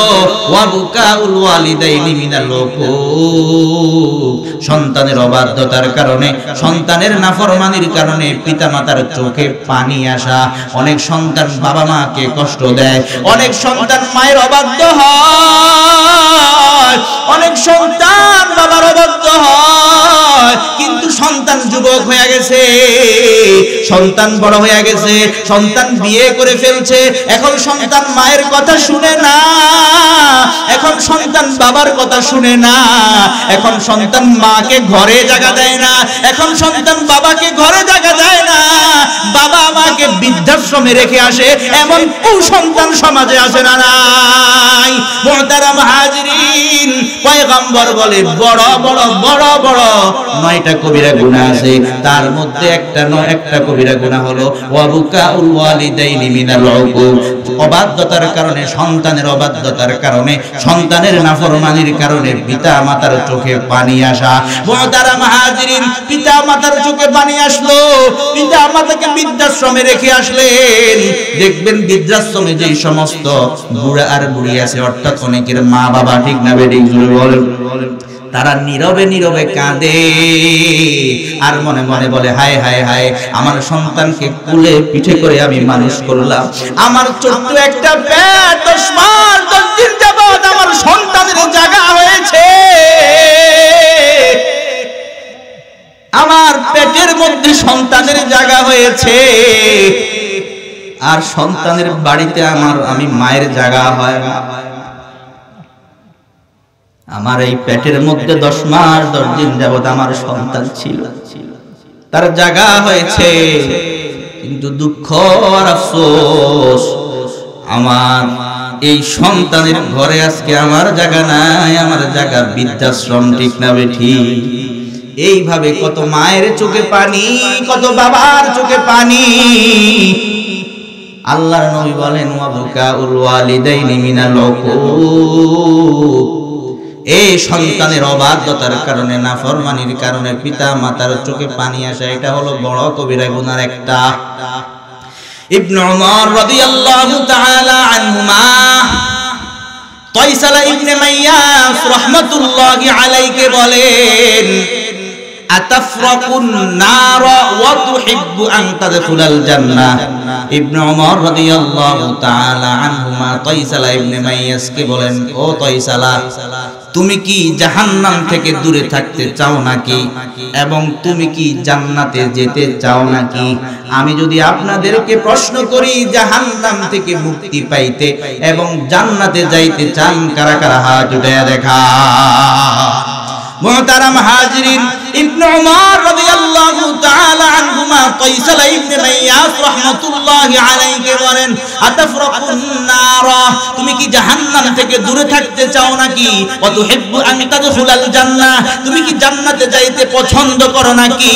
Speaker 1: ওয়া বুকাউল ওয়ালিদাইনি মিনাল উকুক, সন্তানের অবাধ্যতার কারণে, সন্তানের নাফরমানির কারণে পিতামাতার চোখে পানি আসা। অনেক সন্তান বাবা মাকে কষ্ট দেয়, অনেক সন্তান মায়ের অবাধ্য হয়, অনেক সন্তান বাবার অবাধ্য হয়, কিন্তু সন্তান যুবক হয়ে গেছে, সন্তান বড় হয়ে গেছে, সন্তান বিয়ে করে ফেলছে, এখন সন্তান মায়ের কথা শুনে না, এখন সন্তান বাবার কথা শুনে না, এখন সন্তান মাকে ঘরে জায়গা দেয় না, এখন সন্তান বাবাকে ঘরে জায়গা দেয় না, বাবা মাকে বৃদ্ধাশ্রমে রেখে আসে, এমন সন্তান সমাজে আসে না নাই? মুহতারাম হাজিরিন, পয়গম্বর বলে বড় বড় বড় বড় 9টা কবিরা গুনাহ আছে, তার মধ্যে একটা কবিরা গুনাহ হলো ওয়া বুকাউল ওয়ালিদাইনি মিনাল উকুক, অবাধ্যতার কারণে, সন্তানের অবাধ্যতার কারণে, সন্তানের নাফরমানির কারণে পিতা মাতার চোখে পানি আসা। মুহতারাম হাজিরিন, পিতা মাতার চোখে পানি আসলো, পিতা মাতাকে বৃদ্ধাশ্রমে রেখে আসলেন। দেখবেন বৃদ্ধাশ্রমে যেই সমস্ত বুড়া আর বুড়ি আছে, অর্থাৎ অনেকের মা বাবা, ঠিক না বেঠিক জোরে বলেন, তারা নীরবে নীরবে কাঁদে আর মনে মনে বলে হায় হায় হায়, আমার সন্তানকে কুলে পিঠে করে আমি মানুষ করলাম, আমার ছোট্ট একটা পেট 10 মাস 10 দিন যাবত আমার সন্তানের জায়গা হয়েছে, আমার পেটের মধ্যে সন্তানের জায়গা হয়েছে, আর সন্তানের বাড়িতে আমি মায়ের জায়গা হয় না। আমার এই পেটের মধ্যে 10 মাস 10 দিন যাবত আমার সন্তান ছিল, তার জায়গা হয়েছে, কিন্তু দুঃখ আর আফসোস আমার এই সন্তানের ঘরে আজকে আমার জায়গা নাই, আমার জায়গা বৃদ্ধাশ্রম, ঠিক না বেঠিক? এইভাবে কত মায়ের চোখে পানি, কত বাবার চোখে পানি। আল্লাহর নবী বলেন ওয়া বুকাউল ওয়ালিদাইনি মিনাল উকুক, এই সন্তানের অবাধ্যতার কারণে, নাফরমানির কারণে পিতা মাতার চোখে পানি আসা, এটা হলো বড় কবিরা গুনার একটা। ইবনে ওমর রাদিয়াল্লাহু তাআলা আনহুমা তাইসালা ইবনে মাইয়াস রাহমাতুল্লাহি আলাইহি বলেন আতাফরাকুন নার ওয়া তুহিব্বু আন তাদখুলাল জান্নাহ। ইবনে ওমর রাদিয়াল্লাহু তাআলা আনহুমা তাইসালা ইবনে মাইয়াসকে বলেন, ও তাইসালা, তুমি কি জাহান্নাম থেকে দূরে থাকতে চাও নাকি এবং তুমি কি জান্নাতে যেতে চাও নাকি? আমি যদি আপনাদেরকে প্রশ্ন করি জাহান্নাম থেকে মুক্তি পাইতে এবং জান্নাতে যাইতে চান, কারা কারা হাত উঠায়া দেখা। মুহতারাম হাজিরিন, ইবনে উমর রাদিয়াল্লাহু তাআলা আনহুমা তাইসালা ইবনে মাইয়াস রাহমাতুল্লাহি আলাইহি বলেন, আতাফরাকুন নার, তুমি কি জাহান্নাম থেকে দূরে থাকতে চাও নাকি? ওয়া তুহিব্বু আন তাদখুলাল জান্নাহ, তুমি কি জান্নাতে যাইতে পছন্দ করো নাকি?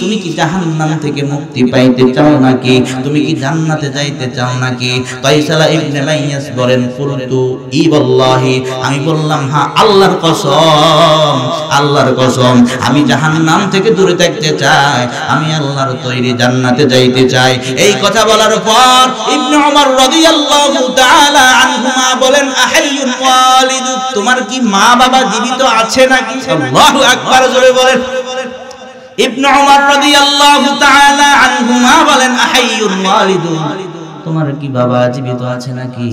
Speaker 1: তুমি কি জাহান্নাম থেকে মুক্তি পাইতে চাও নাকি? তুমি কি জান্নাতে যাইতে চাও নাকি? তাইসালা ইবনে মাইয়াস বলেন, কুলতু ই ওয়াল্লাহি, আমি বললাম হ্যাঁ, আল্লাহর কসম, আল্লাহর কসম, আমি জাহান্নাম থেকে দূরে থাকতে চাই, আমি আল্লাহর তৈরি জান্নাতে যাইতে চাই। এই কথা বলার পর ইবনে ওমর রাদিয়াল্লাহু তাআলা আনহুমা বলেন, আহাইয়ুন ওয়ালিদুক, তোমার কি মা বাবা জীবিত আছে নাকি? আল্লাহু আকবার, জোরে বলেন। ইবনে ওমর রাদিয়াল্লাহু তাআলা আনহুমা বলেন, আহাইয়ুন ওয়ালিদুক, তোমার কি বাবা জীবিত আছে নাকি?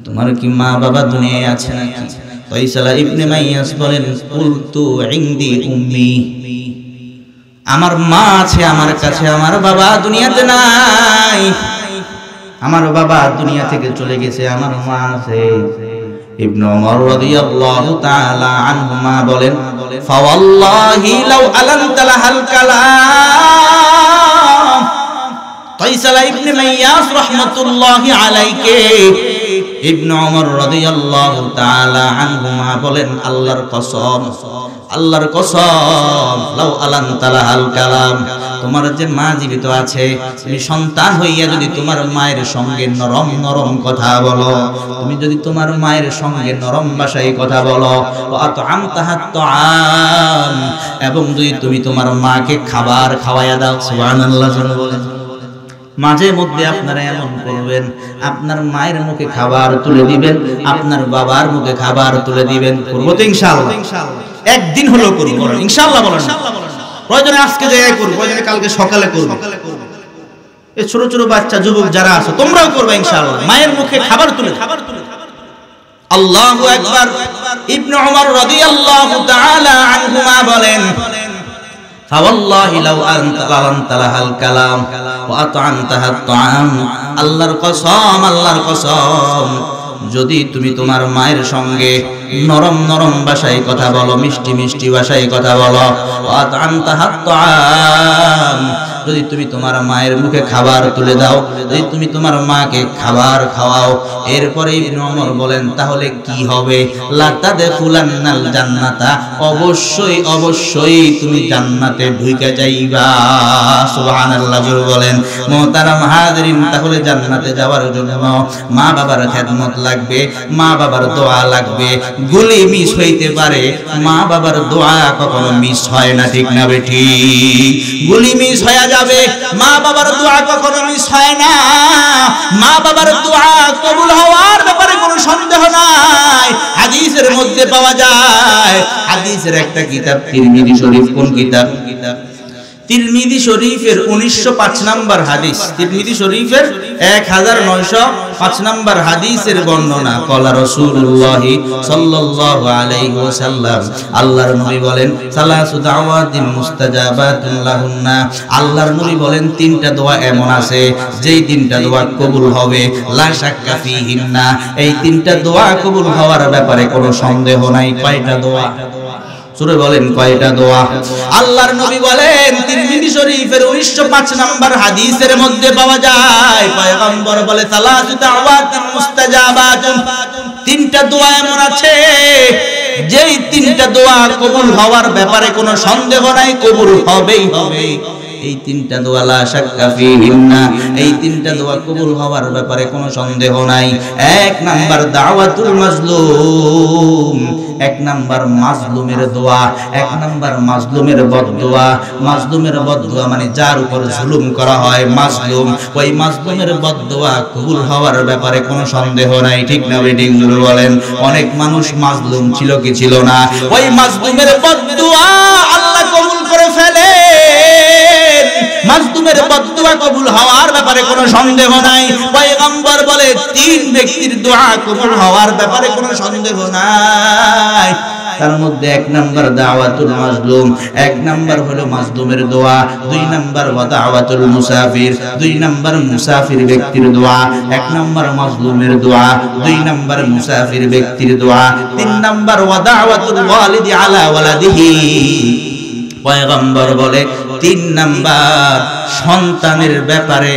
Speaker 1: তোমার কি মা বাবা দুনিয়ায় আছে নাকি? তাইসালা ইবনে মাইয়াস বলেন, কুলতু ইনদি উম্মি, আমার মা আছে আমার কাছে, আমার বাবা দুনিয়াতে নাই, আমার বাবা দুনিয়া থেকে চলে গেছে, আমার মা আছে। ইবনে ওমর রাদিয়াল্লাহু তাআলা আনহুমা বলেন, ফাওয়াল্লাহি লাউ আলানতা লাহাল কালাম। তাইসালা ইবনে মাইয়াস রাহমাতুল্লাহি আলাইহি ইবনে ওমর রাদিয়াল্লাহু তাআলা আনহুমা বলেন, আল্লাহর কসম, আল্লাহর কসম, লাউ আলানতা লাহাল কালাম, তোমার যে মা জীবিত আছে, তুমি সন্তান হইয়া যদি তোমার মায়ের সঙ্গে নরম নরম কথা বলো, তুমি যদি তোমার মায়ের সঙ্গে নরম ভাষায় কথা বলো, আতআমতাহাত তাআম, এবং যদি তুমি তোমার মাকে খাবার খাওয়ায়া দাও, সুবহানাল্লাহ বলেন। মাঝে মধ্যে আপনারা এমন করবেন, আপনার মায়ের মুখে খাবার তুলে দিবেন, আপনার বাবার মুখে খাবার তুলে দিবেন। করবো তো ইনশাআল্লাহ, একদিন হলো করবো, ইনশাআল্লাহ বলেন। প্রয়োজনে আজকে যাই করবো, প্রয়োজনে কালকে সকালে করবো। এই ছোট ছোট বাচ্চা যুবক যারা আছে তোমরাও করবে ইনশাআল্লাহ, মায়ের মুখে খাবার তুলে। আল্লাহু আকবার। ইবনে ওমর রাদিয়াল্লাহু তাআলা আনহুমা বলেন, ফাওয়াল্লাহি লাউ আনতা লাহাল কালাম ওয়া আতআমতাহাত তাআম, আল্লাহর কসম, আল্লাহর কসম, যদি তুমি তোমার মায়ের সঙ্গে নরম নরম ভাষায় কথা বলো, মিষ্টি মিষ্টি ভাষায় কথা বলো, ওয়া আতআমতাহাত তাআম, যদি তুমি তোমার মায়ের মুখে খাবার তুলে দাও, যদি তুমি তোমার মাকে খাবার খাওয়াও, এরপরে ইবনে ওমর বলেন, তাহলে কি হবে? লা তাদখুলান্নাল জান্নাতা, অবশ্যই অবশ্যই তুমি জান্নাতে ঢুকে যাইবা। সুবহানাল্লাহ বলেন। মুহতারাম হাজিরিন, তাহলে জান্নাতে যাওয়ার জন্য মা বাবার খেদমত লাগবে, মা বাবার দোয়া লাগবে। গুলি মিস হইতে পারে, মা বাবার দোয়া কখনো মিস হয় না, ঠিক না বেঠি? গুলি মিস হয়ে যাবে, মা বাবার দোয়া কখনো মিস হয় না। মা বাবার দোয়া কবুল হওয়ার ব্যাপারে কোনো সন্দেহ নাই। হাদিসের মধ্যে পাওয়া যায়, হাদিসের একটা কিতাব তিরমিজি শরীফ। কোন কিতাব? তিরমিজি শরীফের 1905 নম্বর হাদিস, তিরমিজি শরীফের 1905 নম্বর হাদিসের বর্ণনা। ক্বালা রাসূলুল্লাহ সাল্লাল্লাহু আলাইহি ওয়াসাল্লাম, আল্লাহর নবী বলেন, সালাসু দাওয়াতিন মুস্তাজাবাতুন লাহুন্না, আল্লাহর নবী বলেন, তিনটা দোয়া এমন আছে যেই তিনটা দোয়া কবুল হবে, লা শাক্কা ফিহিন্না, এই তিনটা দোয়া কবুল হওয়ার ব্যাপারে কোনো সন্দেহ নাই। কয়টা দোয়া? সূরা বলেন, কয়টা দোয়া? আল্লাহর নবী বলেন, তিরমিজি শরীফের 1905 নম্বর হাদিসের মধ্যে পাওয়া যায়, পয়গম্বর বলে, সালাসু দাওয়াতিন মুস্তাজাবাতুন, তিনটা দোয়া এমন আছে যেই তিনটা দোয়া কবুল হওয়ার ব্যাপারে কোনো সন্দেহ নাই, কবুল হবেই হবে। এই তিনটা দোয়া লা শাক্কা ফিহিন্না, এই তিনটা দোয়া কবুল হওয়ার ব্যাপারে কোনো সন্দেহ নাই। এক নাম্বার দাওয়াতুল মাজলুম, এক নাম্বার মাজলুমের দোয়া, এক নাম্বার মাজলুমের বদদোয়া। মাজলুমের বদদোয়া মানে যার উপর জুলুম করা হয় মাজলুম, ওই মাজলুমের বদদোয়া কবুল হওয়ার ব্যাপারে কোনো সন্দেহ নাই, ঠিক না বেঠিক জোরে বলেন? অনেক মানুষ মাজলুম ছিল কি ছিল না, ওই মাজলুমের বদদোয়া আল্লাহ কবুল করে ফেলে। মাজলুমের বদদোয়া কবুল হওয়ার ব্যাপারে কোনো সন্দেহ নাই। পয়গম্বর বলে 3 ব্যক্তির দোয়া কবুল হওয়ার ব্যাপারে কোনো সন্দেহ নাই। তার মধ্যে 1 নাম্বার দাওয়াতুল মাজলুম, 1 নাম্বার হলো মাজলুমের দোয়া। 2 নাম্বার ওয়া দাওয়াতুল মুসাফির, 2 নাম্বার মুসাফির ব্যক্তির দোয়া। 1 নাম্বার মাজলুমের দোয়া, 2 নাম্বার মুসাফির ব্যক্তির দোয়া, 3 নাম্বার ওয়া দাওয়াতুল ওয়ালিদি আলা ওয়ালাদিহি। পয়গম্বর বলে 3 নাম্বার সন্তানের ব্যাপারে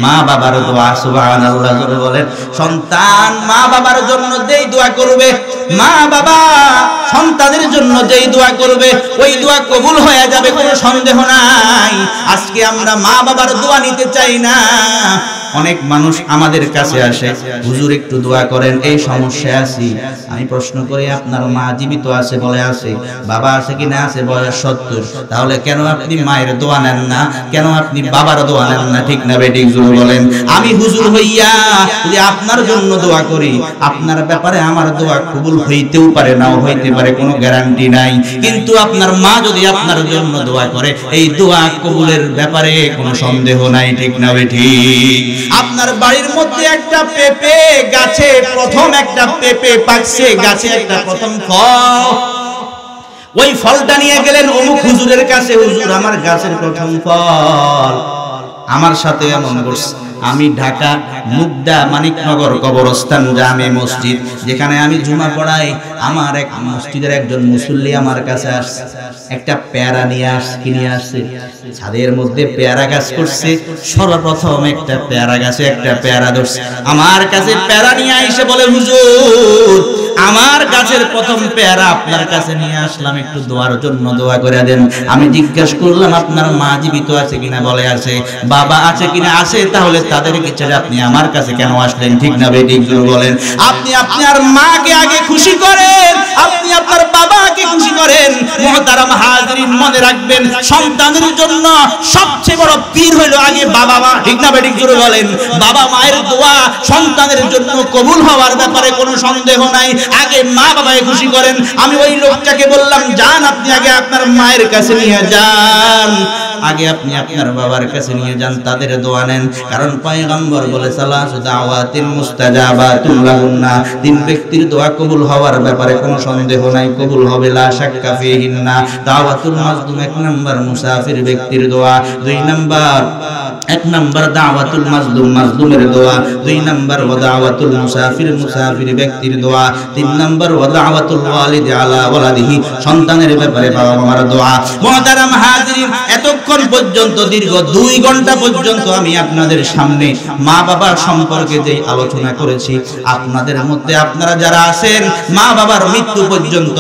Speaker 1: মা বাবার দোয়া। সুবহানাল্লাহ জোরে বলেন। সন্তান মা বাবার জন্য যেই দোয়া করবে, মা বাবা সন্তানের জন্য যেই দোয়া করবে, ওই দোয়া কবুল হয়ে যাবে, কোনো সন্দেহ নাই। আজকে আমরা মা বাবার দোয়া নিতে চাই না। অনেক মানুষ আমাদের কাছে আসে, হুজুর একটু দোয়া করেন, এই সমস্যায় আছি। আমি প্রশ্ন করি, আপনার মা জীবিত আছে? বলে আছে। বাবা আছে কি না? আছে, বয়স 70। তাহলে কেন আপনি মায়ের দোয়া নেন না? কেন আপনি বাবার দোয়া নেন না? ঠিক না বেঠিক জোরে বলেন? আমি হুজুর হইয়া যদি আপনার জন্য দোয়া করি, আপনার ব্যাপারে আমার দোয়া কবুল হইতেও পারে, নাও হইতে পারে, কোনো গ্যারান্টি নাই। কিন্তু আপনার মা যদি আপনার জন্য দোয়া করে, এই দোয়া কবুলের ব্যাপারে কোনো সন্দেহ নাই, ঠিক না বেঠিক? আপনার বাড়ির মধ্যে একটা পেঁপে গাছে প্রথম একটা পেঁপে পাকছে, গাছে একটা প্রথম ফল। ওই ফলটা নিয়ে গেলেন অমুক হুজুরের কাছে, হুজুর আমার গাছের প্রথম ফল। আমার সাথে এমন করছে, আমি ঢাকা মুগদা মানিকনগর কবরস্থান জামে মসজিদ, যেখানে আমি জুমা পড়াই, আমার এক মসজিদের একজন মুসল্লি আমার কাছে আসছে, একটা পেয়ারা নিয়ে আসছে। কি নিয়ে আসছে? ছাদের মধ্যে পেয়ারা গাছ করছে, সর্বপ্রথম একটা পেয়ারা গাছে একটা পেয়ারা ধরছে। আমার কাছে পেয়ারা নিয়ে এসে বলে, হুজুর আমার গাছের প্রথম পেয়ারা আপনার কাছে নিয়ে আসলাম, একটু দোয়ার জন্য দোয়া করে দেন। আমি জিজ্ঞাসা করলাম, আপনার মা জীবিত আছে কিনা? বলে আছে। বাবা আছে কিনা? আছে। তাহলে তাদেরকে ছেড়ে আপনি আমার কাছে কেন আসলেন? ঠিক না বেঠিক জোরে বলেন? আপনি আপনার মাকে আগে খুশি করেন, আপনি আপনার বাবাকে খুশি করেন। মুহতারাম হাজিরিন, মনে রাখবেন, সন্তানের জন্য সবচেয়ে বড় পীর হলো আগে বাবা মা, ঠিক না বেঠিক জোরে বলেন? বাবা মায়ের দোয়া সন্তানের জন্য কবুল হওয়ার ব্যাপারে কোনো সন্দেহ নাই। আগে মা বাবাকে খুশি করেন। আমি ওই লোকটাকে বললাম, যান আপনি আগে আপনার মায়ের কাছে নিয়ে যান, আগে আপনি আপনার বাবার কাছে নিয়ে যান, তাদের দোয়া নেন। কারণ পয়গম্বর বলে, সালাসু দাওয়াতিন মুস্তাজাবাতুন লাহুন্না, 3 ব্যক্তির দোয়া কবুল হওয়ার ব্যাপারে কোনো সন্দেহ নাই, কবুল হবে, লা শাক্কা ফিহিন্না। দাওয়াতুল মাজলুম 1 নাম্বার, মুসাফির ব্যক্তির দোয়া 2 নাম্বার। 1 নাম্বার দাওয়াতুল মাজলুম, মাজলুমের দোয়া। 2 নাম্বার ওয়া দাওয়াতুল মুসাফির, মুসাফির ব্যক্তির দোয়া। 3 নাম্বার ওয়া দাওয়াতুল ওয়ালিদি আলা ওয়ালাদিহি, সন্তানের ব্যাপারে বাবা মার দোয়া। মুহতারাম হাজিরিন, এতক্ষণ পর্যন্ত দীর্ঘ 2 ঘন্টা পর্যন্ত আমি আপনাদের সামনে মা বাবার সম্পর্কে যে আলোচনা করেছি, আপনাদের মধ্যে আপনারা যারা আছেন মা বাবার মৃত্যু পর্যন্ত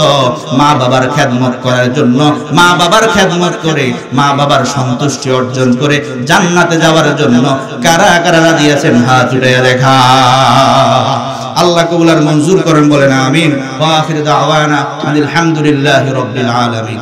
Speaker 1: মা বাবার খেদমত করার জন্য, মা বাবার খেদমত করে মা বাবার সন্তুষ্টি অর্জন করে জান্নাতে যাওয়ার জন্য কারা কারা রাজি আছেন? হাত উঠাইয়া দেখা। আল্লাহ কবুল আর মঞ্জুর করেন, বলেন আমিন। ওয়া আখিরু দাওয়ানা আলহামদুলিল্লাহি রাব্বিল আলামিন।